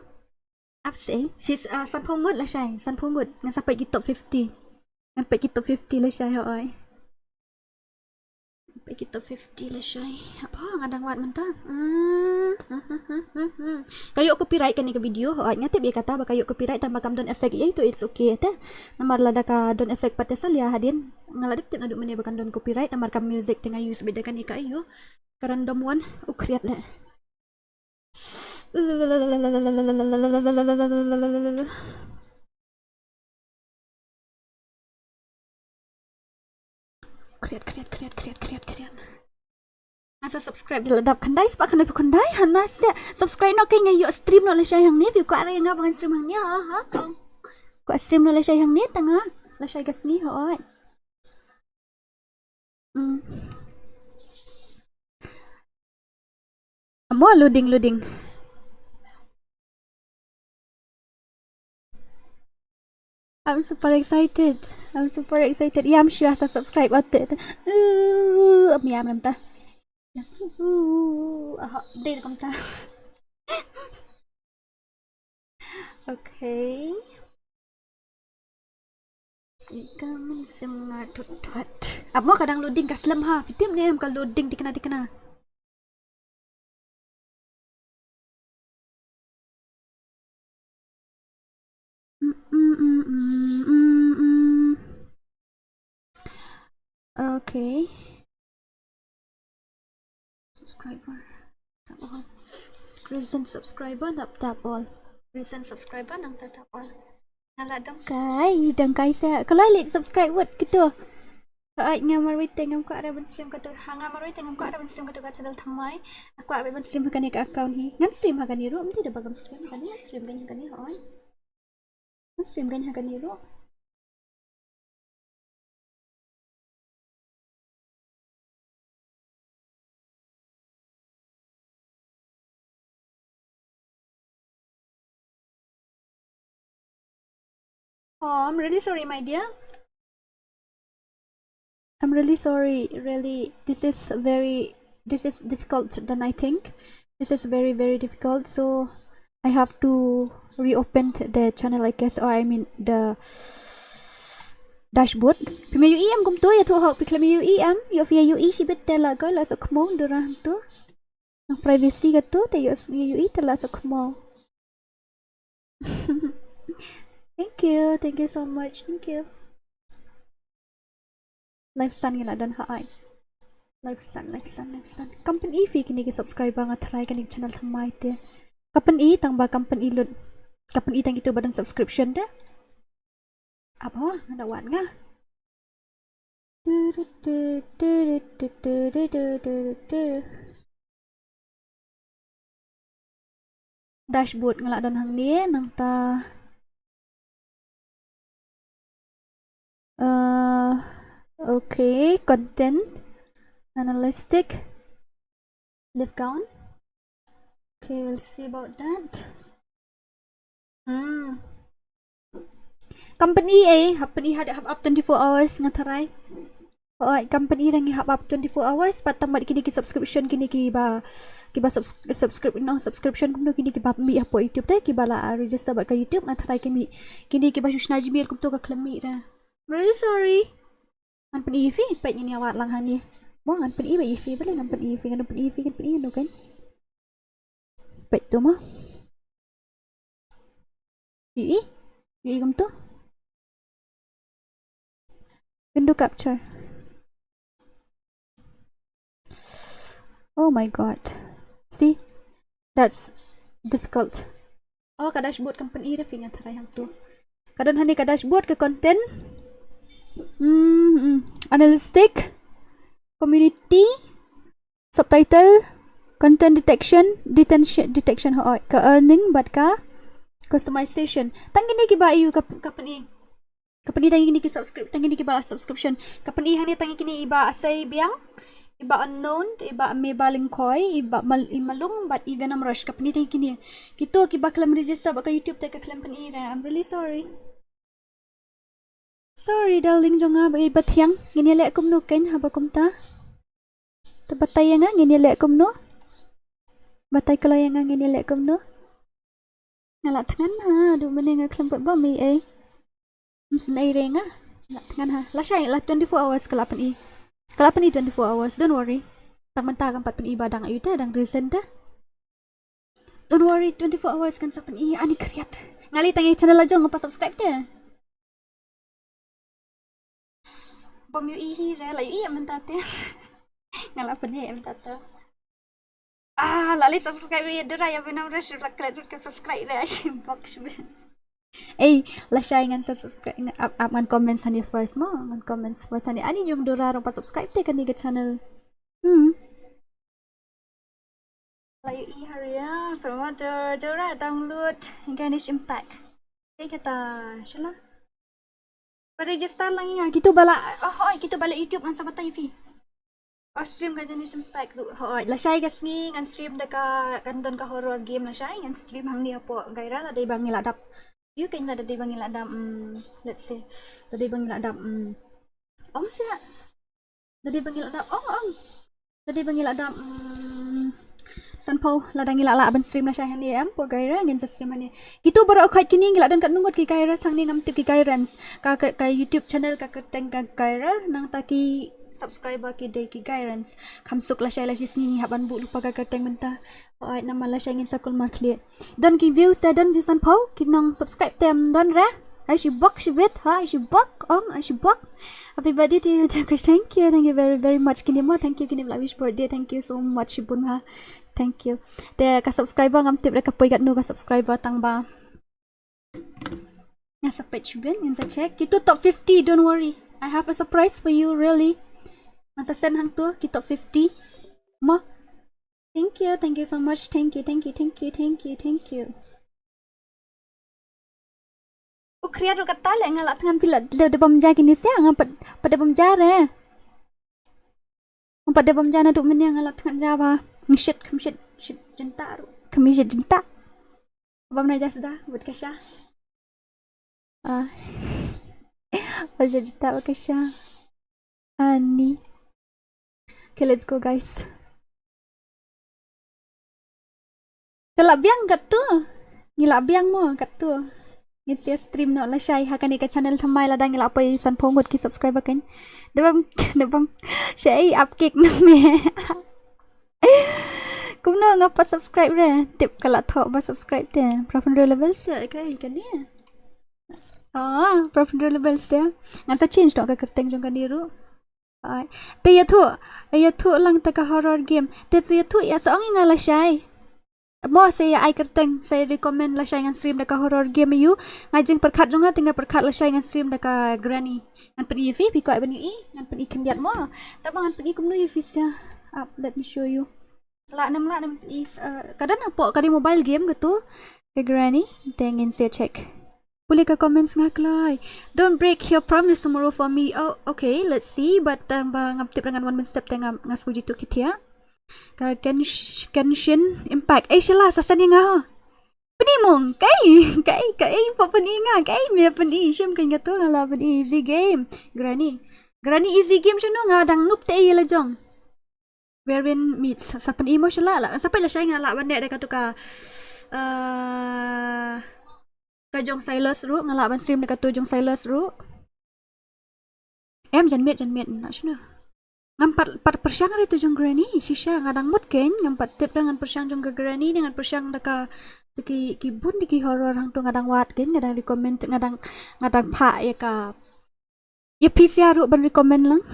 up say she's san phongut la shai san phongut ngan sampai ki top 50 ngan page ki top 50 la shai oi page ki top 50 la shai apa ngadang wat menta kayo copyright kan ni ka video ho ngati bi kata ba kayo copyright tambah kam don effect itu it's okay ta namar lada ka don effect patesal ya hadin ngaladip tip na du mene bakan don copyright namar kam music tengah use beda kan ika ayo karandom one ukriat le kriat Asa subscribe di ladap kandai sepak kandai pekandai hana se subscribe no kay ngayo stream no la siya hang ni view ko ari nga bangan stream hang ni ha ko stream no la siya hang ni tanga la siya gas ni hoy amo loading I'm super excited yeah I'm sure asa subscribe atet am ram ta đây là công ta okay jika mensemua tutut apa kadang loading kaslam ha fitim ni am kalau loading dikena okay subscriber tap all recent subscriber tap all recent subscriber nang tap all nala dangkai saya kalau like subscribe word gitu ai ngamari tengam ko ara ban stream ka to hanga mari tengam ko ara ban stream ka to ka channel thamai aku abe ban stream ka ni ka account hi ngan stream ha ka ni ro mti da bagam stream ka ni stream ka ni hoy stream ka ni ro Oh, I'm really sorry, my dear. I'm really sorry. Really, this is difficult than I think. This is very difficult. So I have to reopen the channel, I guess, or I mean the dashboard. Pimayu iam kum to ya to hak piklamayu iam. Yo fia yu i si betela ko la sakmo durang to. Ang privacy ka to te yo yu i tela sakmo. Thank you so much. Thank you. Live sun gila dan hai. Live sun. Company fee kini ki subscribe nga try kani channel thamai te. Company tang ba company lud. Company tang itu badan subscription de. Apa ada wan nga. Dashboard ngala dan hang ni nang ta okay, content analytic live count. Okay, we'll see about that. Company had up 24 hours ngataray. Company rang have up 24 hours patamat kini ki subscription kini ki ba subscription kumno kini ki ba mi apo YouTube te ki bala register ba ka YouTube ngataray kini ki ba shushna gmail kum to ka klami ra. Really sorry. An pen EV pet ni awak lang hani. Mo an pen EV balik an pen EV kan pen kan. Pet tu mah. EV kum tu. Window capture. Oh my god. See? That's difficult. Oh, ka dashboard company dah ingat tarai hang tu. Kadon hani ka dashboard ke content. Analytic, community, subtitle, content detection ke earning bat ka customization. Tangi ni kiba iu company. Company tangi ni ki tangi ni kiba subscription. Company hani tangi kini iba asai biang. Iba unknown, iba may balingkoy, iba imalung, but even am rush company tangi kini. Kito kiba claim register baka YouTube take claim pani ra. I'm really sorry. Sorry darling jonga ba iba tiang. Gini lek kum no ken haba kum ta. Tabatay nga gini lek kum no. Batay kalau yang ngin lek kum no. Ngalat tangan ha, du mene nga claim ba mi eh. Msen ai renga. Ngalat tangan ha. La syai la 24 hours kalapan i. Kalapan i 24 hours, don't worry. Tak mentah kan 4 pen i badang ayu ta dang reason ta. Don't worry, 24 hours kan sa pen i ani kriat. Ngali tangi channel la jong ngapa subscribe ta. Bom yu i hi re la yu i mentah ta. Ngalapan he mentah ta. Lali subscribe ya DORA ya benam rush la klik ke subscribe re ashim box be. La syai ngan subscribe up ngan comments hani first mo ngan comments first hani ani jong DORA ro pa subscribe te kan ni ke channel. La yu i haria semua DORA download Ganesh Impact. Kata shala. Register lang nga gitu bala gitu bala YouTube ngan sama TV. Stream ka Ganesh Impact. La syai kas ngi ngan stream deka kandon ka horror game la syai ngan stream hang ni apo gaira la dai bang iladap. You can da dai bang iladap let's say da dai bang iladap ong sia. Da dai bang iladap ong. Da dai bang iladap sanpo la dang ilala ban stream la syai ni po gaira ngin sa stream ni. Gitu baru khait kini ngila don kat nungot ki gaira sang ni ngam tip ki gairans ka YouTube channel ka teng ka gaira nang taki subscriber ki day ki guidance kamsuk la syai la sini haban bu lupa ka teng menta oi nama la syai ngin sakul mar clear don ki views ta don jisan pau ki nang subscribe tem don ra ai shi bok shi bit ha ai shi bok ai shi bok everybody to you thank you very very much kini mo thank you kini la wish birthday thank you so much bun ha thank you te ka subscriber ngam tip ra ka poi gat no ka subscriber tang ba nga sa page ben ngin sa check itu top 50 don't worry I have a surprise for you really. Masa send hang tu kita 50 mo. Thank you so much. Thank you. Kriya ro kata le ngalat tangan pila de bamja kini sia ngapat pada bamja re. Ngapat de bamja na duk menya ngalat tangan java. Ngshit jenta ro. Kamishet jenta. Bam na jasda buat kasha. Aja jenta buat kasha. Ani. Okay, let's go guys. Kelak biang kat tu. Ngilak biang mo kat tu. Ngit stream no la syai ha kan ka channel thamai la dang ngilak pai san phongot ki subscriber kan. Debam syai up kick na me. Kum no ngapa subscribe re. Tip kalak thok ba subscribe te. Profile level se kai kan ni. Profile level se. Ngasa change no ka kerteng jong kan diru. Te ya thu lang ta ka horror game te ya thu ya sa ang ngala syai mo saya ai kerteng saya recommend la syai ngan stream da ka horror game you ngajeng perkhat jonga tinggal perkhat la syai ngan stream da ka granny ngan peni fi ko bani ngan peni kendiat mo ta bang ngan peni kum no you fisya up let me show you la nam is kadan apo kadi mobile game gitu ka granny tengin saya check. Boleh ke comments ngak lai. Don't break your promise tomorrow for me. Oh, okay. Let's see. But ngap tip dengan one step tengah ngasku jitu kita. Ka Genshin Impact. Sila sasan yang ngah. Peni mong kai pa peni nga kai me peni sim kan gato ngala peni easy game. Granny easy game sino nga dang noob te la jong. Wherein meets sa peni mo sila la. Sampai la siya ngala bande da ka Kajong Silas ru ngalaban stream dekat tujong Silas ru. Janmet nak sino. Ngampat persyang ri tujong granny sisya ngadang mood ken ngampat tip dengan persyang jong ke granny dengan persyang deka kibun di horror hang tu ngadang wat ken ngadang recommend ngadang pak ya ka. Ya PCR ru ban recommend lang.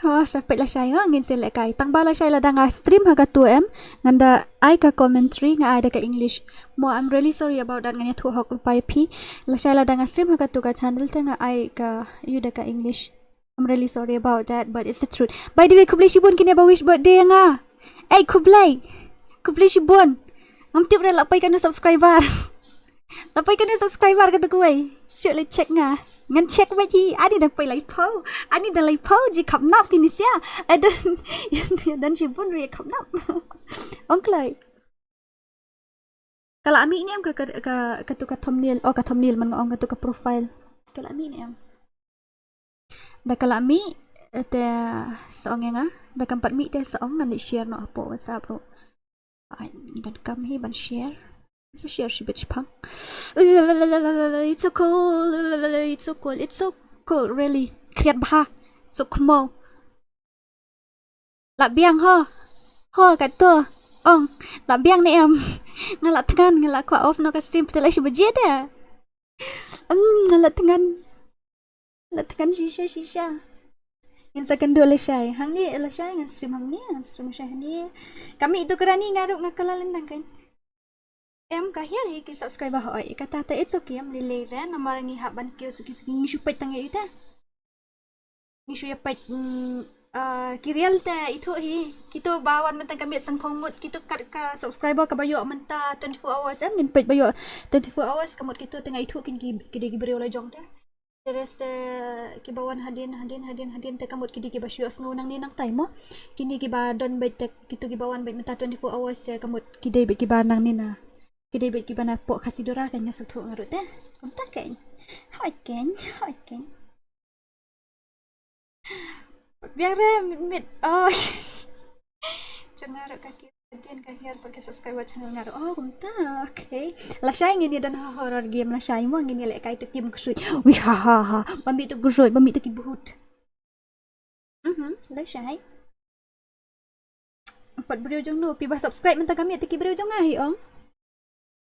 Oh, sampai lah saya ngin sila kay. Tang bala saya ladang stream haga 2M. Nganda ay ka commentary nga ada ka English. Mo I'm really sorry about that nganya tu hok lupai pi. La saya ladang stream haga 2 ka channel te nga ay ka yuda ka English. I'm really sorry about that, but it's the truth. By the way, kublay shibon kini ba wish birthday nga. Ay kublay. Kublay shibon. Ngamtip ra lapay ka na subscriber. Lapay ka na subscriber ka tu kuy. Syuk le check nga. Ngan check ba ji? Ani dah pay lai po. Ani dah lai po ji khap nap kini sia. Dan shibon ri khap nap. Onklay. Kalau ami ni am ka tu ka thumbnail, ka thumbnail man ngong ka tu ka profile. Kalau ami ni am. Dah kalau mi te seong nga dah kan mi te seong ngan share no apa WhatsApp bro. Ai dan kam hi ban share. So share shi bitch pang. It's so cool. It's so cool. It's so cool really. Kriat bah. So kumo. La biang ho. Ho kat tu. Ong, la biang ni em. Ngala tangan ngala kwa off no ka stream putela shi baje dah. Ngala tangan. La tangan shisha. Yang second dua lesai. Hang ni lesai ngan stream hang ni, stream lesai ni. Kami itu kerani ngaruk ngakalalan tang kan. Em kahir ki subscriber hoi. Kata it's okay am lele ran amarangi haban kyo suki ngishu pait tang ita. Ngishu ya pait kirial ta itu hi. Kito bawan mentang kami sang phongmut kito kat ka subscriber ka bayo menta 24 hours em ngin pait bayo 24 hours kamut kito tengah itu kin ki beri ola jong ta. Terus ki bawan hadin te kamut ki di basyo ngunang ni nang time mo. Kini ki ba don bait kito ki bawan bait menta 24 hours kamut ki dei ki ba nang ni na. Kidai bet kibana po khasidora kanya sutu ngarut eh. Kunta kan. Hai kan. Biar mit jangan ngarut kaki dan kahir pakai subscribe channel ngarut. Oh kunta. Okay. La syai ngini dan horror game la syai mo ngini lek kai tekim kusui. Wih ha. Bambi tu kusui, bambi tu kibuhut. La syai. 4 video jong no pi ba subscribe menta kami teki video jong ai ong.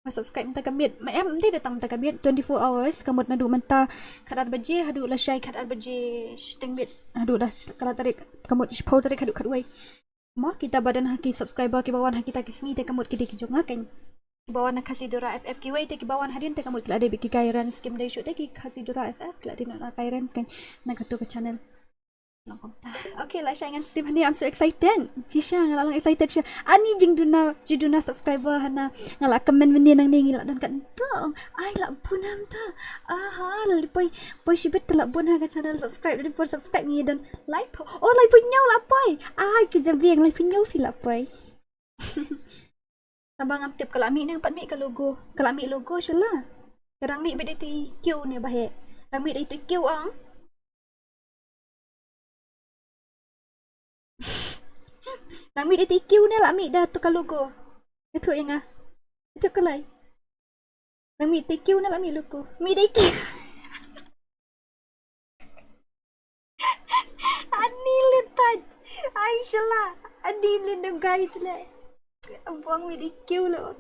Subscribe menta kamit em ti datang menta kamit 24 hours kamut nadu menta khadat baje hadu la syai khadat baje tengmit hadu dah kala tarik kamut pau tarik hadu khadwai mo kita badan haki subscriber ki bawan haki ta kisni te kamut ki jonga kan ki bawan khasidora ff ki wai te ki bawan hadin te kamut kila de ki kairan skim de shoot te ki khasidora ff kila de na kairan kan na katu ke channel. Okay, lah saya dengan stream ni I'm so excited. Shisha ngalang excited siya. Ani jiduna subscriber hana ngala comment meni nang ni ngila dan kat tu. Ai la bunam ta. Aha, lipoi shibet la bun ha ka channel subscribe dan for subscribe ni dan like. Oh, like punya la poi. Ai kejam dia like punya feel la poi. Sabang am tip kalau ami ni empat mi ke logo. Kalau ami logo syala. Kadang mi beda ti Q ni bahe. Ami dah itu Q ang. Nami dia TQ ni lah ambil dah tukar logo. Itu yang ah. Itu kelai. Nami TQ ni lah ambil logo. Mi TQ. Ani letat. Aisyah lah. Adi Lyndem guy tu lah. Buang mi TQ lah.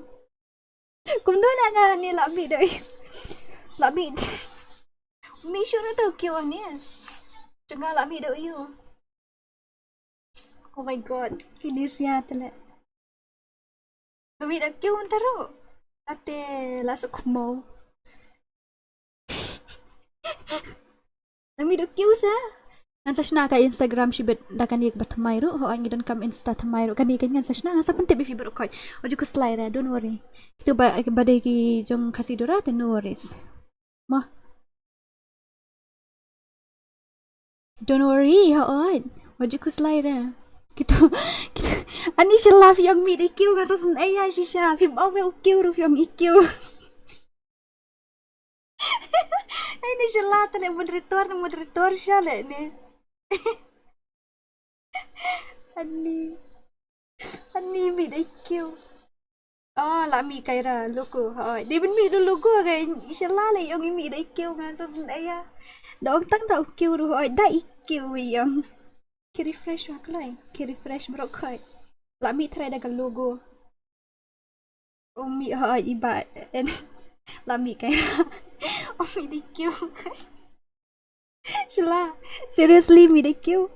Kum tu lah ngah ni lah ambil dah. Lah ambil. Mi sure dah TQ ni. Jangan lah ambil dah you. Oh my god, ini siapa le? Kami dah kau taruh. Ate lasuk mau. Kami dah kau sa. Nanti sana ka Instagram si bet dah kan dia bertemai ru. Ho angin dan kam Insta temai ru. Kan dia kan sana. Asa penting bifi berukoi. Ojo ku slide don't worry. Itu badai ki jong khasidora te no worries. Mah. Don't worry, ho on. Ojo ku slide. Gitu ani syala yang mi ikiu ka sasun ayah shisha film over ikiu ru yang ikiu ini syala tale moderator syala ni ani mi ikiu la mi kaira logo di ben mi do logo ka syala le yang mi ikiu ka sasun ayah da tang da ikiu ru da ikiu yang ki refresh wa klai ki refresh bro kai la mi try daga logo mi iba and la mi kai mi di kyu shila seriously mi di kyu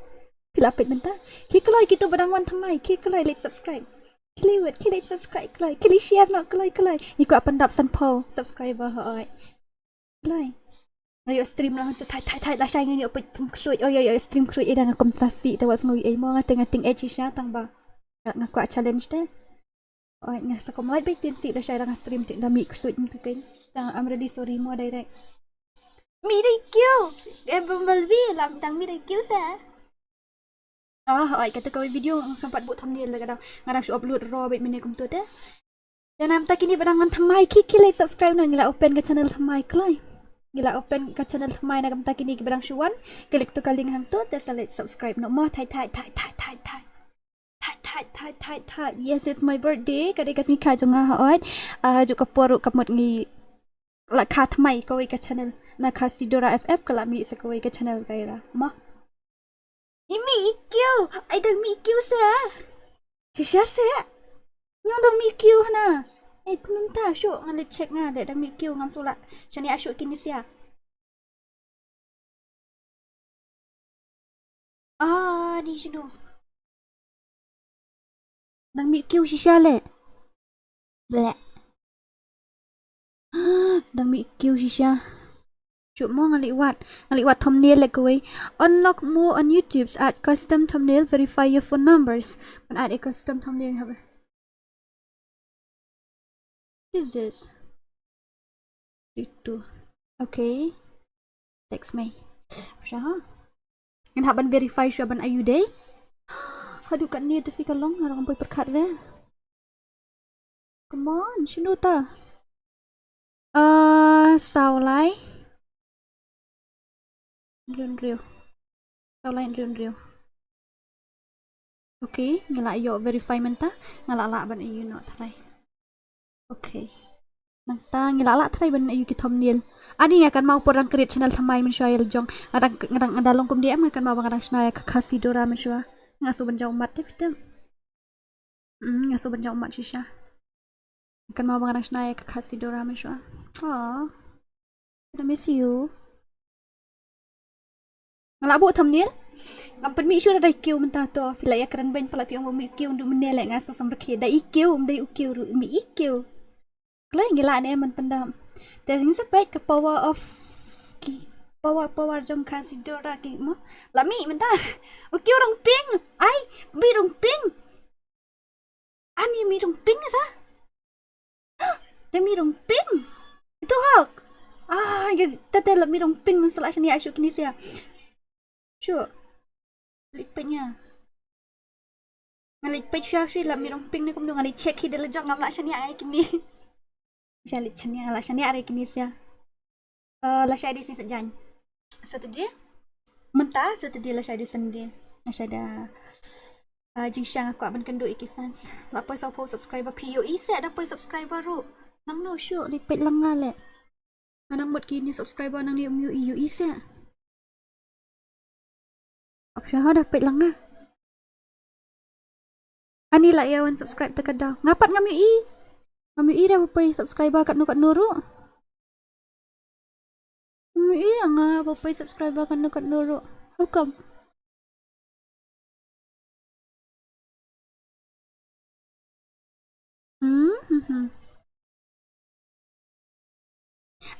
Pila pet mentah. Kelai kita berangwan thamai. Kelai like subscribe. Kelai like subscribe. Kelai share nak. Kelai. Ikut apa ndap sanpau subscriber hai. Kelai. Ayo stream lah tu thai lah saya ngani apa kusut. Oh ya stream kusut ida ngak kontrasi tawas ngui ai mo ngating edge tang ba. Ngaku challenge deh. Oh ngah sakom live baik tin si lah saya ngak stream tik dami kusut tu kan. Tang I'm really sorry mo direct. Mi dai kêu. Em balvi làm tang mi dai kêu sa. Oi kata kau video tempat buat thumbnail lah kadang ngarang show upload raw bit mini kum tu teh. Dan am tak kini barangan thamai like subscribe na ngila open ke channel thamai klai. Gila open ke channel thamai na kam tak kini barang shuan klik tu kaling hang tu tes like subscribe no more thai. Yes, it's my birthday. Kadai kasih kha jonga ha oi. Ju ka poru kamot ngi la kha thamai ko ke channel na khasidora FF kala mi sa ko ke channel kaira. Ma. Imi ikyo. Ai dang mi ikyo sa. Shisha sa. Nyong dang mi ikyo na. Kunung ta syuk ngan check nga dek dang mi ikyo ngam solat. Chani asyuk kini sia. Di sini. Dang mi ikyo shisha le. Blek. Dang mi ikyo shisha. Chụp mo ngaliwat thumbnail like way. Unlock more on YouTube's add custom thumbnail, verify your phone numbers. When add a custom thumbnail have. What is this? Itu. Okay. Text me. Siya. And haban verify siya ban ayu day. Hadu kat ni tapi kalong orang boy perkat re. Come on, sino ta? Sao lai. Riu. Okay, ngala yo verify menta, ngala la ban ayu no try. Okay. Nang ta ngala la try ban ayu ki thumbnail. Ani akan mau porang create channel thamai men shoyal jong. Ngadang ngadalong kum DM akan mau ngadang snaya ka khasidora men shoa. Ngasu ban jauh mat tiftem. Ngasu ban jauh mat shisha. Akan mau ngadang snaya ka khasidora men shoa. Oh. I miss you. Ngala buat thumbnail. Ngampun mi sure dai kiu mentah to. Fila ya keren ben pala piong mi kiu ndu menel lek ngasa sampai ke dai kiu ukiu mi ikiu. Klai ngila ne man pendam. Testing sepet ke power jong khasidora ki mo. Lami mentah. Ukiu rong ping. Ai mi rong ping. Ani mi rong ping sa. Demi rong ping. Itu hak. Tete la mi rong ping masalah ni asyuk kini sia. Sure. Lipetnya. Ngalipet siya lah mirong ping ni kumdo ngali check hidel lejak ngam la siya ni ay kini. Siya lit siya la siya ni ay kini siya. La siya di sajan. Satu dia. Mentah satu dia la siya di sendi. La siya da jing siya aku aban kendo iki fans. La poi sa po subscriber POE set da poi subscriber ru. Nang no sure lipet lang ngale. Anang mot kini subscriber nang ni UE set. Siya dapat lang nga. Ani lah yawan subscribe tekan daw. Ngapat ngami i. Ngami i dah papai subscriber kat nuru. Ngami i nga papai subscriber kat nuru. How come?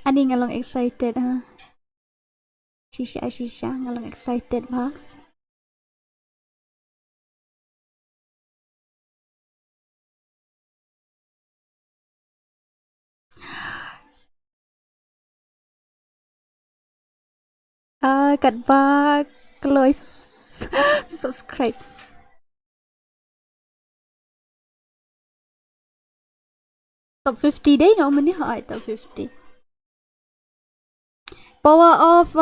Ani ngalong excited ha. Shisha ngalong excited ba? Kat ba Chloe subscribe. Top 50 deh ngau meni hai top 50. Power of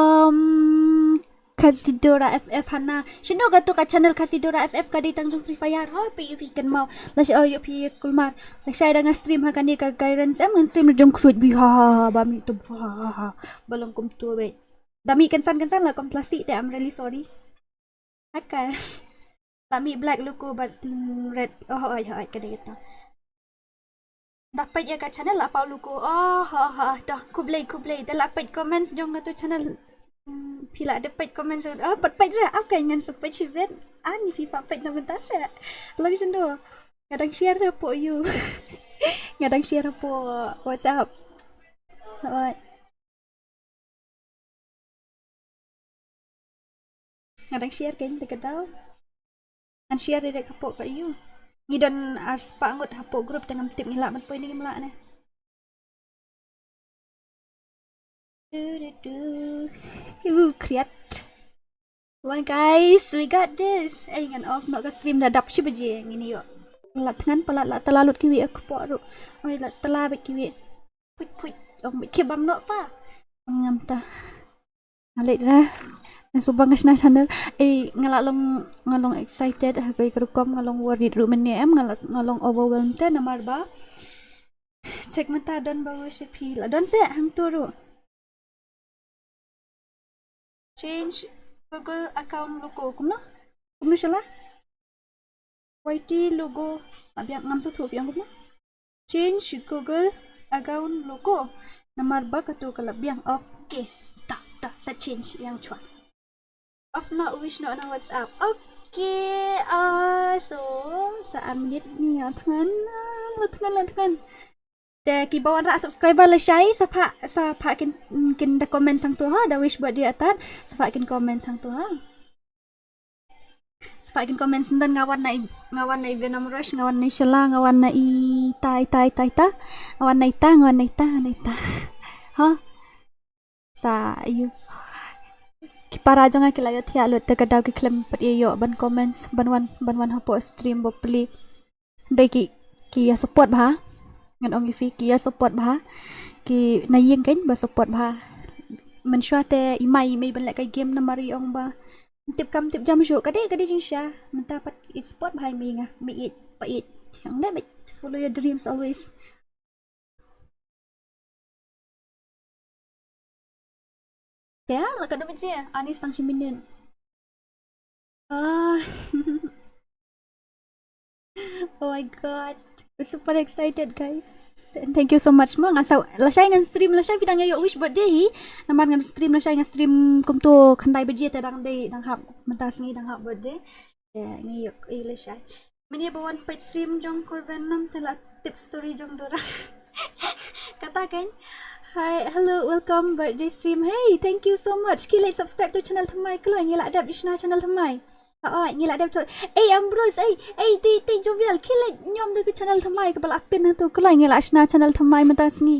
khasidora FF hana. Sino gato ka channel khasidora FF ka di tangjung FreeFire. Ha pi kan mau. La sya yo pi kulmar. La sya da stream ha kan ni ka guidance am stream jong crude bi ha ba mi tu ha. Balong kum tu be. Dami kansan lah komplasi te I'm really sorry. Akan. Dami black luku but red. Ay kada kita. Dapat ya ka channel apa luku. Dah kublay. Dah dapat comments jong tu channel พี่ละได้ไปคอมเมนต์สุดปัดไปด้วยอัพกันเงินสุดไปชีวิตนี่พี่ฝากไปนำมันตาเสะลองฉันดูkadang share po you kadang share po WhatsApp alright kadang share kan tekadau an share direct po ka you ngidon ars pangut hapo group dengan tip ngila man po ini ngila na create one guys we got this ngan off nak ka stream dah dap shi baje ngini yo lat ngan pala la telalut kiwi aku po oi la tela bet kiwi puit ong kebam no pa ngam ta nalik ra nang subang ngasna channel ngalong excited hagai kerukom ngalong worried ru men em ngalong overwhelmed ta namar ba check mata don bawa shipi la don se hang turu change Google account logo kumno salah YT logo abiang ngam satu yang kumno change Google account logo nomor ba katu kalabiang okay tak sa change yang chua off na wish na WhatsApp okay so sa minute ni thanganแต่กี่บวันละ subscriber เลยใช้สภากินคอมเมนต์สั่งตัวฮะดาวิชบทเดียตัดสภากินคอมเมนต์สั่งตัวฮะสภากินคอมเมนต์สั่งngawan na Venom Rush ngawan na Shala ngawan na ta ngawan na ita ha sa ayu para jong nga kilayo thia lut te kadaw ki klem pat iyo ban comments banwan hapo stream bo pli dai ki support ba ngan ong ifi ki support ba ki nayeng kan ba support ba man shwa te imai ban la kai game na mari ong ba tip jam shu kade jing sha man ta pat it support ba mi nga mi it pa it yang le follow your dreams always ya la kada ben je ani sang shiminen oh my god we're super excited guys and thank you so much mo ngan sa la shay ngan stream la shay vidang yo wish birthday naman ngan stream la shay ngan stream kum to khandai baje ta dang dei dang hap mentas ngi dang hap birthday ya ngi yo la shay mani bawan page stream jong korvenam tela tip story jong dora kata kan hi hello welcome birthday stream hey thank you so much ki like subscribe to channel thamai kloi ngi la dap ishna channel thamai ngi la dap to Ambrose ti jovial ki like nyom de channel thamai ka bal apin tu kloi ngi la ishna channel thamai mentas ngi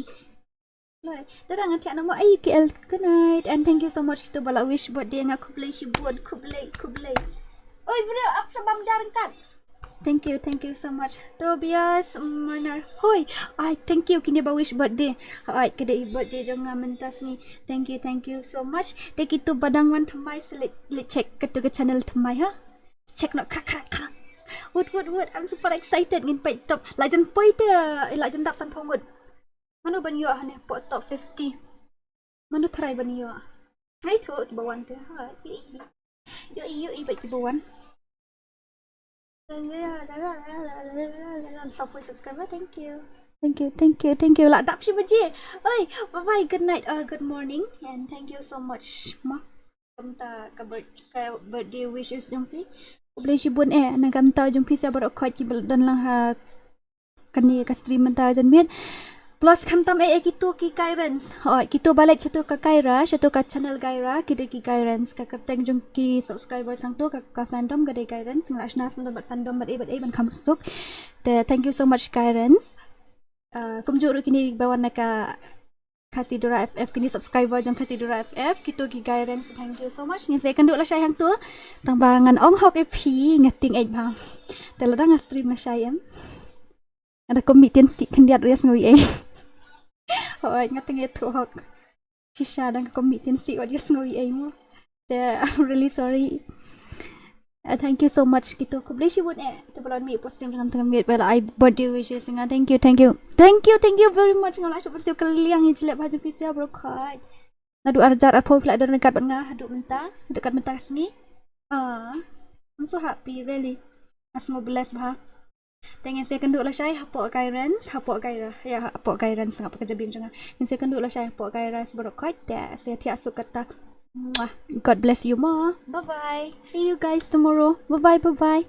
loi terang atia namo KL good night and thank you so much to bala wish birthday nga kublai shibun kublai oi bro ap sabam jarang kan thank you so much Tobias Manar hoi thank you kini ba wish birthday kada birthday jong mentas ni thank you so much de kitu badang wan thamai select check ketu ke channel thamai ha check no krak what I'm super excited ngin pai top lajan poi te lajan dap san phomut manu ban yo hane po top 50 manu try ban yo ai thu bawan te yo bai ki bawan software subscriber thank you la dap shi baje oi bye good night good morning and thank you so much ma kamta ka birthday wishes jong fi ublay shi bun na kamta jong fi sa bar khoi ki dan lang ha kani ka stream ta jan mit plus kamtam kitu ki kairens kitu balai chatu ka kaira chatu ka channel gaira kide ki kairens ka kerteng jong ki subscriber sang tu ka fandom gade kairens nglashna sang bat fandom bat ban kham suk te thank you so much kairens kumjuru kini bawan ka khasidora FF kini subscriber jong khasidora FF kitu ki kairens thank you so much ni second du la shay hang tu tangbangan ong hok ep ngating ej ba te la dang stream la shay ada kompetensi kandiat rias ngui ngating itu hok shisha dan kompetensi rias ngui mo I'm really sorry thank you so much gitu ko bless you to balon mi post stream tengah mit well I birthday wishes nga thank you very much ngala so pasal kaliang jelek baju fisia bro khai nadu arjar at pula dan dekat ban nga hadu mentah dekat mentah sini I'm so happy really as ngo bless ba Tengah saya kenduk lah saya hapok kairans ngap kerja bim jangan. Yang saya kenduk lah saya hapok kairans berokot ya saya tiak suk kata Mwah. God bless you more. Bye bye. See you guys tomorrow. Bye bye. Bye bye.